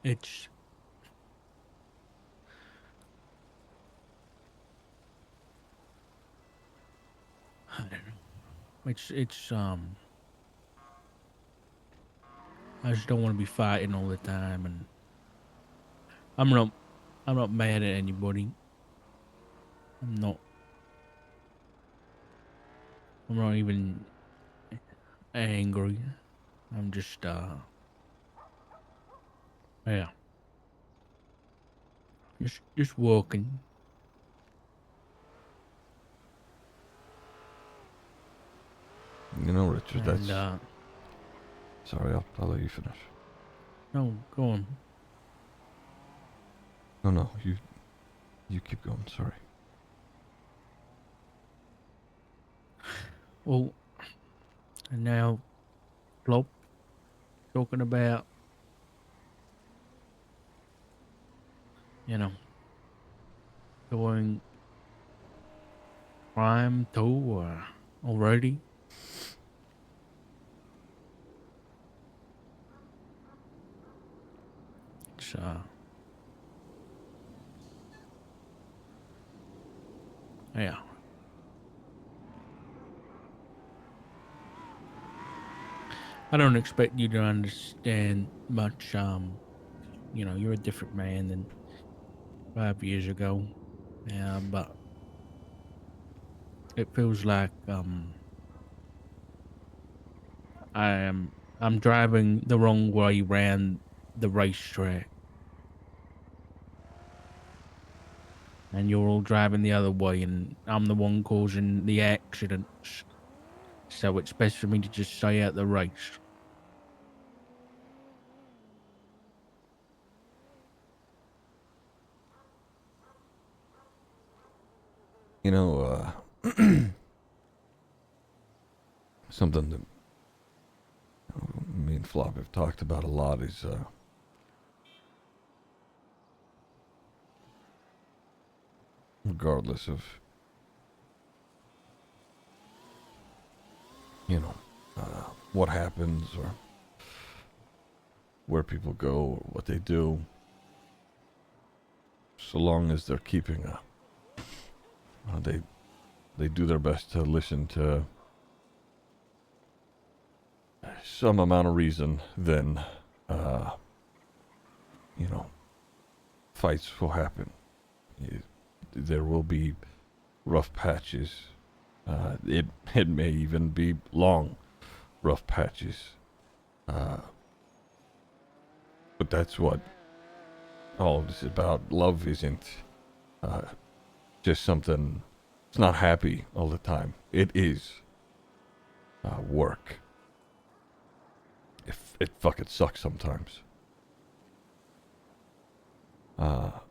it's I don't know. It's I just don't want to be fighting all the time, and I'm not mad at anybody. I'm not even angry. I'm just yeah. Just working. You know, Richard, And that's... Sorry, I'll let you finish. no, go on. No, you keep going, sorry. Well, and now Flop talking about, you know, doing crime too already. It's Yeah. I don't expect you to understand much. You know, you're a different man than 5 years ago. Yeah, but it feels like I'm driving the wrong way round the racetrack, and you're all driving the other way, and I'm the one causing the accidents. So it's best for me to just stay out the race. You know, something that me and Flop have talked about a lot is regardless of, you know, what happens or where people go or what they do, so long as they're keeping they do their best to listen to some amount of reason, then you know, fights will happen. There will be rough patches. It may even be long, rough patches. But that's what all of this is about. Love isn't just something. It's not happy all the time. It is work. If it fucking sucks sometimes. But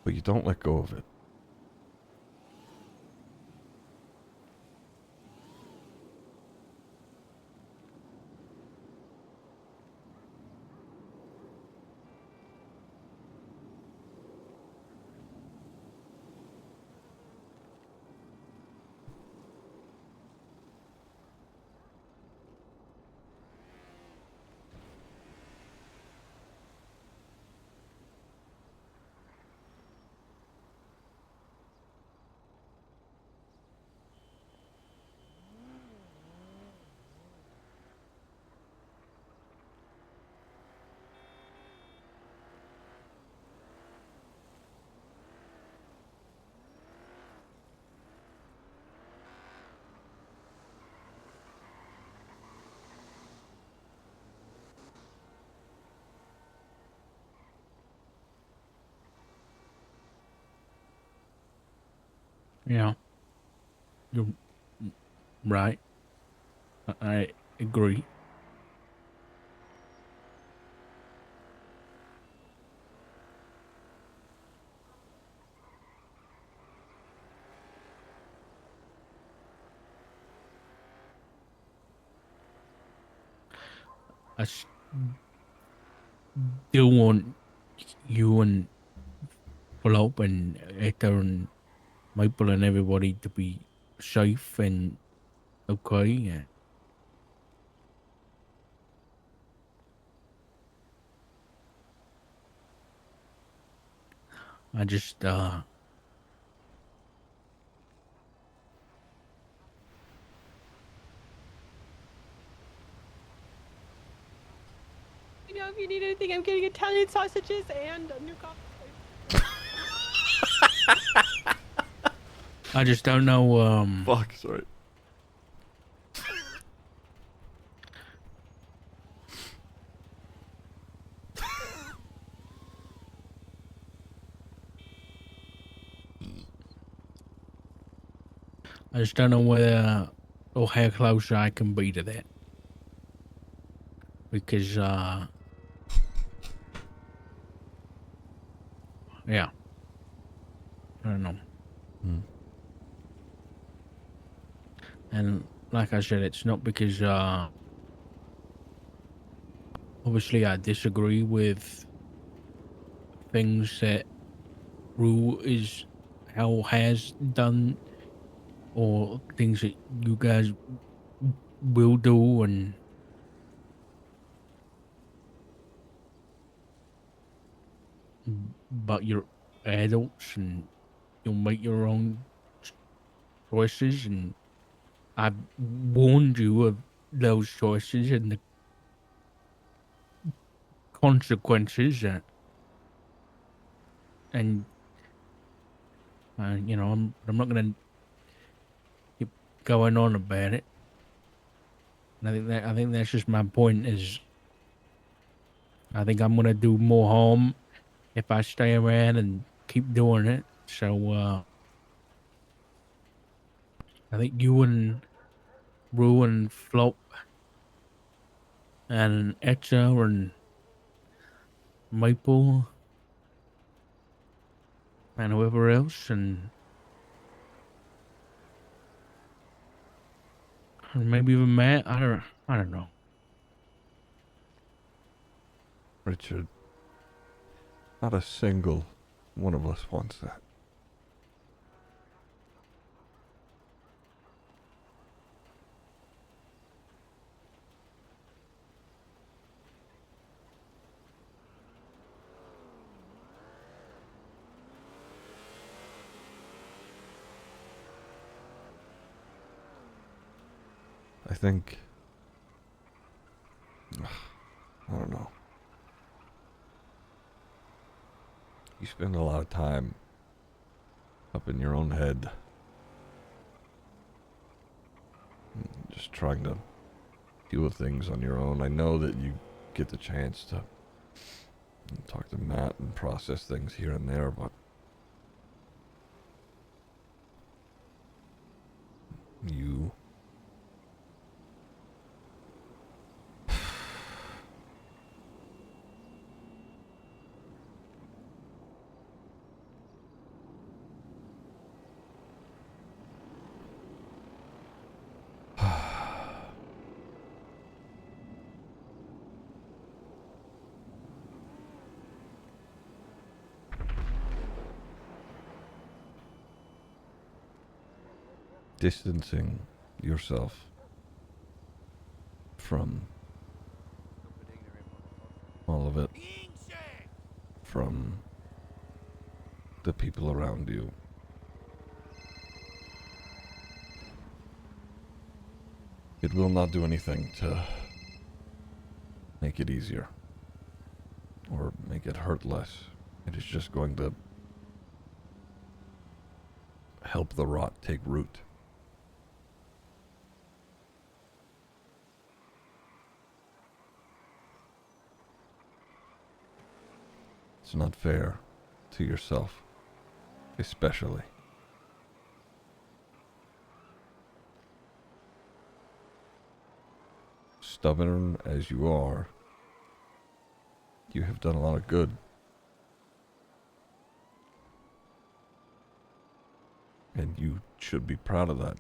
you don't let go of it. Yeah, you're right. I agree. I still want you and Flop and Ether and Maple and everybody to be safe and okay. Yeah. I just You know, if you need anything, I'm getting Italian sausages and a new coffee. I just don't know. Fuck, sorry. I just don't know whether or how close I can be to that, because yeah, I don't know. And like I said, it's not because obviously I disagree with things that Rue is how has done, or things that you guys will do, and but adults and you'll make your own choices. And I warned you of those choices and the consequences. And you know, I'm not gonna keep going on about it. And I think that's just my point. Is I think I'm gonna do more harm if I stay around and keep doing it. So I think you and Rue and Flop and Etcha and Maple and whoever else and maybe even Matt. I don't know. Richard, not a single one of us wants that. I think, I don't know. You spend a lot of time up in your own head, just trying to deal with things on your own. I know that you get the chance to talk to Matt and process things here and there, but you distancing yourself from all of it, from the people around you. It will not do anything to make it easier or make it hurt less. It is just going to help the rot take root. It's not fair to yourself, especially. Stubborn as you are, you have done a lot of good. And you should be proud of that.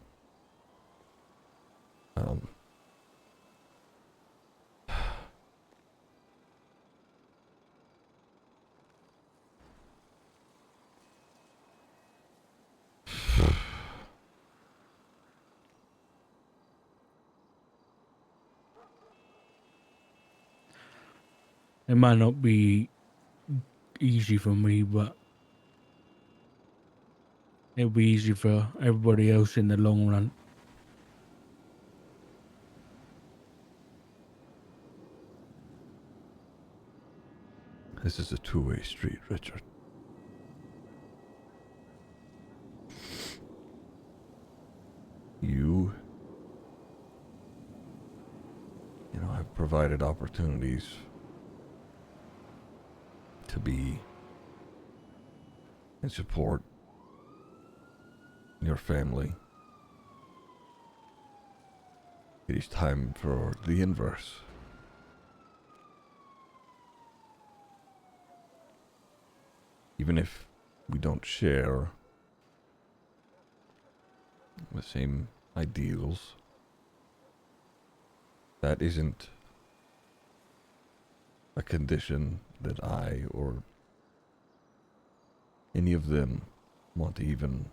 It might not be easy for me, but it'll be easy for everybody else in the long run. This is a two-way street, Richard. You know, have provided opportunities to be and support your family. It is time for the inverse. Even if we don't share the same ideals, that isn't a condition that I or any of them want to even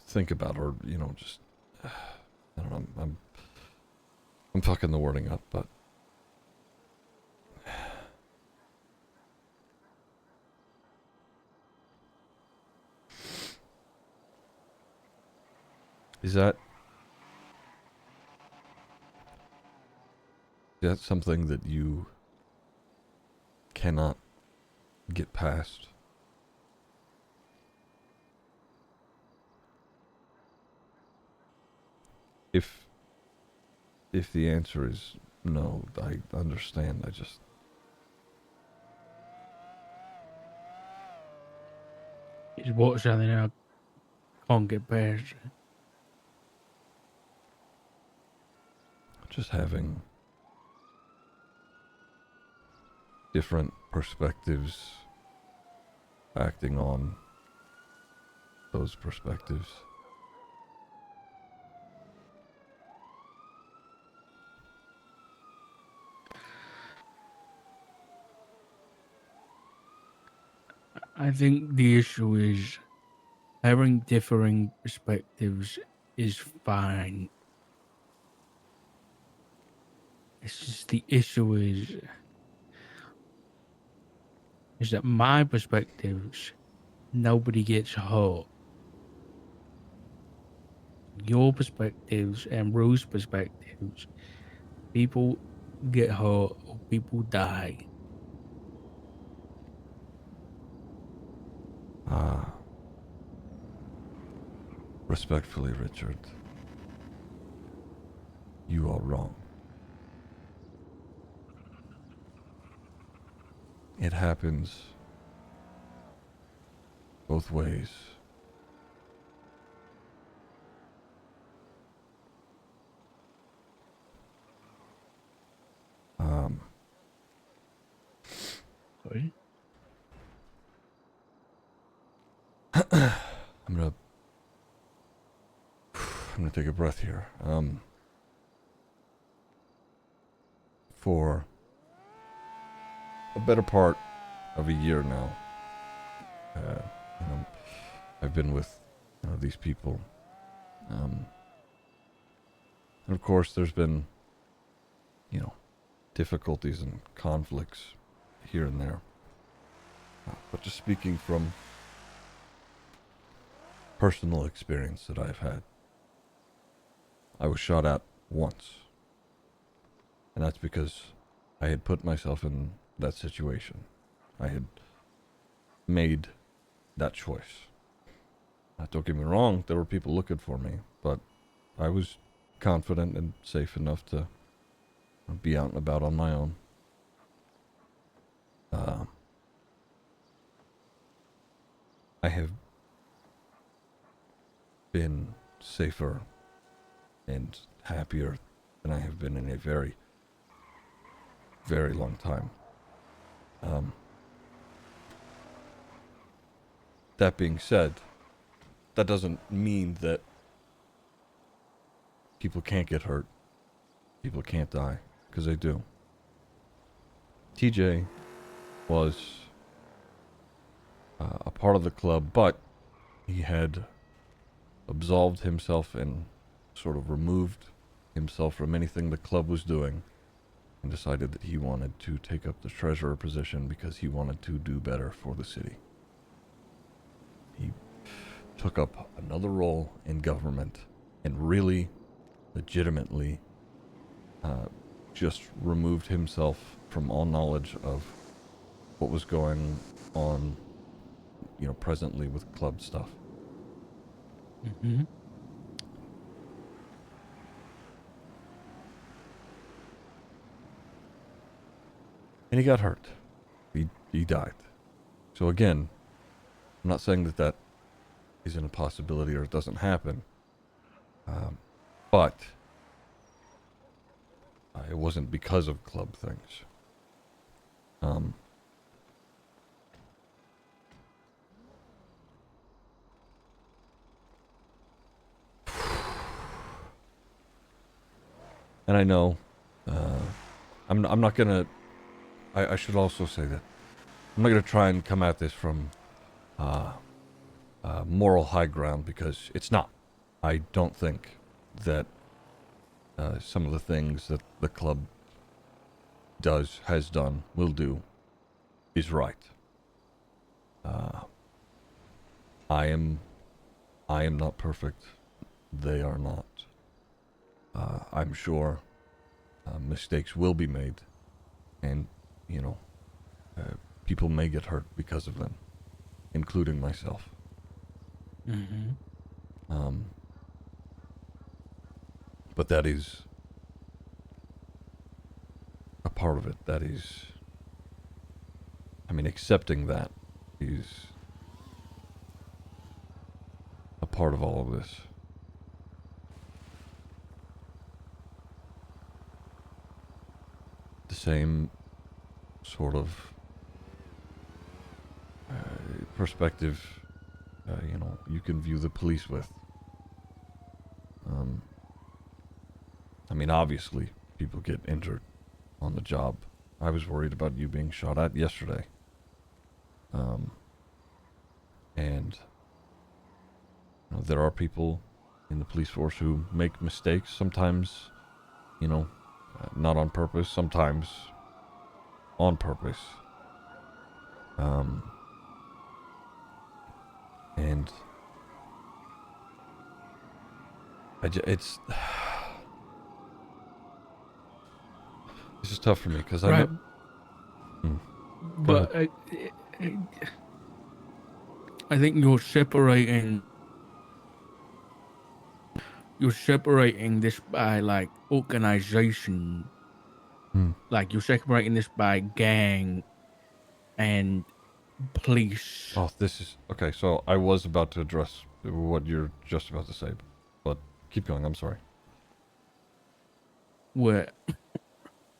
think about, or, you know, just I don't know, I'm fucking the wording up, but Is that something that you cannot get past? If the answer is no, I understand. I just Is what something I can't get past? just having different perspectives, acting on those perspectives. I think the issue is having differing perspectives is fine. It's just the issue is that my perspectives, nobody gets hurt. Your perspectives and Rue's perspectives, people get hurt or people die. Respectfully, Richard, you are wrong. It happens both ways. Sorry? I'm gonna take a breath here. For a better part of a year now, I've been with these people, and of course, there's been difficulties and conflicts here and there. But just speaking from personal experience that I've had, I was shot at once. And that's because I had put myself in that situation. I had made that choice. Don't get me wrong, there were people looking for me, but I was confident and safe enough to be out and about on my own. I have been safer and happier than I have been in a very, very long time. That being said, that doesn't mean that people can't get hurt, people can't die, because they do. TJ was a part of the club, but he had absolved himself and sort of removed himself from anything the club was doing and decided that he wanted to take up the treasurer position because he wanted to do better for the city. He took up another role in government and really legitimately just removed himself from all knowledge of what was going on, presently with club stuff. Mm-hmm. And he got hurt. He died. So again, I'm not saying that isn't a possibility or it doesn't happen. But it wasn't because of club things. And I know, I'm not gonna. I should also say that I'm not gonna try and come at this from moral high ground, because it's not. I don't think that some of the things that the club has done, will do, is right. I am not perfect. they are not. I'm sure mistakes will be made, and, you know, people may get hurt because of them, including myself. Mm-hmm. But that is a part of it. That is, I mean, accepting that is a part of all of this. The same sort of perspective, you know, you can view the police with. I mean, obviously, people get injured on the job. I was worried about you being shot at yesterday. And you know, there are people in the police force who make mistakes. Sometimes, you know, not on purpose. Sometimes on purpose. And it's this is tough for me because I Right. know. But I think you're separating this by like organization. Like you're separating this by gang and police. Oh, this is okay. So I was about to address what you're just about to say, but keep going. I'm sorry. Where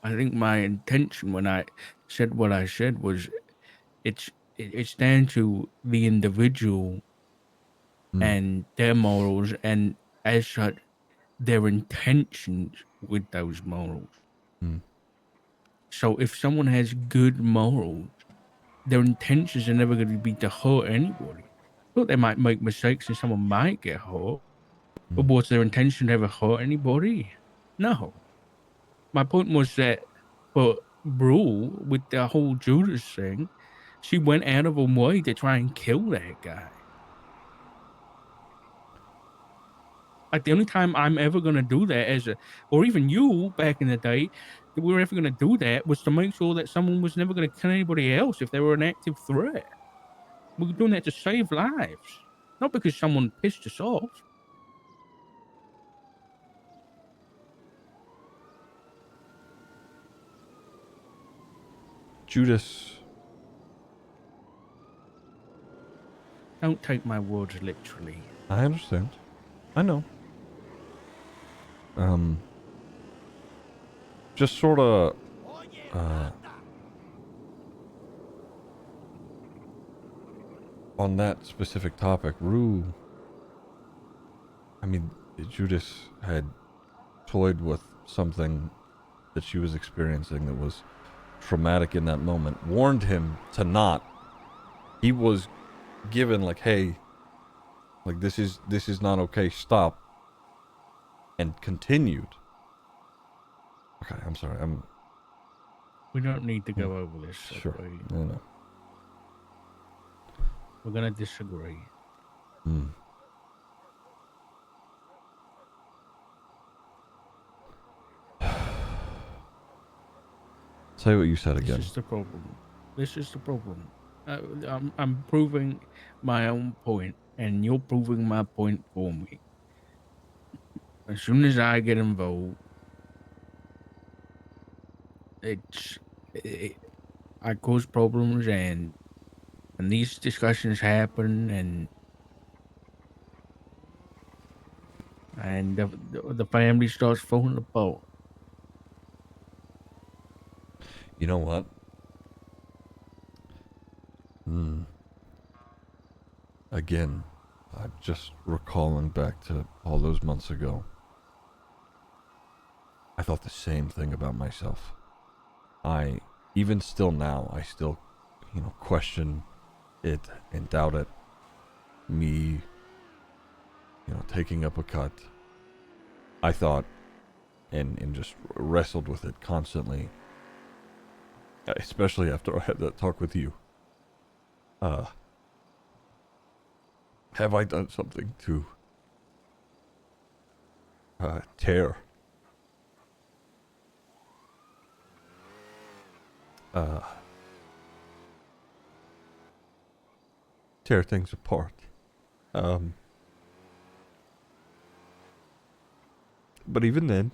I think my intention when I said what I said was it's down to the individual and their morals, and as such their intentions with those morals. So if someone has good morals, their intentions are never going to be to hurt anybody. Look, they might make mistakes and someone might get hurt, but was their intention to ever hurt anybody? No. My point was that for Brule, with the whole Judas thing, she went out of her way to try and kill that guy. Like the only time I'm ever gonna do that or even you back in the day, that we were ever gonna do that was to make sure that someone was never gonna kill anybody else if they were an active threat. We were doing that to save lives, not because someone pissed us off. Judas. Don't take my words literally. I understand. I know. Just sort of, on that specific topic, Rue, I mean, Judas had toyed with something that she was experiencing that was traumatic in that moment, warned him to not. He was given like, hey, like this is not okay, stop, and continued. Okay, I'm sorry. We don't need to go over this. Sure. Okay? I know. We're gonna disagree. Say what you said again. This is the problem. This is the problem. I'm proving my own point, and you're proving my point for me. As soon as I get involved, I cause problems, and these discussions happen, and the family starts falling apart. You know what? Again, I'm just recalling back to all those months ago. I thought the same thing about myself. Even still now, I still, you know, question it and doubt it. Me, you know, taking up a cut. I thought, and just wrestled with it constantly. Especially after I had that talk with you. Have I done something to tear tear things apart. But even then,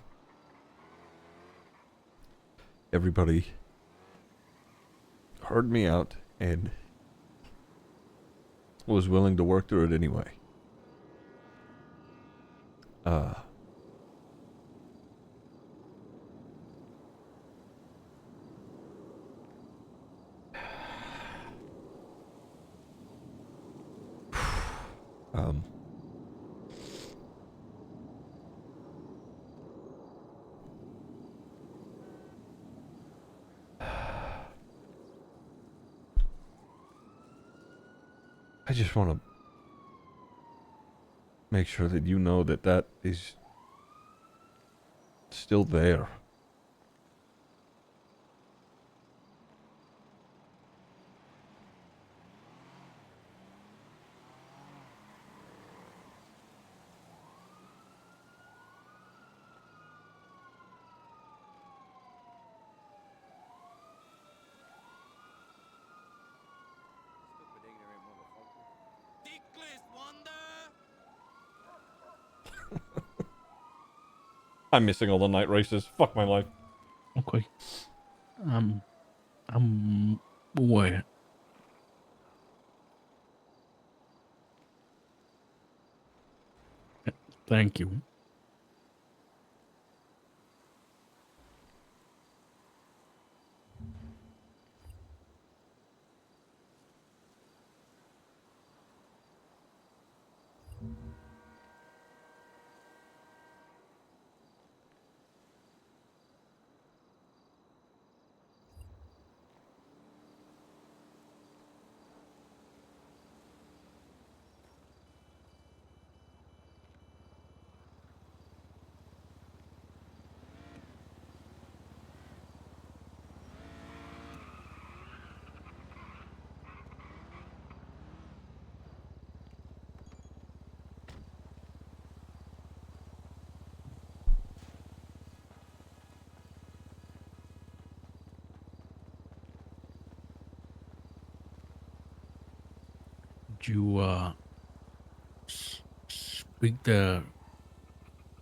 everybody heard me out and was willing to work through it anyway. I just want to make sure that you know that that is still there. I'm missing all the night races. Fuck my life. Okay. I'm aware. Thank you. Did you speak the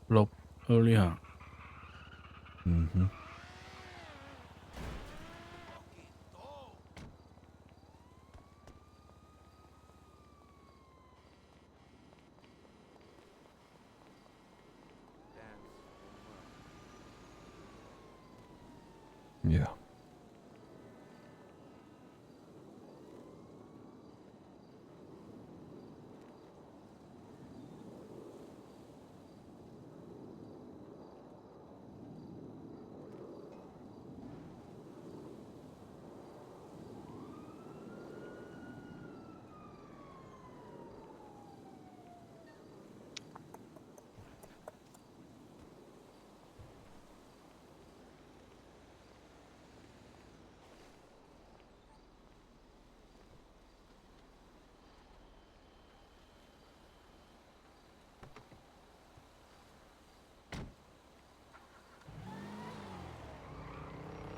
flop earlier? Mm-hmm. Yeah.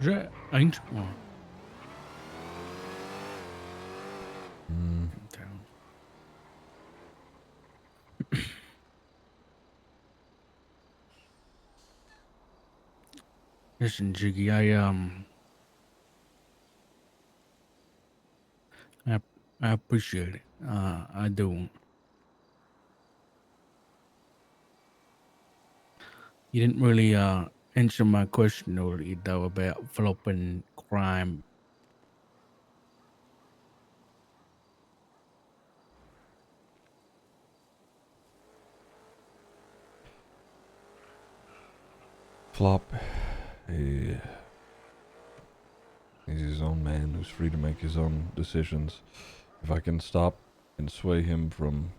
Is that ancient one? Mm. In town. Listen, Ziggy, I appreciate it. I do. You didn't really answer my question earlier though about flopping crime. Flop. He's his own man who's free to make his own decisions. If I can stop and sway him from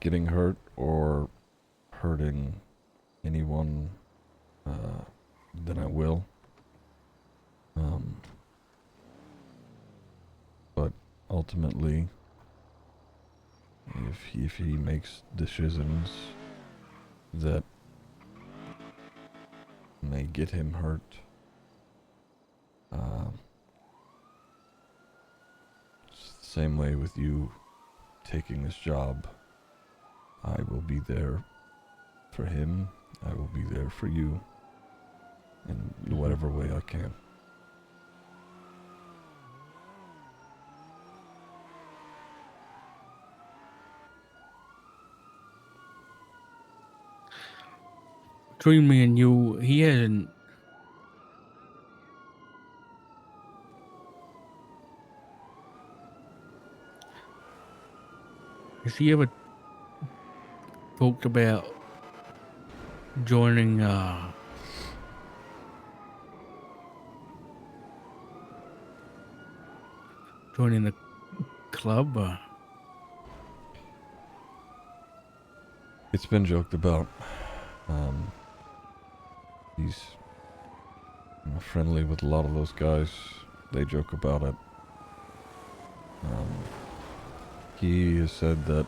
getting hurt or hurting anyone, then I will. But ultimately, if he makes decisions that may get him hurt. It's the same way with you taking this job. I will be there for him. I will be there for you in whatever way I can. Between me and you, he hasn't. Has he ever talked about joining joining the club? It's been joked about. He's friendly with a lot of those guys. They joke about it. He has said that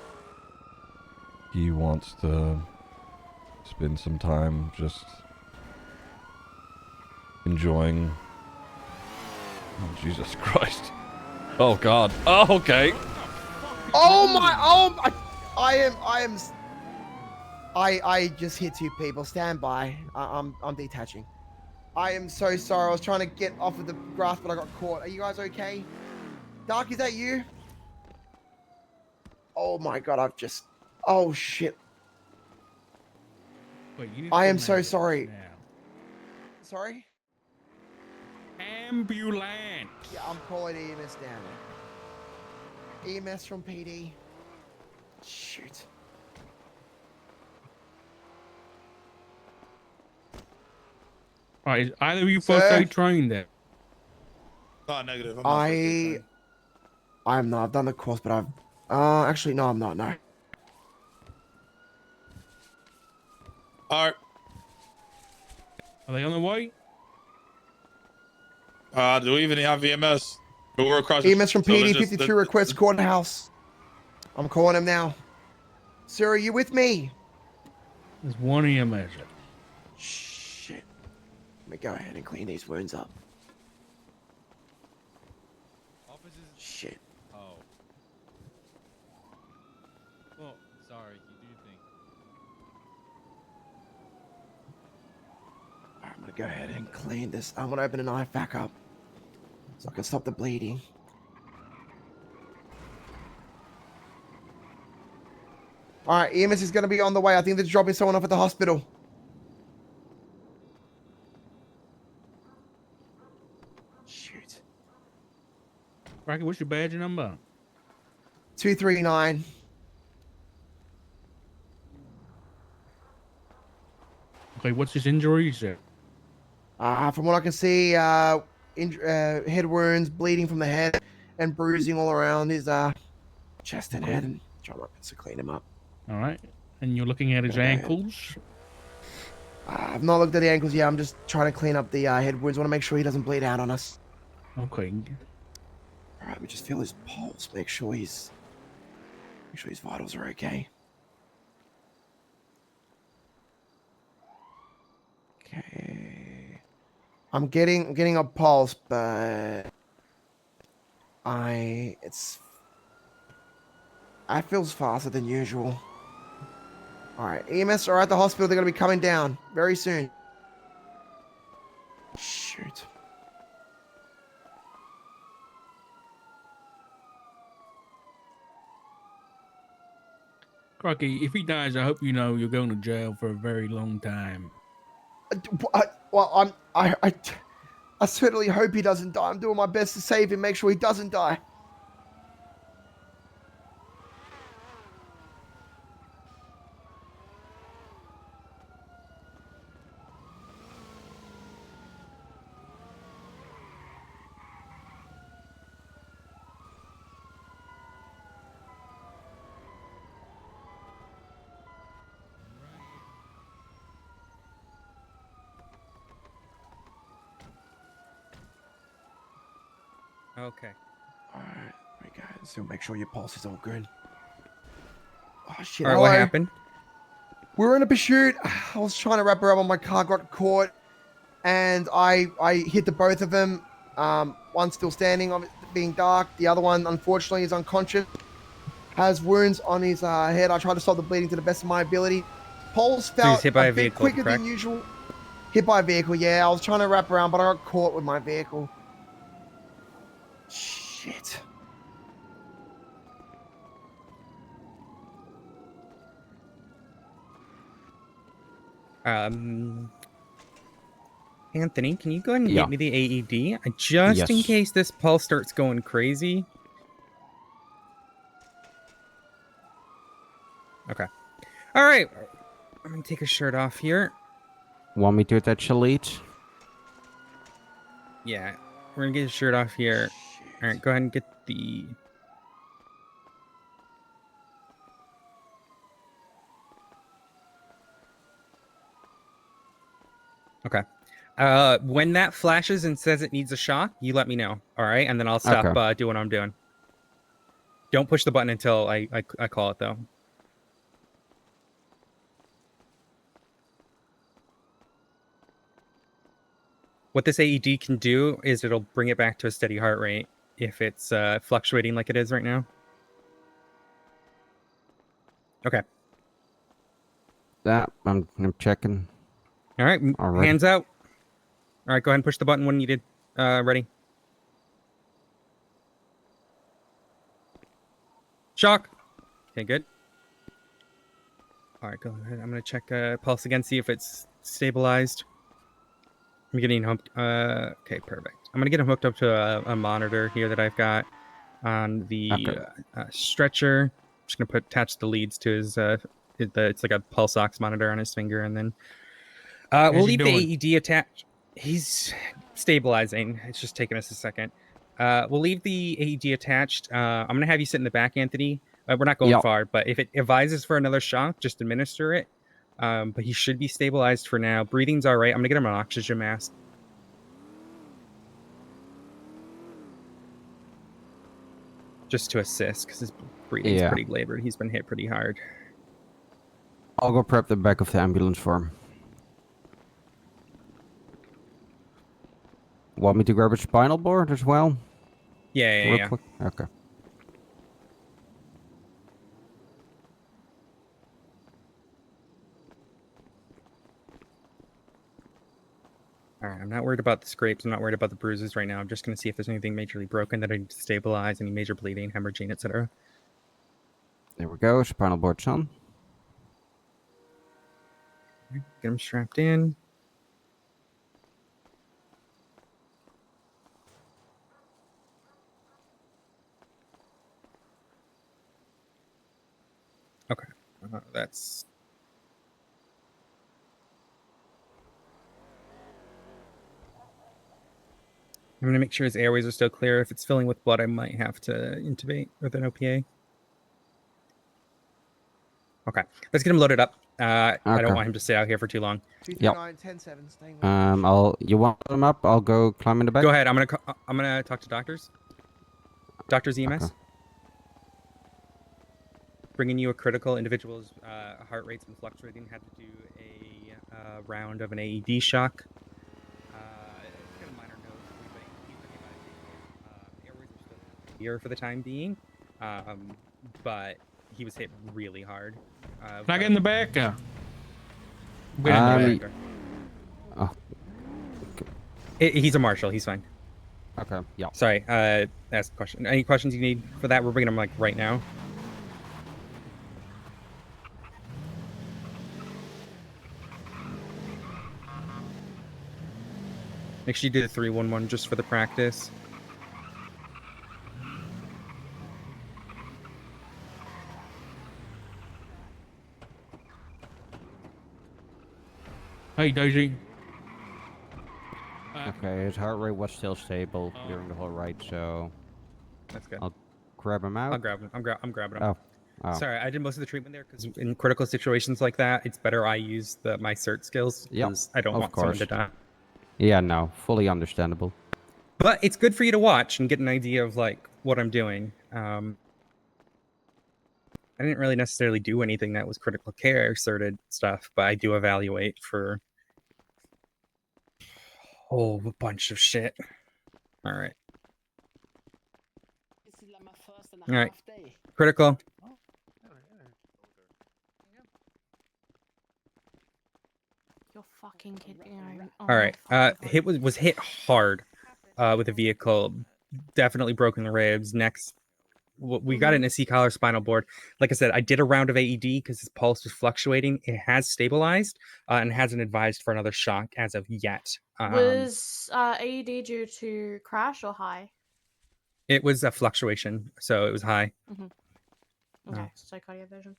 he wants to spend some time just enjoying. Oh, Jesus Christ. Oh, God. Oh, okay. I just hit two people. Stand by. I'm detaching. I am so sorry. I was trying to get off of the grass, but I got caught. Are you guys okay? Dark, is that you? Oh my God, I've just... Oh shit. Wait, you need I to am so manage sorry. now. Sorry? Ambulance. Yeah, I'm calling EMS down. EMS from PD. Shoot. Right, is either of you first aid trained then? Oh, negative. I'm not first aid trained. I'm not. I've done the course, but I've... actually, no, I'm not, no. Alright. Are they on the way? Do we even have EMS? We're across the EMS from so PD, just 52 request courthouse. I'm calling him now. Sir, are you with me? There's one EMS. Shit. Let me go ahead and clean these wounds up. Shit. Oh. Well, sorry, you do think. Alright, I'm gonna go ahead and clean this. I'm gonna open a knife back up so I can stop the bleeding. Alright, EMS is gonna be on the way. I think they're dropping someone off at the hospital. Shoot. Rocky, what's your badge number? 239. Okay, what's his injuries? From what I can see, head wounds, bleeding from the head, and bruising all around his chest and head. And try my best to clean him up. All right, and you're looking at his ankles. I've not looked at the ankles yet. I'm just trying to clean up the head wounds. Want to make sure he doesn't bleed out on us. Okay. All right, we just feel his pulse. Make sure his vitals are okay. Okay. I'm getting a pulse, but it feels faster than usual. All right, EMS are at the hospital. They're gonna be coming down very soon. Shoot. Crocky, if he dies, I hope you know you're going to jail for a very long time. Well, I certainly hope he doesn't die. I'm doing my best to save him, make sure he doesn't die. Okay. Alright, we go. So make sure your pulse is all good. Oh shit. Alright, what happened? We were in a pursuit. I was trying to wrap her up on my car, got caught. and I hit the both of them. One's still standing, being dark. The other one, unfortunately, is unconscious. Has wounds on his head. I tried to stop the bleeding to the best of my ability. Pulse So he's felt hit by a a bit vehicle, quicker correct? than usual. Hit by a vehicle, yeah. I was trying to wrap around, but I got caught with my vehicle. Shit. Anthony, can you go ahead and Yeah. get me the AED? Just in Yes. case this pulse starts going crazy. Okay. All right. I'm gonna take his shirt off here. Want me to attach elite? Yeah, we're gonna get his shirt off here. All right, go ahead and get the. Okay. When that flashes and says it needs a shock, you let me know. All right, and then I'll stop doing what I'm doing. Don't push the button until I call it though. What this AED can do is it'll bring it back to a steady heart rate if it's fluctuating like it is right now. Okay. That I'm checking. All right, Alrighty. hands out. All right, go ahead and push the button when needed. Ready. Shock. Okay, good. All right, go ahead. I'm gonna check pulse again, see if it's stabilized. I'm getting hooked. Okay, perfect. I'm gonna get him hooked up to a monitor here that I've got on the stretcher. I'm just gonna attach the leads to his. It's like a pulse ox monitor on his finger, and then we'll leave the AED attached. He's stabilizing. It's just taking us a second. We'll leave the AED attached. I'm gonna have you sit in the back, Anthony. We're not going far, but if it advises for another shock, just administer it. But he should be stabilized for now. Breathing's all right. I'm gonna get him an oxygen mask. Just to assist, because his breathing's pretty labored. He's been hit pretty hard. I'll go prep the back of the ambulance for him. Want me to grab a spinal board as well? Yeah. Quick? Okay. All right, I'm not worried about the scrapes. I'm not worried about the bruises right now. I'm just going to see if there's anything majorly broken that I need to stabilize, any major bleeding, hemorrhaging, etc. There we go. Spinal board's on. Get him strapped in. Okay, that's... I'm going to make sure his airways are still clear. If it's filling with blood, I might have to intubate with an OPA. Okay, let's get him loaded up. I don't want him to stay out here for too long. 239-10-7, staying with you want him up? I'll go climb in the back. Go ahead. I'm gonna talk to doctors. Doctors EMS. Okay. Bringing you a critical individual's heart rate's been fluctuating. Had to do a round of an AED shock. Kind of minor note. Airways are still here for the time being, but he was hit really hard. Can I get in the back? Yeah. He's a marshal. He's fine. Okay. Yeah. Sorry. Ask a question. Any questions you need for that? We're bringing him like right now. Make sure you do the 311 just for the practice. Hey, Daisy. Okay, his heart rate was still stable during the whole ride, so that's good. I'll grab him out. I'll grab him. I'm grabbing him. Oh. Sorry, I did most of the treatment there because in critical situations like that, it's better I use my cert skills because I don't want someone to die. Yeah, no, fully understandable. But it's good for you to watch and get an idea of like what I'm doing. I didn't really necessarily do anything that was critical care certed stuff, but I do evaluate for whole bunch of shit. All right. This is like my first and a All right. half day. Critical. You're fucking kidding. Oh All my right. fucking God. Hit was hit hard with a vehicle. Definitely broken ribs. Next, we got it in a C collar spinal board. Like I said, I did a round of AED because his pulse was fluctuating. It has stabilized and hasn't advised for another shock as of yet. Was AED due to crash or high? It was a fluctuation, so it was high. Okay, so cardioversion.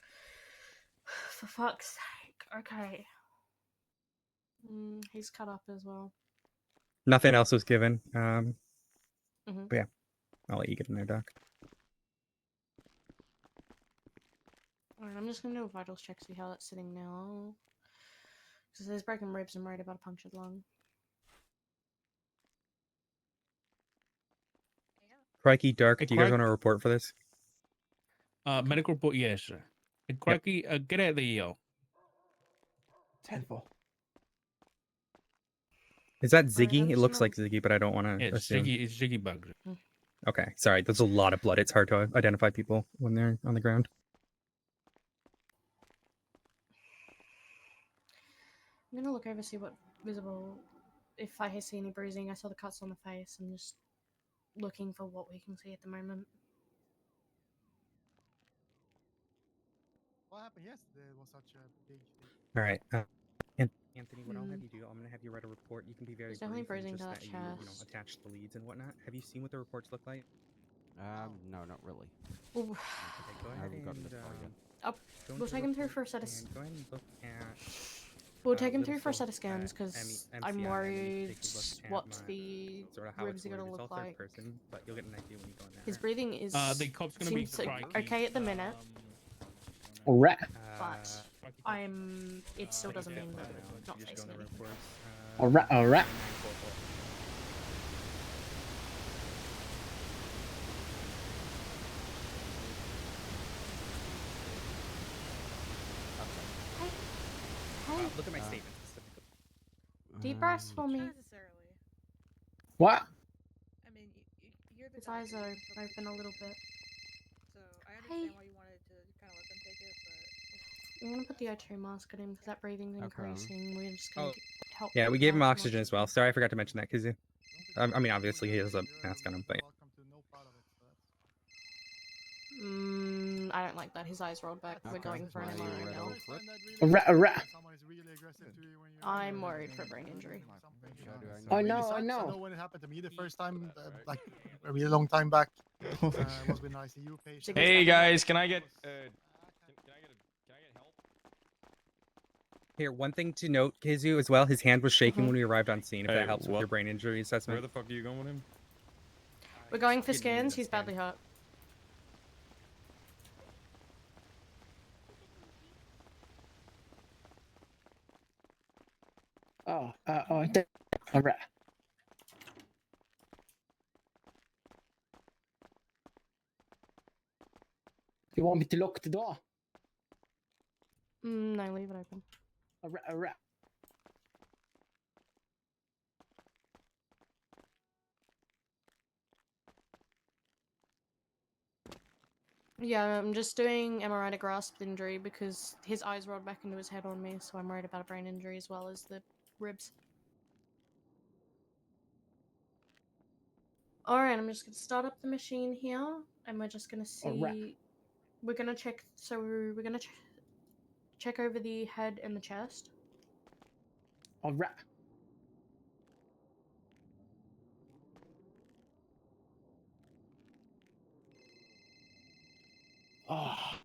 For fuck's sake. Okay. He's cut up as well. Nothing else was given. Mhm. But yeah, I'll let you get in there, Doc. Alright, I'm just gonna do a vitals check, see how that's sitting now. Because there's broken ribs, I'm worried about a punctured lung. Crikey, Dark, Hey, do you guys Crike. want to report for this? Medical report, yes, sir. Hey, Crikey, get out of the 10-4. Is that I'm Ziggy? It just looks gonna- like Ziggy, but I don't want to It's assume. Ziggy, it's Ziggy Bugs. Okay, sorry. There's a lot of blood. It's hard to identify people when they're on the ground. I'm gonna look over, see what visible. If I see any bruising, I saw the cuts on the face. I'm just looking for what we can see at the moment. What happened yesterday was such a big thing. All right. Anthony, what I'll have you do, I'm gonna have you write a report. You can be very There's definitely brief and bruising just to that that you know, chest. attach the leads and whatnot. Have you seen what the reports look like? No, not really. Ooh. Okay, go I ahead haven't gotten and this far yet. go We'll into take the him through report for a set of. and go ahead and look at. We'll take him little through for a set Phil, of scans because MCI, I'm and worried take a look at what my, the sort of how ribs it's are gonna worded. It's all look third like. person, but you'll get an idea when you go in there. His breathing is the cop's gonna be seems so Crikey. okay at the minute, Alright. but it still doesn't mean that it's not facing anything. Alright, alright. Hey, Look at my statement specifically. deep breaths for me. What? I mean, you're the His eyes are open a little bit. So I understand why you wanted to kind of let them take it, but I'm gonna put the O2 mask on him because that breathing's increasing. We're just gonna help. Yeah, we gave him as much oxygen as as well. Sorry, I forgot to mention that, Kizu. I mean, obviously he has a mask on him, but I don't like that. His eyes rolled back. We're going for an MRI now. Alright, alright. I'm worried for brain injury. I know. I know when it happened to me the first time, like a really long time back. Was with an ICU patient. Hey guys, can I get Here, one thing to note, Kizu, as well, his hand was shaking when we arrived on scene, if Hey, that helps with what- your brain injury assessment. Where the fuck are you going with him? We're going for scans. He's badly hurt. Alright. You want me to lock the door? No, leave it open. Alright, alright. Yeah, I'm just doing MRI to grasp injury because his eyes rolled back into his head on me, so I'm worried about a brain injury as well as the ribs. Alright, I'm just gonna start up the machine here, and we're just gonna see. Alright. We're gonna check. So we're gonna check over the head and the chest. Alright. Oh.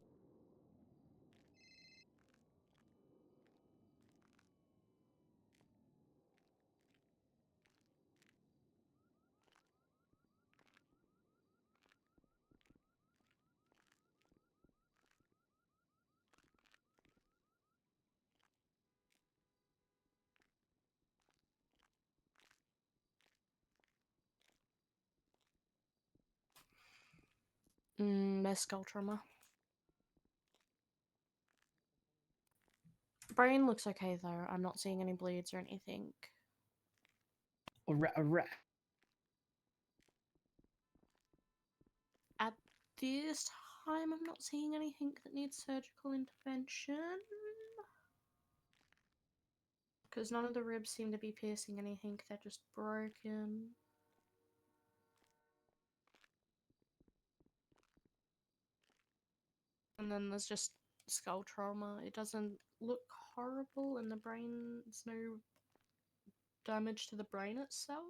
There's skull trauma. Brain looks okay though. I'm not seeing any bleeds or anything. At this time, I'm not seeing anything that needs surgical intervention. Because none of the ribs seem to be piercing anything, they're just broken. And then there's just skull trauma. It doesn't look horrible, and the brain, there's no damage to the brain itself.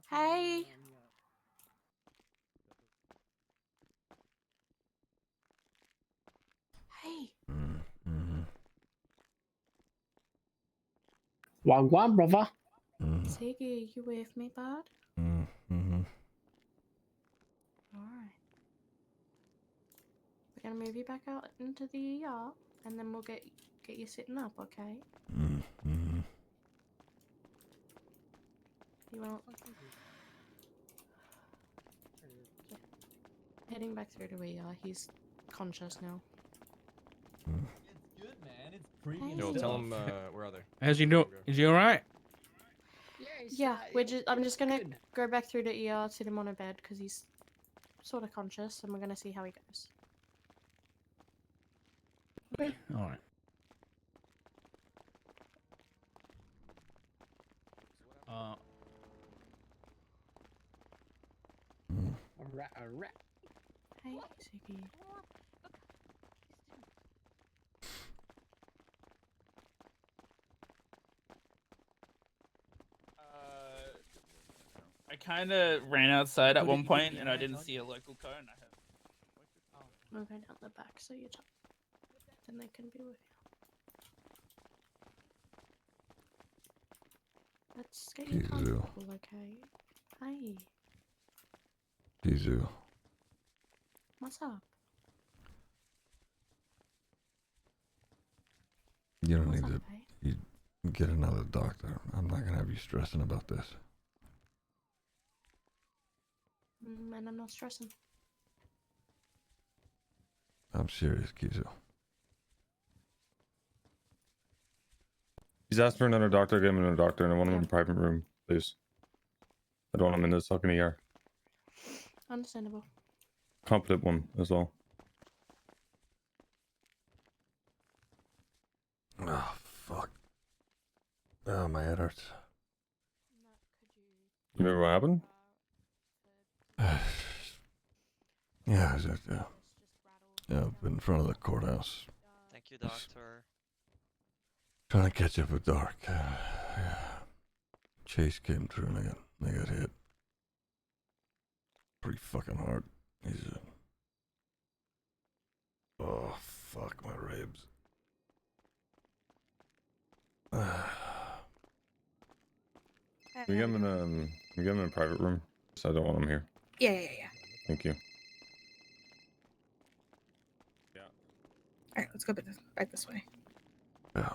Hey! Hey! Wagwan, brother. Ziggy, you with me, bud? Alright. We're gonna move you back out into the ER, and then we'll get you sitting up, okay? You want... Heading back through to ER, he's conscious now. It's good, man. It's premium. Yo, tell him, where are they? How's he doing? Is he all right? Yeah, I'm just gonna go back through to ER, sit him on a bed, because he's sort of conscious, and we're gonna see how he goes. Okay. All right. Hey, Ziggy. I kind of ran outside at one point and I didn't see a local car and I have... We'll go down the back so you're top. Then they can be with you. Let's get you comfortable, okay? Hey, Kizu. what's up? You don't What's need up, to. babe? You get another doctor. I'm not gonna have you stressing about this. And I'm not stressing. I'm serious, Kizu. He's asked for another doctor. Get him another doctor, and I want him in a private room, please. I don't want him in this fucking ER. Understandable. Competent one as well. Oh, fuck. Oh, my head hurts. You remember what happened? Yeah, I was up in front of the courthouse. Thank you, doctor. Trying to catch up with Dark. Chase came through and I got hit. Pretty fucking hard. He's oh, fuck my ribs. We get him in we get him in a private room. So I don't want him here. Yeah. Thank you. Alright, let's go back this way. Yeah.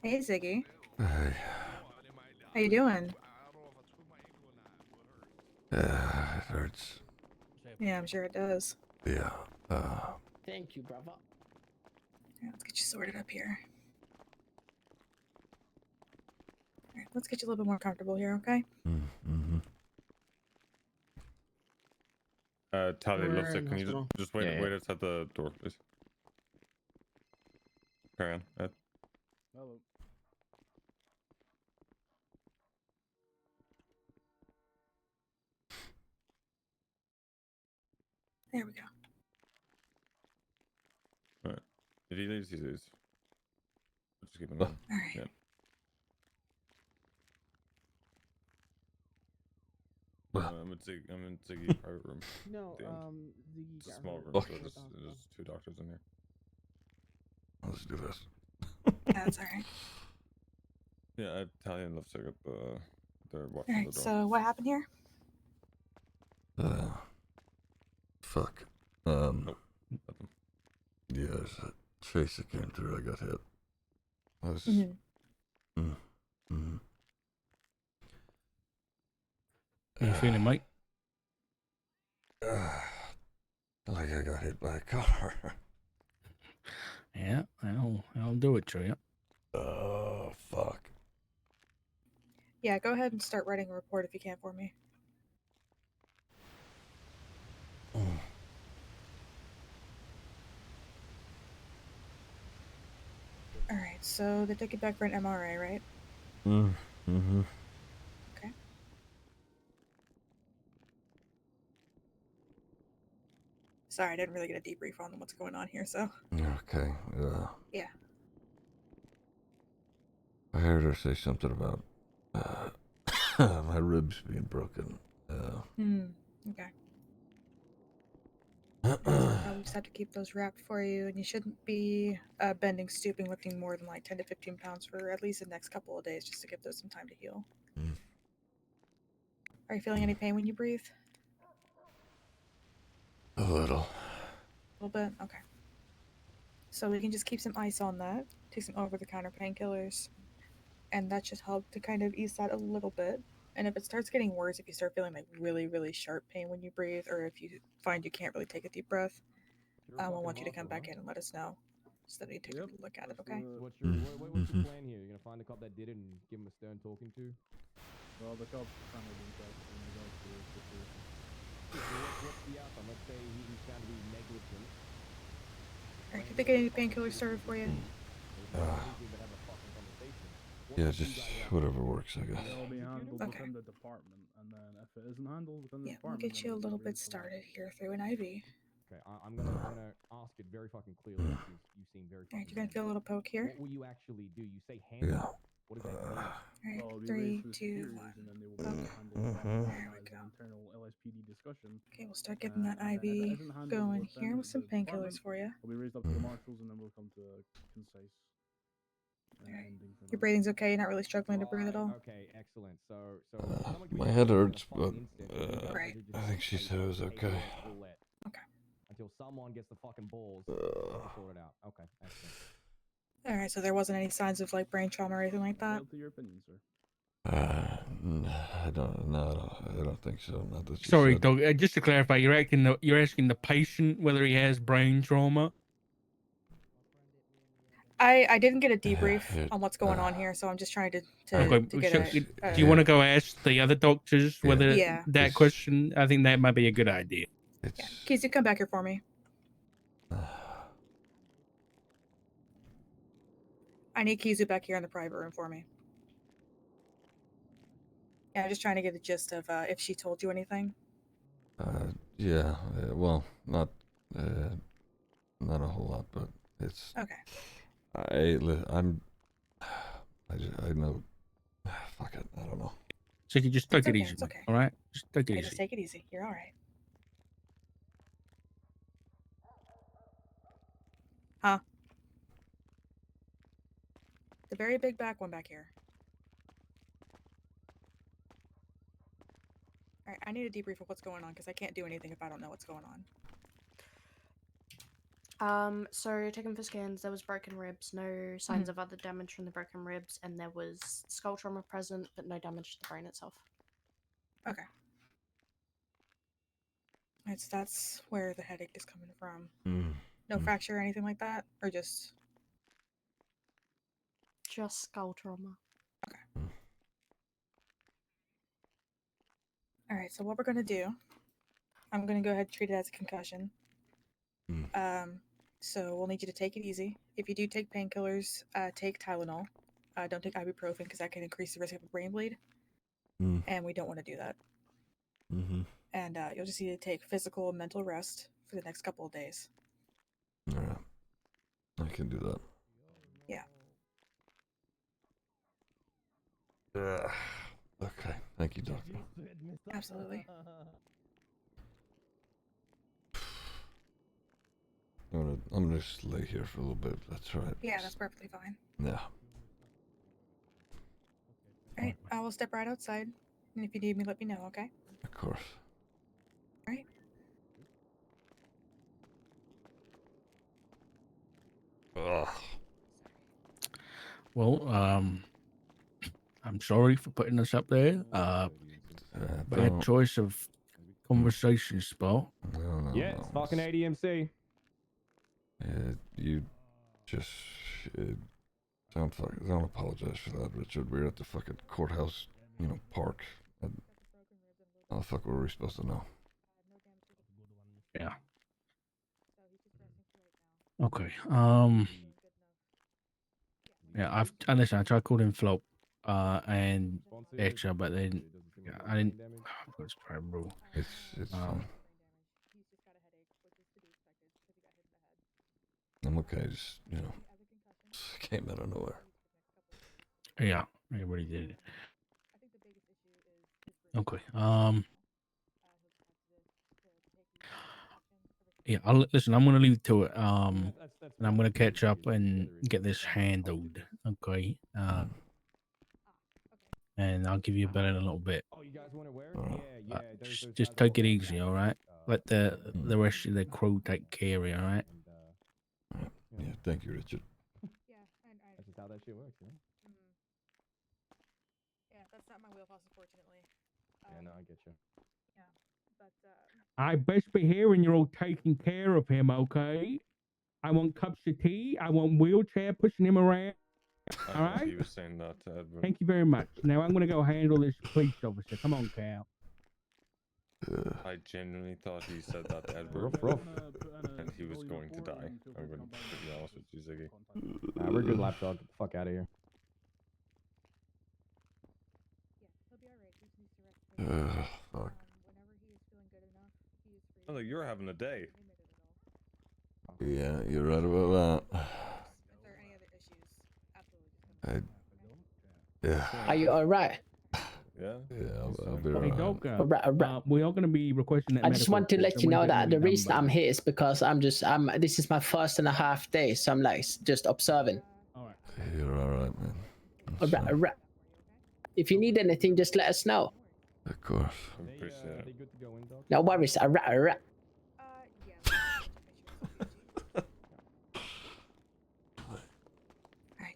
Hey, Ziggy. Hey. How you doing? It hurts. Yeah, I'm sure it does. Yeah. Thank you, brother. Yeah, let's get you sorted up here. Alright, let's get you a little bit more comfortable here, okay? Talia, We're looks in like, can you hospital. just wait, Yeah. wait outside the door, please? Carry on, Ed. There we go. Alright. If he leaves, he leaves. Just keep him Oh. on. Alright. Yeah. I'm in Ziggy's private room. No, at the end. Ziggy It's a got small hurt. room, Okay. so there's two doctors in here. Let's do this. Yeah, that's alright. Yeah, Talia and Lipstick up, they're watching the Alright, door. so what happened here? Fuck. Nothing. Yeah, there's a chase that came through. I got hit. That's, Mm-hmm. How you feeling, mate? Like I got hit by a car. Yeah, I'll do it to you. Oh, fuck. Yeah, go ahead and start writing a report if you can for me. Alright, so they took you back for an MRI, right? Mm-hmm. Okay. Sorry, I didn't really get a debrief on what's going on here, so. Okay. Yeah. I heard her say something about my ribs being broken. Okay. So we'll probably just have to keep those wrapped for you, and you shouldn't be bending, stooping, lifting more than like 10 to 15 pounds for at least the next couple of days, just to give those some time to heal. Are you feeling any pain when you breathe? A little. A little bit? Okay. So we can just keep some ice on that, take some over-the-counter painkillers, and that should help to kind of ease that a little bit. And if it starts getting worse, if you start feeling like really, really sharp pain when you breathe, or if you find you can't really take a deep breath, we'll want you to come back in and let us know, so that we take a look at it, okay? What's your plan here? You're gonna find the cop that did it and give him a stern talking to? Well, the cop kind of didn't trust in regards to the situation. What's the outcome? Let's say he's found to be negligent. Alright, did they get any painkillers started for you? Yeah, just whatever works, I guess. It'll be handled Okay. within the department, and then if it isn't handled within the Yeah, we'll department, get you a little bit started here through an IV. Okay, I'm gonna ask it very fucking clearly because you seem very. Alright, you're gonna feel a little poke here. What will you actually do? You say handle. What does that mean? Alright, Well, it'll be 3, raised to the 2, 1. superiors, and then they will be able to handle it as an internal LSPD discussion. Okay, we'll start getting that and then if it IV isn't handled going within here with some the painkillers department, for you. it'll be raised up to the marshals, and then we'll come to a concise ending. For Your breathing's okay? You're not really struggling to breathe at all? Okay, excellent. So My head hurts, but I think she said it was okay. Okay. Until someone gets the fucking balls to sort it out. Okay, excellent. Alright, so there wasn't any signs of like brain trauma or anything like that? To your opinion, sir. I don't think so. Not that she Sorry, said. dog. Just to clarify, you're asking the patient whether he has brain trauma. I didn't get a debrief on what's going on here, so I'm just trying to get do you want to go ask the other doctors whether Yeah. that question? I think that might be a good idea. Casey, come back here for me. I need Kizu back here in the private room for me. Yeah, I'm just trying to get a gist of if she told you anything. Yeah. Well, not a whole lot, but it's. Okay. I know. Fuck it. I don't know. So you just take It's it okay, easy, it's mate, okay. all right? Just take it Okay, easy. just take it easy. You're all right. Huh? The very big back one back here. All right, I need a debrief of what's going on because I can't do anything if I don't know what's going on. So taken for scans, there was broken ribs, no signs of other damage from the broken ribs, and there was skull trauma present, but no damage to the brain itself. Okay. Alright, so that's where the headache is coming from. No fracture or anything like that? Or just skull trauma. Alright, so what we're gonna do, I'm gonna go ahead and treat it as a concussion. So we'll need you to take it easy. If you do take painkillers, take Tylenol. Don't take ibuprofen because that can increase the risk of a brain bleed. And we don't want to do that. And you'll just need to take physical and mental rest for the next couple of days. Yeah. I can do that. Yeah. Okay. Thank you, doctor. Absolutely. I'm gonna just lay here for a little bit. That's right. Yeah, that's perfectly fine. Yeah. Alright, I will step right outside. And if you need me, let me know, okay? Of course. Alright. Ugh. Well, I'm sorry for putting us up there. Bad don't- choice of conversation spot. No, Yeah, it's fucking ADMC. You just don't apologize for that, Richard. We're at the fucking courthouse, park. How the fuck were we supposed to know? Yeah. Okay. Yeah, listen, I tried calling Flop, and Etcher, but then I didn't. Let's try rule. It's fine. I'm okay. Just came out of nowhere. Yeah, everybody did it. Okay. Yeah, listen. I'm gonna leave to it. And I'm gonna catch up and get this handled. Okay. And I'll give you a bell in a little bit. Oh, you guys want to wear? Yeah. Just take it easy, all right? Let the rest of the crew take care of you, all right? Yeah, thank you, Richard. That's just how that shit works, you know? Yeah, that's not my wheelhouse, unfortunately. Yeah, no, I get you. Yeah, but I best be hearing you're all taking care of him, okay? I want cups of tea. I want wheelchair pushing him around. I All thought right? he was saying that to Edward. Thank you very much. Now I'm going to go handle this police officer. Come on, Cal. I genuinely thought he said that to Edward. And he was going to die. I'm going to be honest with you, Ziggy. Nah, we're good, lapdog. Get the fuck out of here. Fuck. Oh, look, you're having a day. Yeah, you're right about that. Yeah. Are you alright? Yeah? Yeah, I'll be Hey, right. Doka, we are going to be requesting that I just medical want to report, let so you know when's that gonna the be done reason by? I'm here is because this is my 1.5 day, so I'm like just observing. You're alright, man. Alright. If you need anything, just let us know. Of course. I appreciate it. No worries. Alright.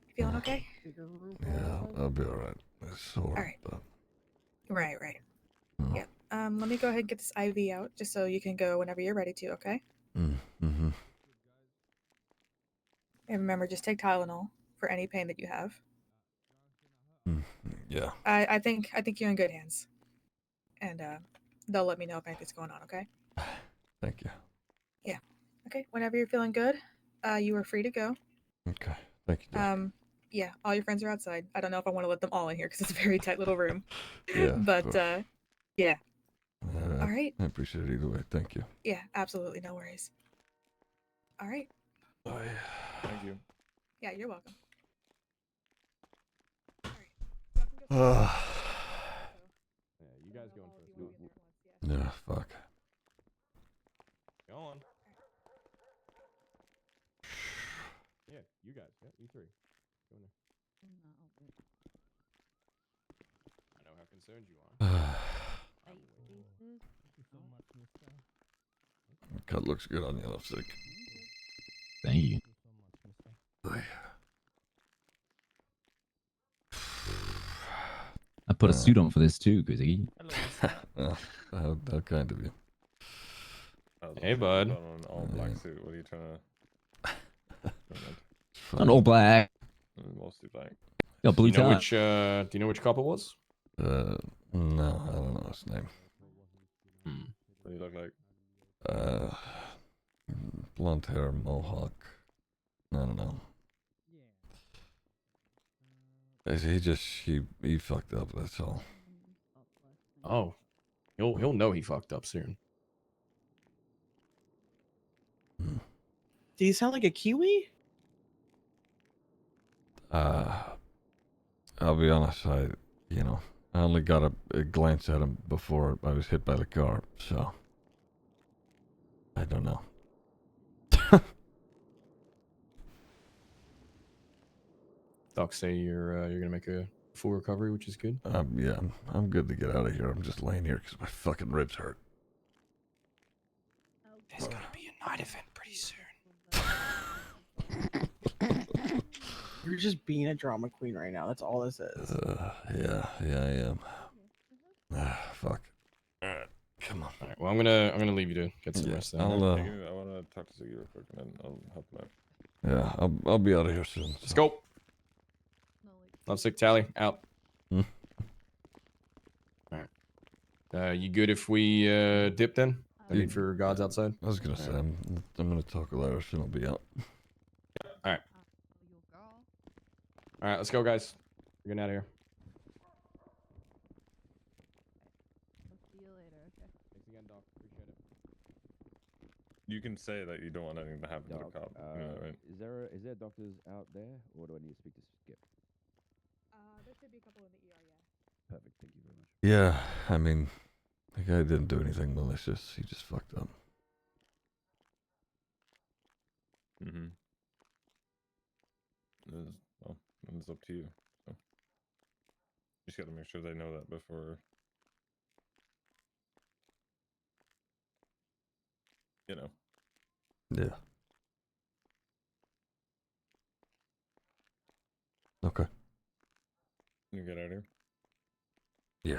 You feeling okay? Yeah, I'll be alright. It's sore, Alright. but Right. Yeah. Let me go ahead and get this IV out, just so you can go whenever you're ready to. Okay. mm-hmm. And remember, just take Tylenol for any pain that you have. Yeah. I think you're in good hands, and they'll let me know if anything's going on. Okay. Thank you. Yeah. Okay. Whenever you're feeling good, you are free to go. Okay. Thank you. Yeah. All your friends are outside. I don't know if I want to let them all in here because it's a very tight little room. Yeah. of But course. yeah. All right. I appreciate it either way. Thank you. Yeah. Absolutely. No worries. All right. Thank you. Yeah. You're welcome. Yeah, you guys going first. Yeah, fuck. Go on. Yeah, you guys. Yeah, you three. Go in there. I know how concerned you are. Cut looks good on you, lipstick. Thank you. I put a suit on for this too, Ziggy. How kind of you. Hey, bud. Put on an all black suit. What are you trying to? Not all black. Mostly black. Got blue do you know tie. do you know which cop it was? No, I don't know his name. What do you look like? Blonde hair, mohawk. I don't know. He fucked up, that's all. Oh. He'll know he fucked up soon. Do you sound like a Kiwi? I'll be honest, I only got a glance at him before I was hit by the car, so I don't know. Doc say you're gonna make a full recovery, which is good. Yeah, I'm good to get out of here. I'm just laying here because my fucking ribs hurt. There's gonna be a night event pretty soon. You're just being a drama queen right now. That's all this is. Yeah, I am. Fuck. Alright, come on. Alright, well, I'm gonna leave you to get some rest then. I'll, I want to talk to Ziggy real quick, and then I'll help him out. Yeah, I'll be out of here soon. Let's go. Lovesick tally out. Alright. You good if we dip then? I mean, for gods outside. I was gonna say I'm gonna talk a later, soon I'll be out. Alright. Alright, let's go, guys. We're getting out of here. See you later. Okay. Thanks again, Doc. Appreciate it. You can say that you don't want anything to happen to the cop. You know, right? Is there doctors out there, or do I need to speak to Skip? There should be a couple in the ER, yeah. Perfect. Thank you very much. Yeah, I mean, the guy didn't do anything malicious. He just fucked up. Mm-hmm. Well, it's up to you. So. Just got to make sure they know that before. You know. Yeah. Okay. You get out of here. Yeah.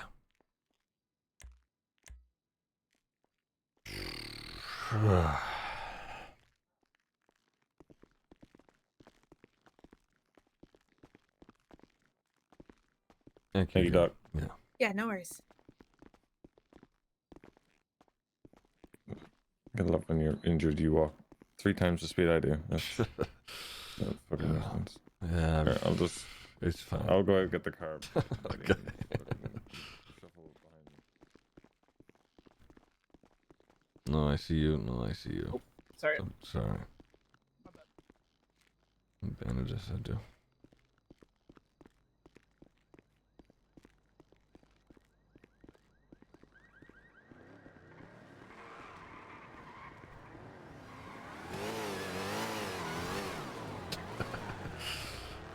Thank you, Doc. Yeah. Yeah, no worries. Gotta love when you're injured, you walk 3 times the speed I do. That's fucking makes sense. Yeah, Here, I'll just. It's fine. I'll go out and get the car. Okay. No, I see you. No, I see you. Oh, sorry. I'm sorry. Bandages, I do.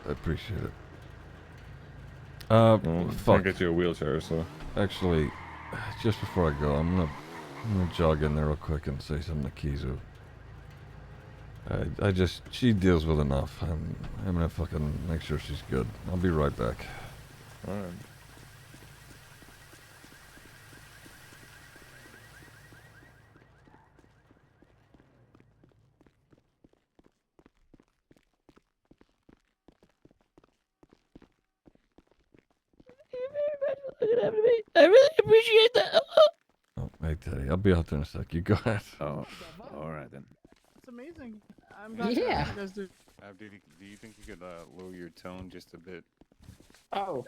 I appreciate it. Fuck. I'll get you a wheelchair, so. Actually, just before I go, I'm gonna jog in there real quick and say something to Kizu. She deals with enough. I'm gonna fucking make sure she's good. I'll be right back. Alright. I really appreciate that. Oh, hey Teddy, I'll be out there in a sec. You go ahead. Oh, all right then. It's amazing. I'm glad Yeah. you guys do. Do you think you could lower your tone just a bit? Oh.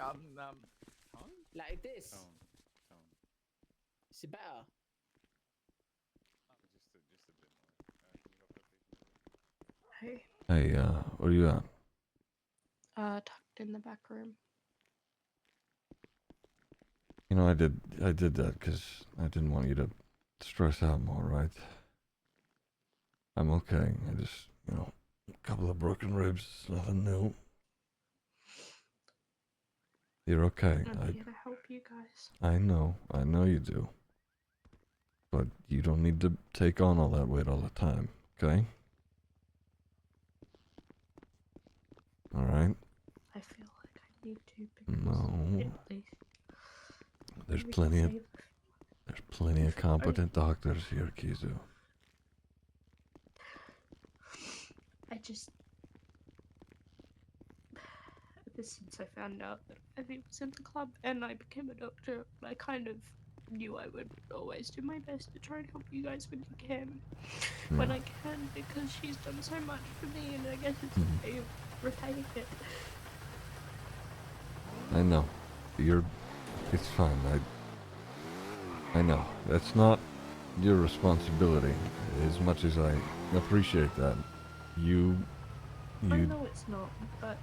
Like this. Tone. It's better. Hey, Hey, where you at? tucked in the back room. You know, I did that because I didn't want you to stress out more, right? I'm okay. I just, a couple of broken ribs, nothing new. You're okay. I'm here to help you guys. I know you do. But you don't need to take on all that weight all the time, okay? Alright? I feel like I need to because No. at least There's we plenty of save- there's plenty of competent doctors here, Kizu. I just ever since I found out that Evie was in the club and I became a doctor, I kind of knew I would always do my best to try and help you guys when I can, because she's done so much for me, and I guess it's a way of repaying it. I know. It's fine. I know. That's not your responsibility, as much as I appreciate that. I know it's not, but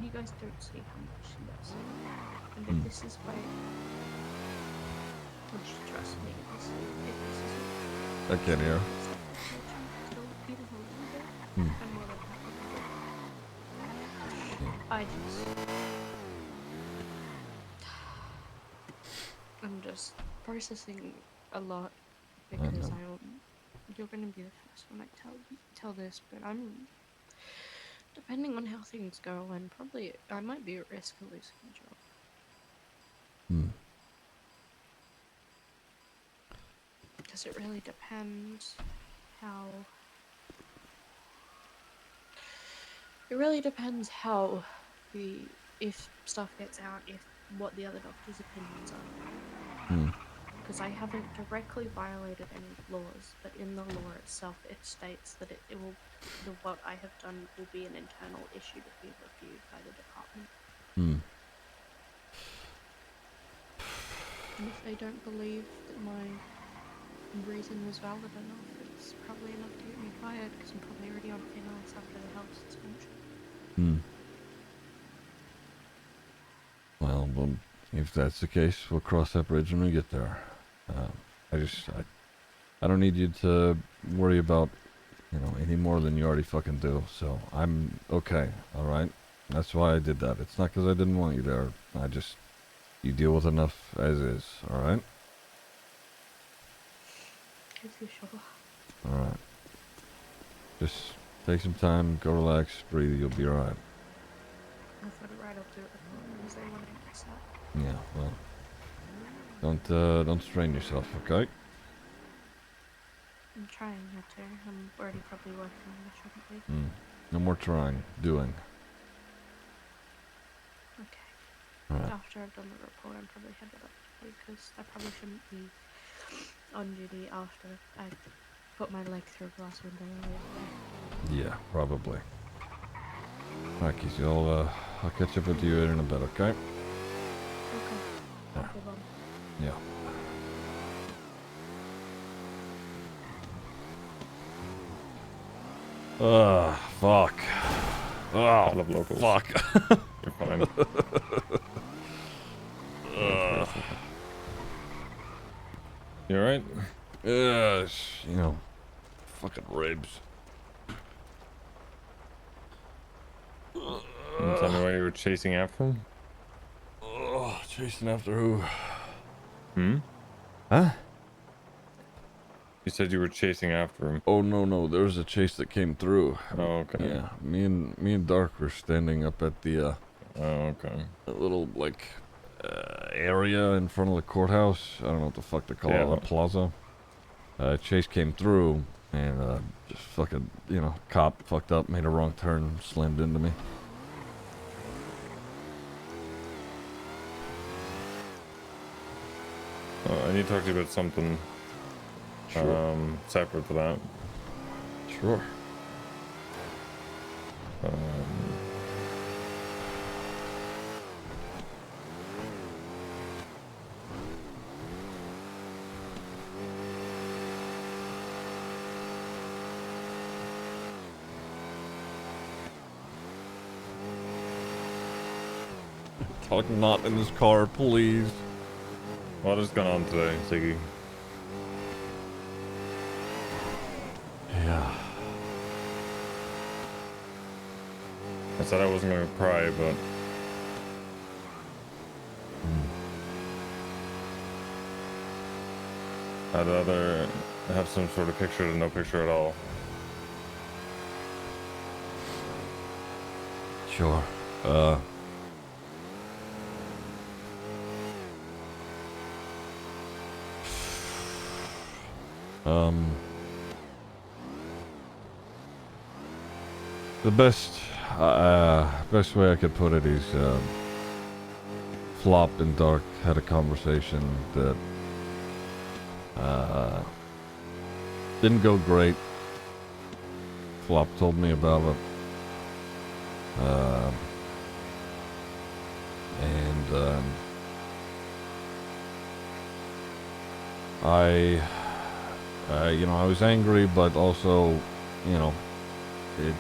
you guys don't see how much she loves you. And if this is why, just trust me, if this is I can't hear. I'm just processing a lot because you're gonna be the first one I tell this, but I'm Depending on how things go, and probably I might be at risk of losing the job. Hmm. Because it really depends how. It really depends how if stuff gets out, if what the other doctor's opinions are. Hmm. Because I haven't directly violated any laws, but in the law itself, it states that what I have done will be an internal issue to be reviewed by the department. Hmm. And if they don't believe that my reason was valid enough, it's probably enough to get me fired, because I'm probably already on thin ice after the health suspension. Hmm. Well, if that's the case, we'll cross that bridge when we get there. I don't need you to worry about, any more than you already fucking do. So I'm okay. All right. That's why I did that. It's not because I didn't want you there. You deal with enough as is. All right. As you sure. All right. Just take some time, go relax, breathe. You'll be all right. I've got it right up to it because they want to mess up. Yeah. Well, don't strain yourself. Okay. I'm trying not to. I'm already probably working on it, shouldn't be. No more trying. Doing. Okay. All right. After I've done the report, I'm probably headed up to because I probably shouldn't be on duty after I put my leg through a glass window earlier. Yeah, probably. Alright, Casey, I'll catch up with you in a bit, okay? Okay. Yeah. Yeah. Fuck. Oh, I love locals. Fuck. You're fine. You alright? Fucking ribs. Tell me why you were chasing after him? Oh, chasing after who? Hmm? Huh? You said you were chasing after him. Oh, no, there was a chase that came through. Oh, okay. Yeah, me and Dark were standing up at the, a little, area in front of the courthouse. I don't know what the fuck they call it, a plaza. Chase came through, and, just fucking, cop fucked up, made a wrong turn, slammed into me. I need to talk to you about something. Sure. Separate to that. Sure. Talk not in this car, please. What is going on today, Ziggy? Yeah. I said I wasn't going to cry, but... I'd rather have some sort of picture than no picture at all. Sure. The best way I could put it is, Flop and Dark had a conversation that, didn't go great. Flop told me about it. I was angry, but also,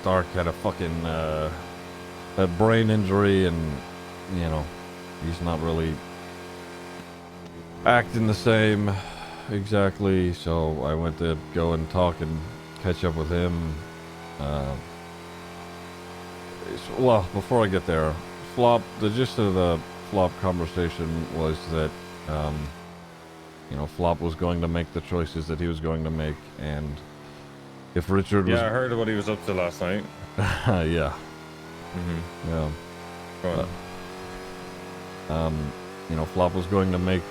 Dark had a fucking, a brain injury, and, he's not really acting the same exactly, so I went to go and talk and catch up with him. Well, before I get there, the gist of the Flop conversation was that, Flop was going to make the choices that he was going to make, and if Richard was... Yeah, I heard what he was up to last night. Yeah. Yeah. Go on. You know, Flop was going to make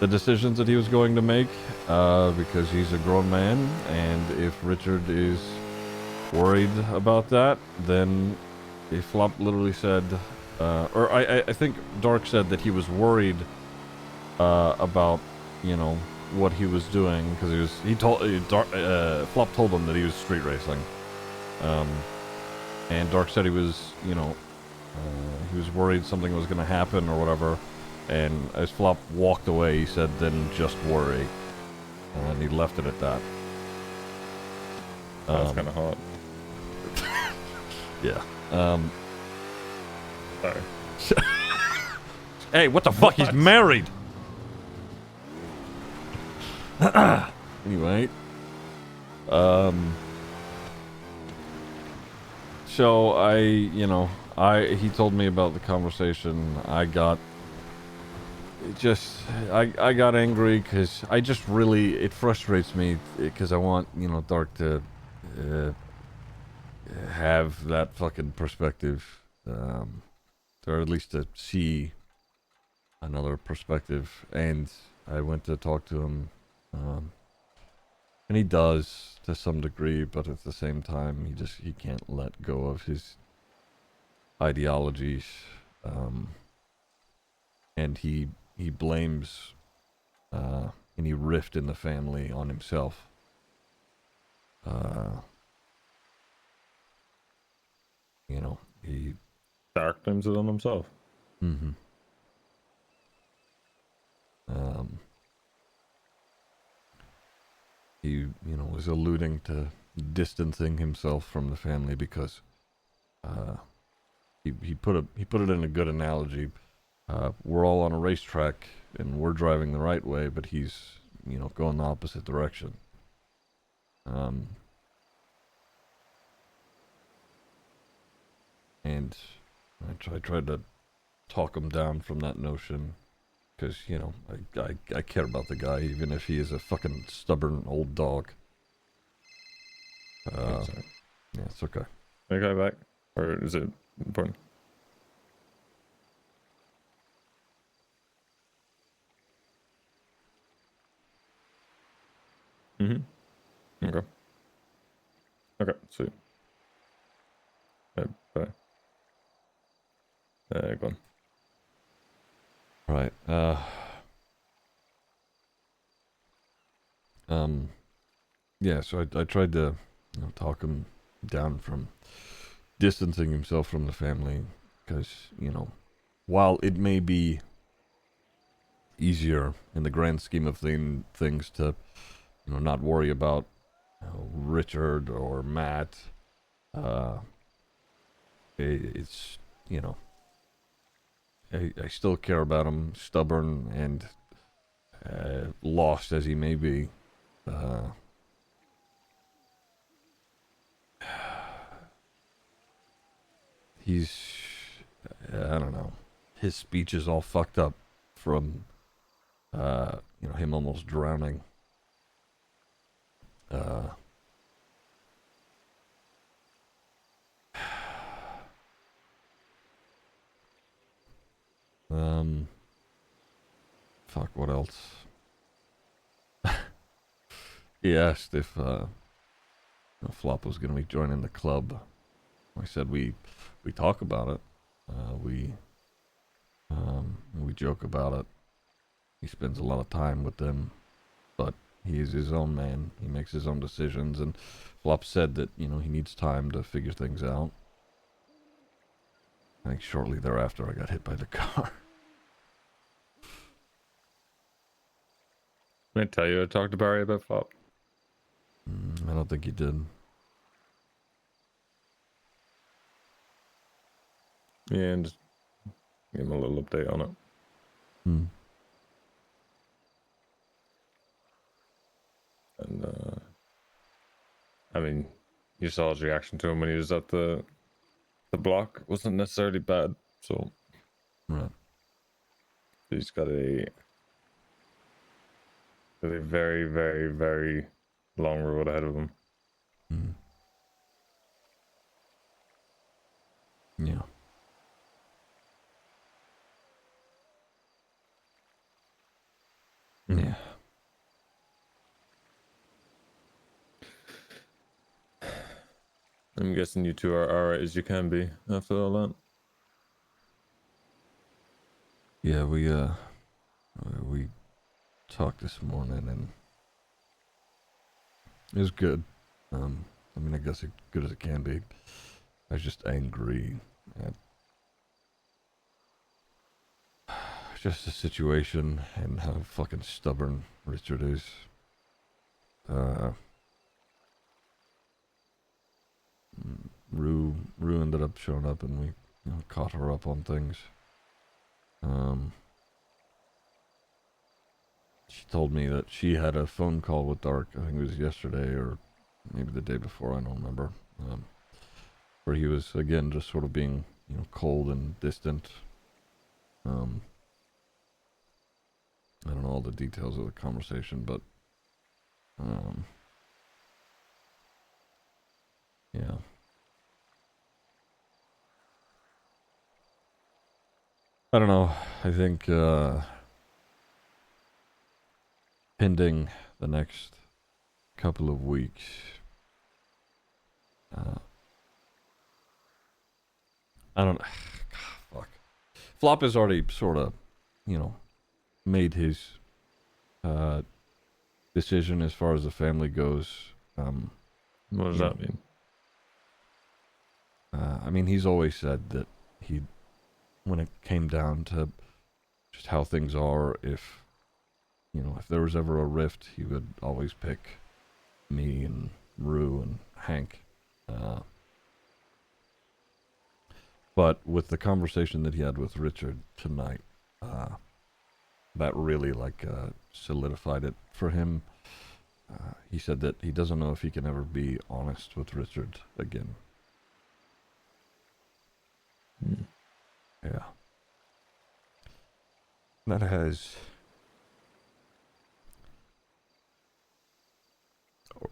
the decisions that he was going to make because he's a grown man, and if Richard is worried about that, then if Flop literally said, or I think Dark said that he was worried about, you know, what he was doing because Flop told him that he was street racing, and Dark said he was, you know, he was worried something was going to happen or whatever. And as Flop walked away, he said, "Then just worry," and he left it at that. That's kind of hot. Yeah. Sorry. Hey, what the fuck? He's married. Anyway. So he told me about the conversation. I got angry because it frustrates me because I want, you know, Dark to have that fucking perspective, or at least to see another perspective. And I went to talk to him, and he does to some degree, but at the same time, he can't let go of his ideologies, and he blames any rift in the family on himself. You know, he Dark blames it on himself. Mm-hmm. He, you know, was alluding to distancing himself from the family because he put it in a good analogy. We're all on a racetrack and we're driving the right way, but he's, you know, going the opposite direction. And I tried to talk him down from that notion, because, you know, I care about the guy, even if he is a fucking stubborn old dog. Yeah, it's okay. Can I go back? Or is it important? Mm-hmm. Okay. Okay, sweet. Bye. Go on. Right. Yeah, so I tried to, you know, talk him down from distancing himself from the family, because, you know, while it may be easier in the grand scheme of things to, you know, not worry about, you know, Richard or Matt, it's, you know, I still care about him, stubborn and lost as he may be. He's, I don't know, his speech is all fucked up from, you know, him almost drowning. Fuck, what else? He asked if, Flop was gonna be joining the club. I said we talk about it. We joke about it. He spends a lot of time with them, but he is his own man. He makes his own decisions, and Flop said that, you know, he needs time to figure things out. I think shortly thereafter I got hit by the car. Did I tell you I talked to Barry about Flop? I don't think you did. Yeah, and just give him a little update on it. And I mean, you saw his reaction to him when he was at the block. Wasn't necessarily bad, so right. He's got a very, very, very long road ahead of him. Yeah. Yeah. I'm guessing you two are alright as you can be after all that. Yeah, we talked this morning and it was good. I mean, I guess as good as it can be. I was just angry at just the situation and how fucking stubborn Richard is. Rue ended up showing up and we caught her up on things. She told me that she had a phone call with Dark, I think it was yesterday or maybe the day before, I don't remember. Where he was, again, just sort of being, cold and distant. I don't know all the details of the conversation, but, yeah. I don't know. I think, pending the next couple of weeks, I don't. Fuck. Flop has already sort of, made his decision as far as the family goes. What does that mean? I mean, he's always said that when it came down to just how things are, if there was ever a rift, he would always pick me and Rue and Hank. But with the conversation that he had with Richard tonight, that really solidified it for him. He said that he doesn't know if he can ever be honest with Richard again. Yeah. That has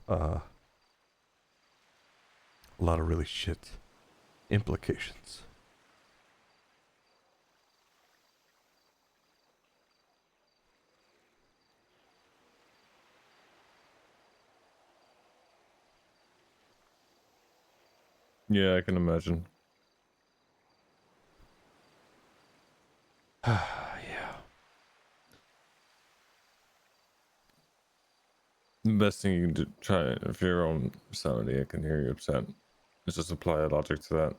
a lot of really shit implications. Yeah, I can imagine. Yeah. The best thing you can do, try, for your own sanity, I can hear you upset, is just apply a logic to that.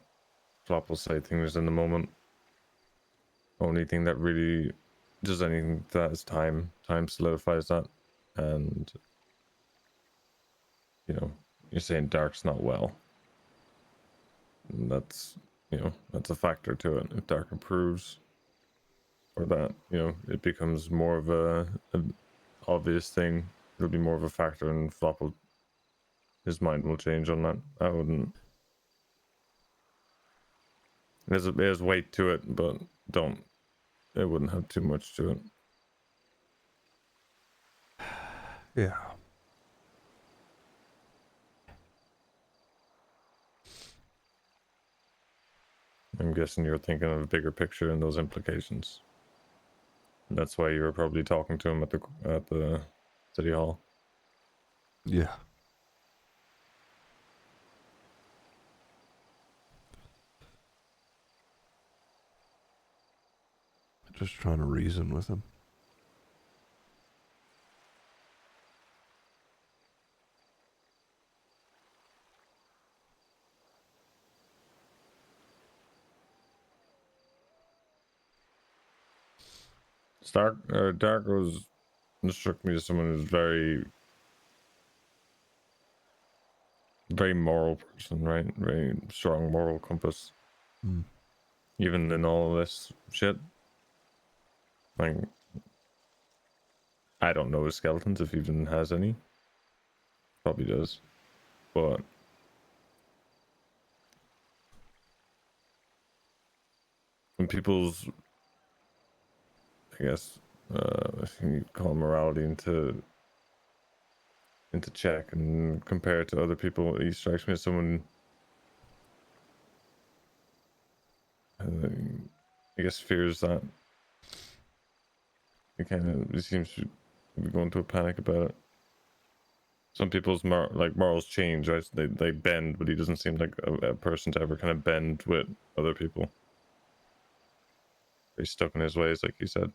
Flop will say things in the moment. Only thing that really does anything to that is time. Time solidifies that. And, you're saying Dark's not well. And that's, that's a factor to it. If Dark improves, or that, it becomes more of an obvious thing, it'll be more of a factor, and Flop will, his mind will change on that. I wouldn't. There's weight to it, but it wouldn't have too much to it. Yeah. I'm guessing you're thinking of a bigger picture and those implications. That's why you were probably talking to him at the city hall. Yeah. Just trying to reason with him. Dark struck me as someone who's very, very moral person, right? Very strong moral compass. Even in all of this shit. Like, I don't know his skeletons, if he even has any. Probably does. But when people's, I guess, if you call morality into check and compare it to other people, he strikes me as someone I guess, fears that he seems to be going through a panic about it. Some people's morals change, right? They bend, but he doesn't seem like a person to ever kind of bend with other people. He's stuck in his ways, like you said.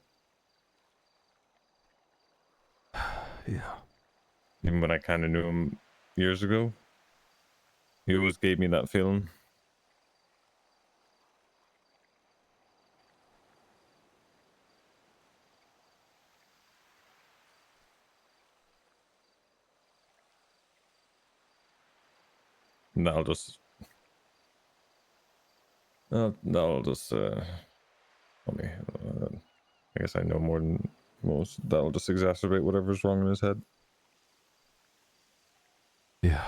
Yeah. Even when I kind of knew him years ago, he always gave me that feeling. And that'll just I mean, I guess I know more than most. That'll just exacerbate whatever's wrong in his head. Yeah.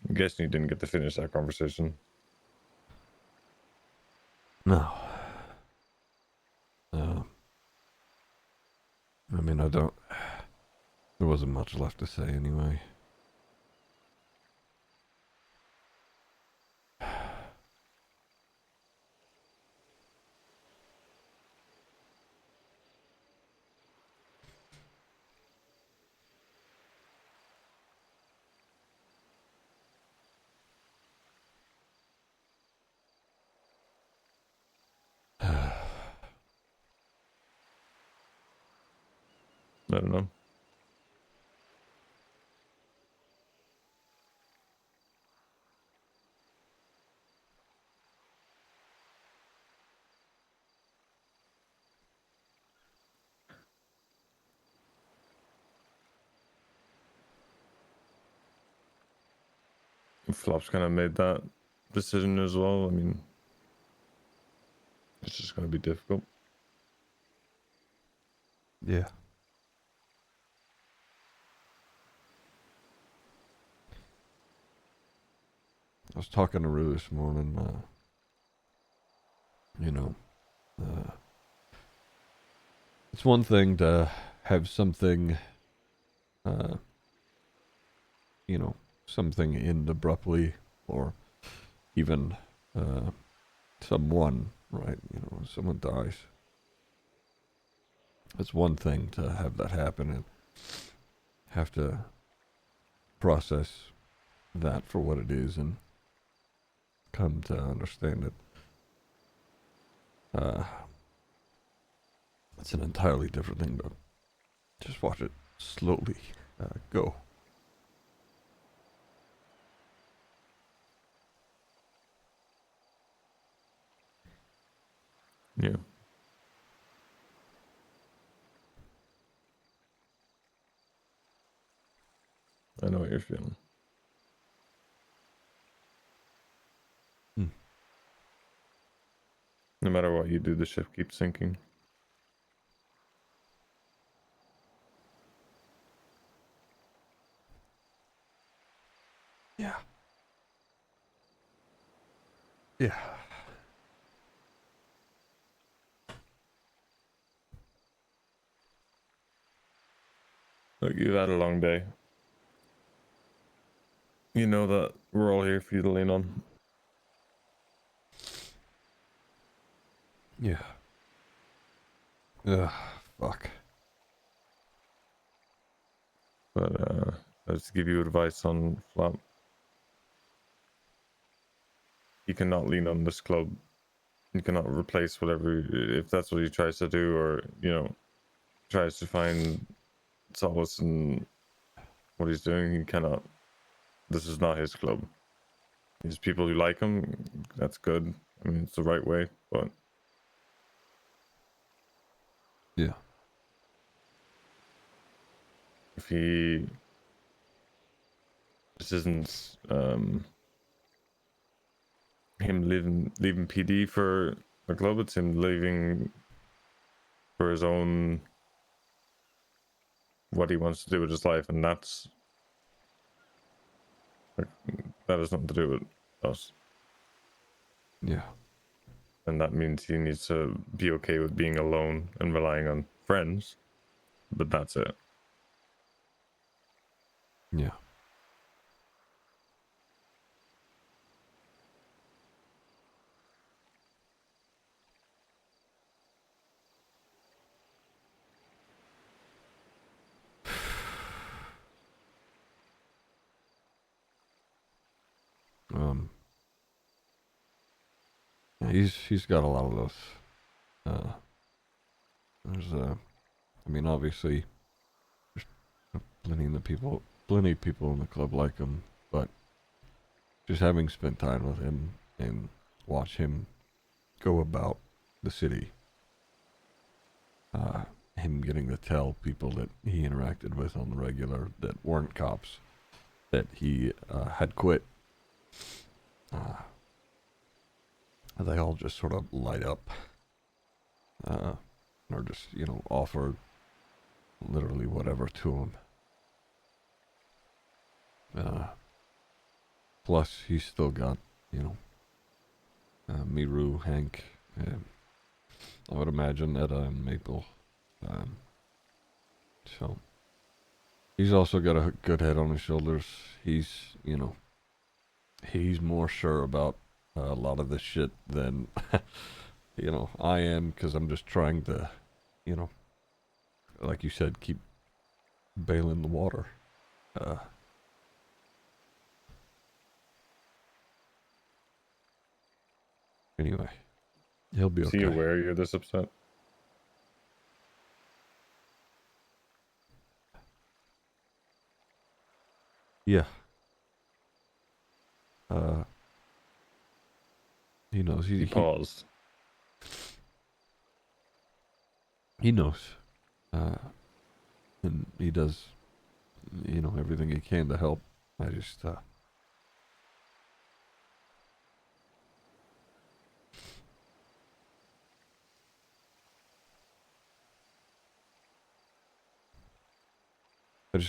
I'm guessing you didn't get to finish that conversation. No. I mean, there wasn't much left to say anyway. I don't know. Flop's kind of made that decision as well. I mean, it's just going to be difficult. Yeah. I was talking to Rue this morning, it's one thing to have something, something end abruptly, or even, someone, right? Someone dies. It's one thing to have that happen and have to process that for what it is and come to understand it. It's an entirely different thing to just watch it slowly go. Yeah. I know what you're feeling. No matter what you do, the ship keeps sinking. Yeah. Yeah. Look, you've had a long day. You know that we're all here for you to lean on. Yeah. Ugh, fuck. But I'll just give you advice on Flop. You cannot lean on this club. You cannot replace whatever, if that's what he tries to do, or, tries to find solace in what he's doing. He cannot. This is not his club. There's people who like him. That's good. I mean, it's the right way, but yeah. If he, this isn't him leaving PD for the club. It's him leaving for his own, what he wants to do with his life, and that has nothing to do with us. Yeah. And that means he needs to be okay with being alone and relying on friends, but that's it. Yeah. Yeah, he's got a lot of those. There's I mean, obviously, there's plenty of people in the club like him, but just having spent time with him and watch him go about the city, him getting to tell people that he interacted with on the regular that weren't cops that he had quit, they all just sort of light up, or just, you know, offer literally whatever to him. Plus, he's still got, you know, Miru, Hank, I would imagine Etta and Maple. So, he's also got a good head on his shoulders. He's, you know, he's more sure about a lot of this shit than, you know, I am, because I'm just trying to, you know, like you said, keep bailing the water. Anyway, he'll be okay. Is he aware you're this upset? Yeah. He knows. He paused. He knows. And he does, you know, everything he can to help. I just,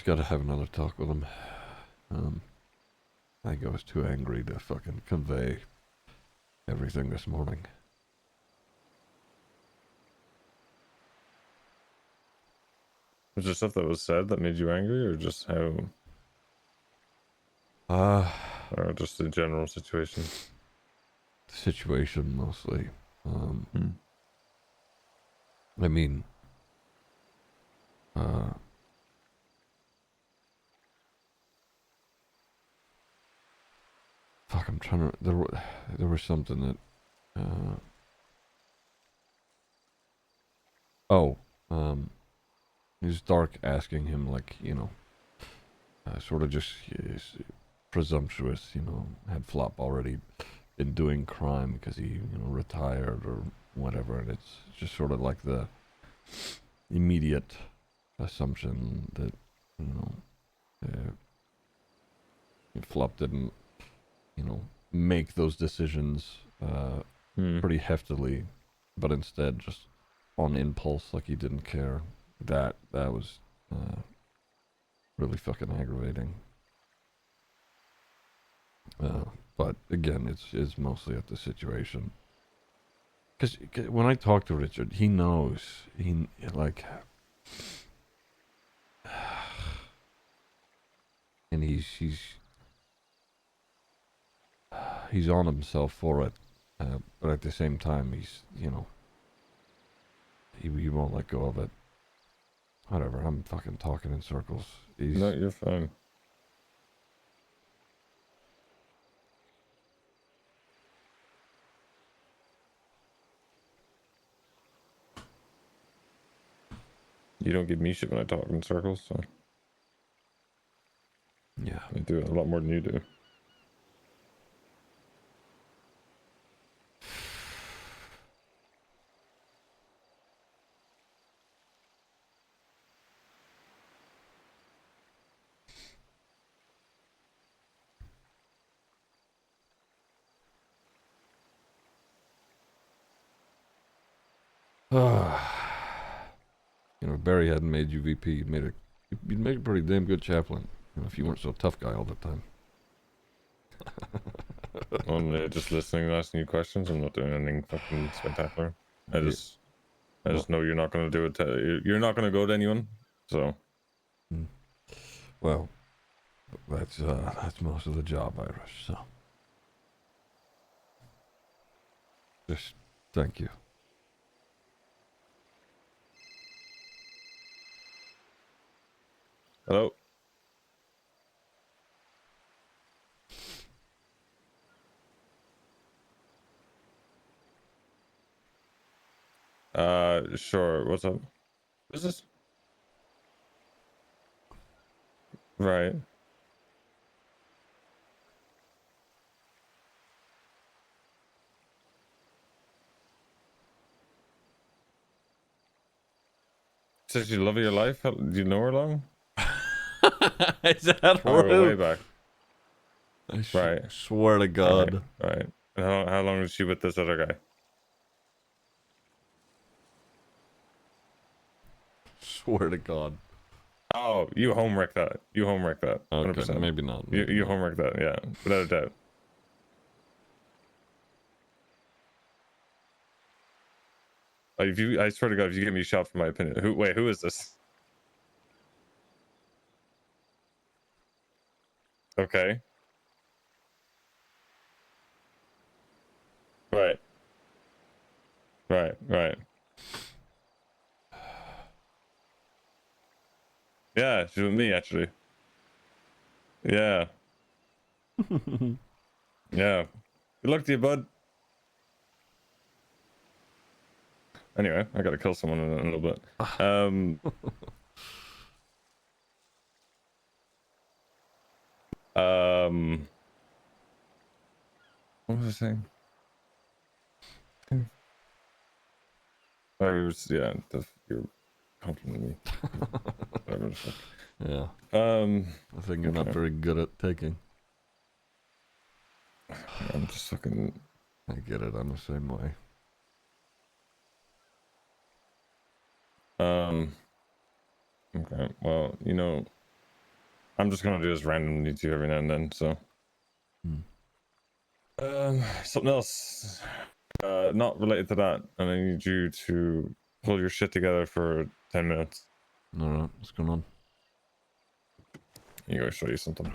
gotta have another talk with him. I think I was too angry to fucking convey everything this morning. Was there stuff that was said that made you angry, or just how? Or just the general situation? The situation mostly. I mean, fuck, I'm trying to, there was something that, it was Dark asking him, like, you know, sort of just presumptuous, you know, had Flop already been doing crime because he, you know, retired or whatever, and it's just sort of like the immediate assumption that, you know, Flop didn't, you know, make those decisions pretty heftily, but instead just on impulse, like he didn't care. That was really fucking aggravating. But again, it's mostly at the situation. Because when I talk to Richard, he knows, he, like, and he's on himself for it, but at the same time, he's, you know, he won't let go of it. Whatever, I'm fucking talking in circles. No, you're fine. You don't give me shit when I talk in circles, so. Yeah. I do it a lot more than you do. You know, if Barry hadn't made you VP, you'd make a pretty damn good chaplain. You know, if you weren't so tough guy all the time. I'm just listening and asking you questions. I'm not doing anything fucking spectacular. I just know you're not going to do it. You're not going to go to anyone. So, well, That's most of the job, Irish. So, just thank you. Hello. Sure. What's up? What's this? Right. Says you love of your life? Do you know her long? Is that Oh, way rude? back. Right. Swear to God. Right. And how long was she with this other guy? Swear to God. Oh, you homework that. You homework that. 100%. Okay, maybe not. You homework that, yeah, without a doubt. Like, I swear to God, if you get me shot for my opinion, who is this? Okay. Right. Right. Yeah, she's with me actually. Yeah. Yeah. Good luck to you, bud. Anyway, I gotta kill someone in a little bit. What was I saying? You're complimenting me. Whatever the fuck. Yeah. I think you're not okay. very good at taking. I'm just fucking. I get it. I'm the same way. Okay. Well, I'm just gonna do this randomly to you every now and then. So. Something else. Not related to that, and I need you to pull your shit together for 10 minutes. Alright, what's going on? You gotta show you something.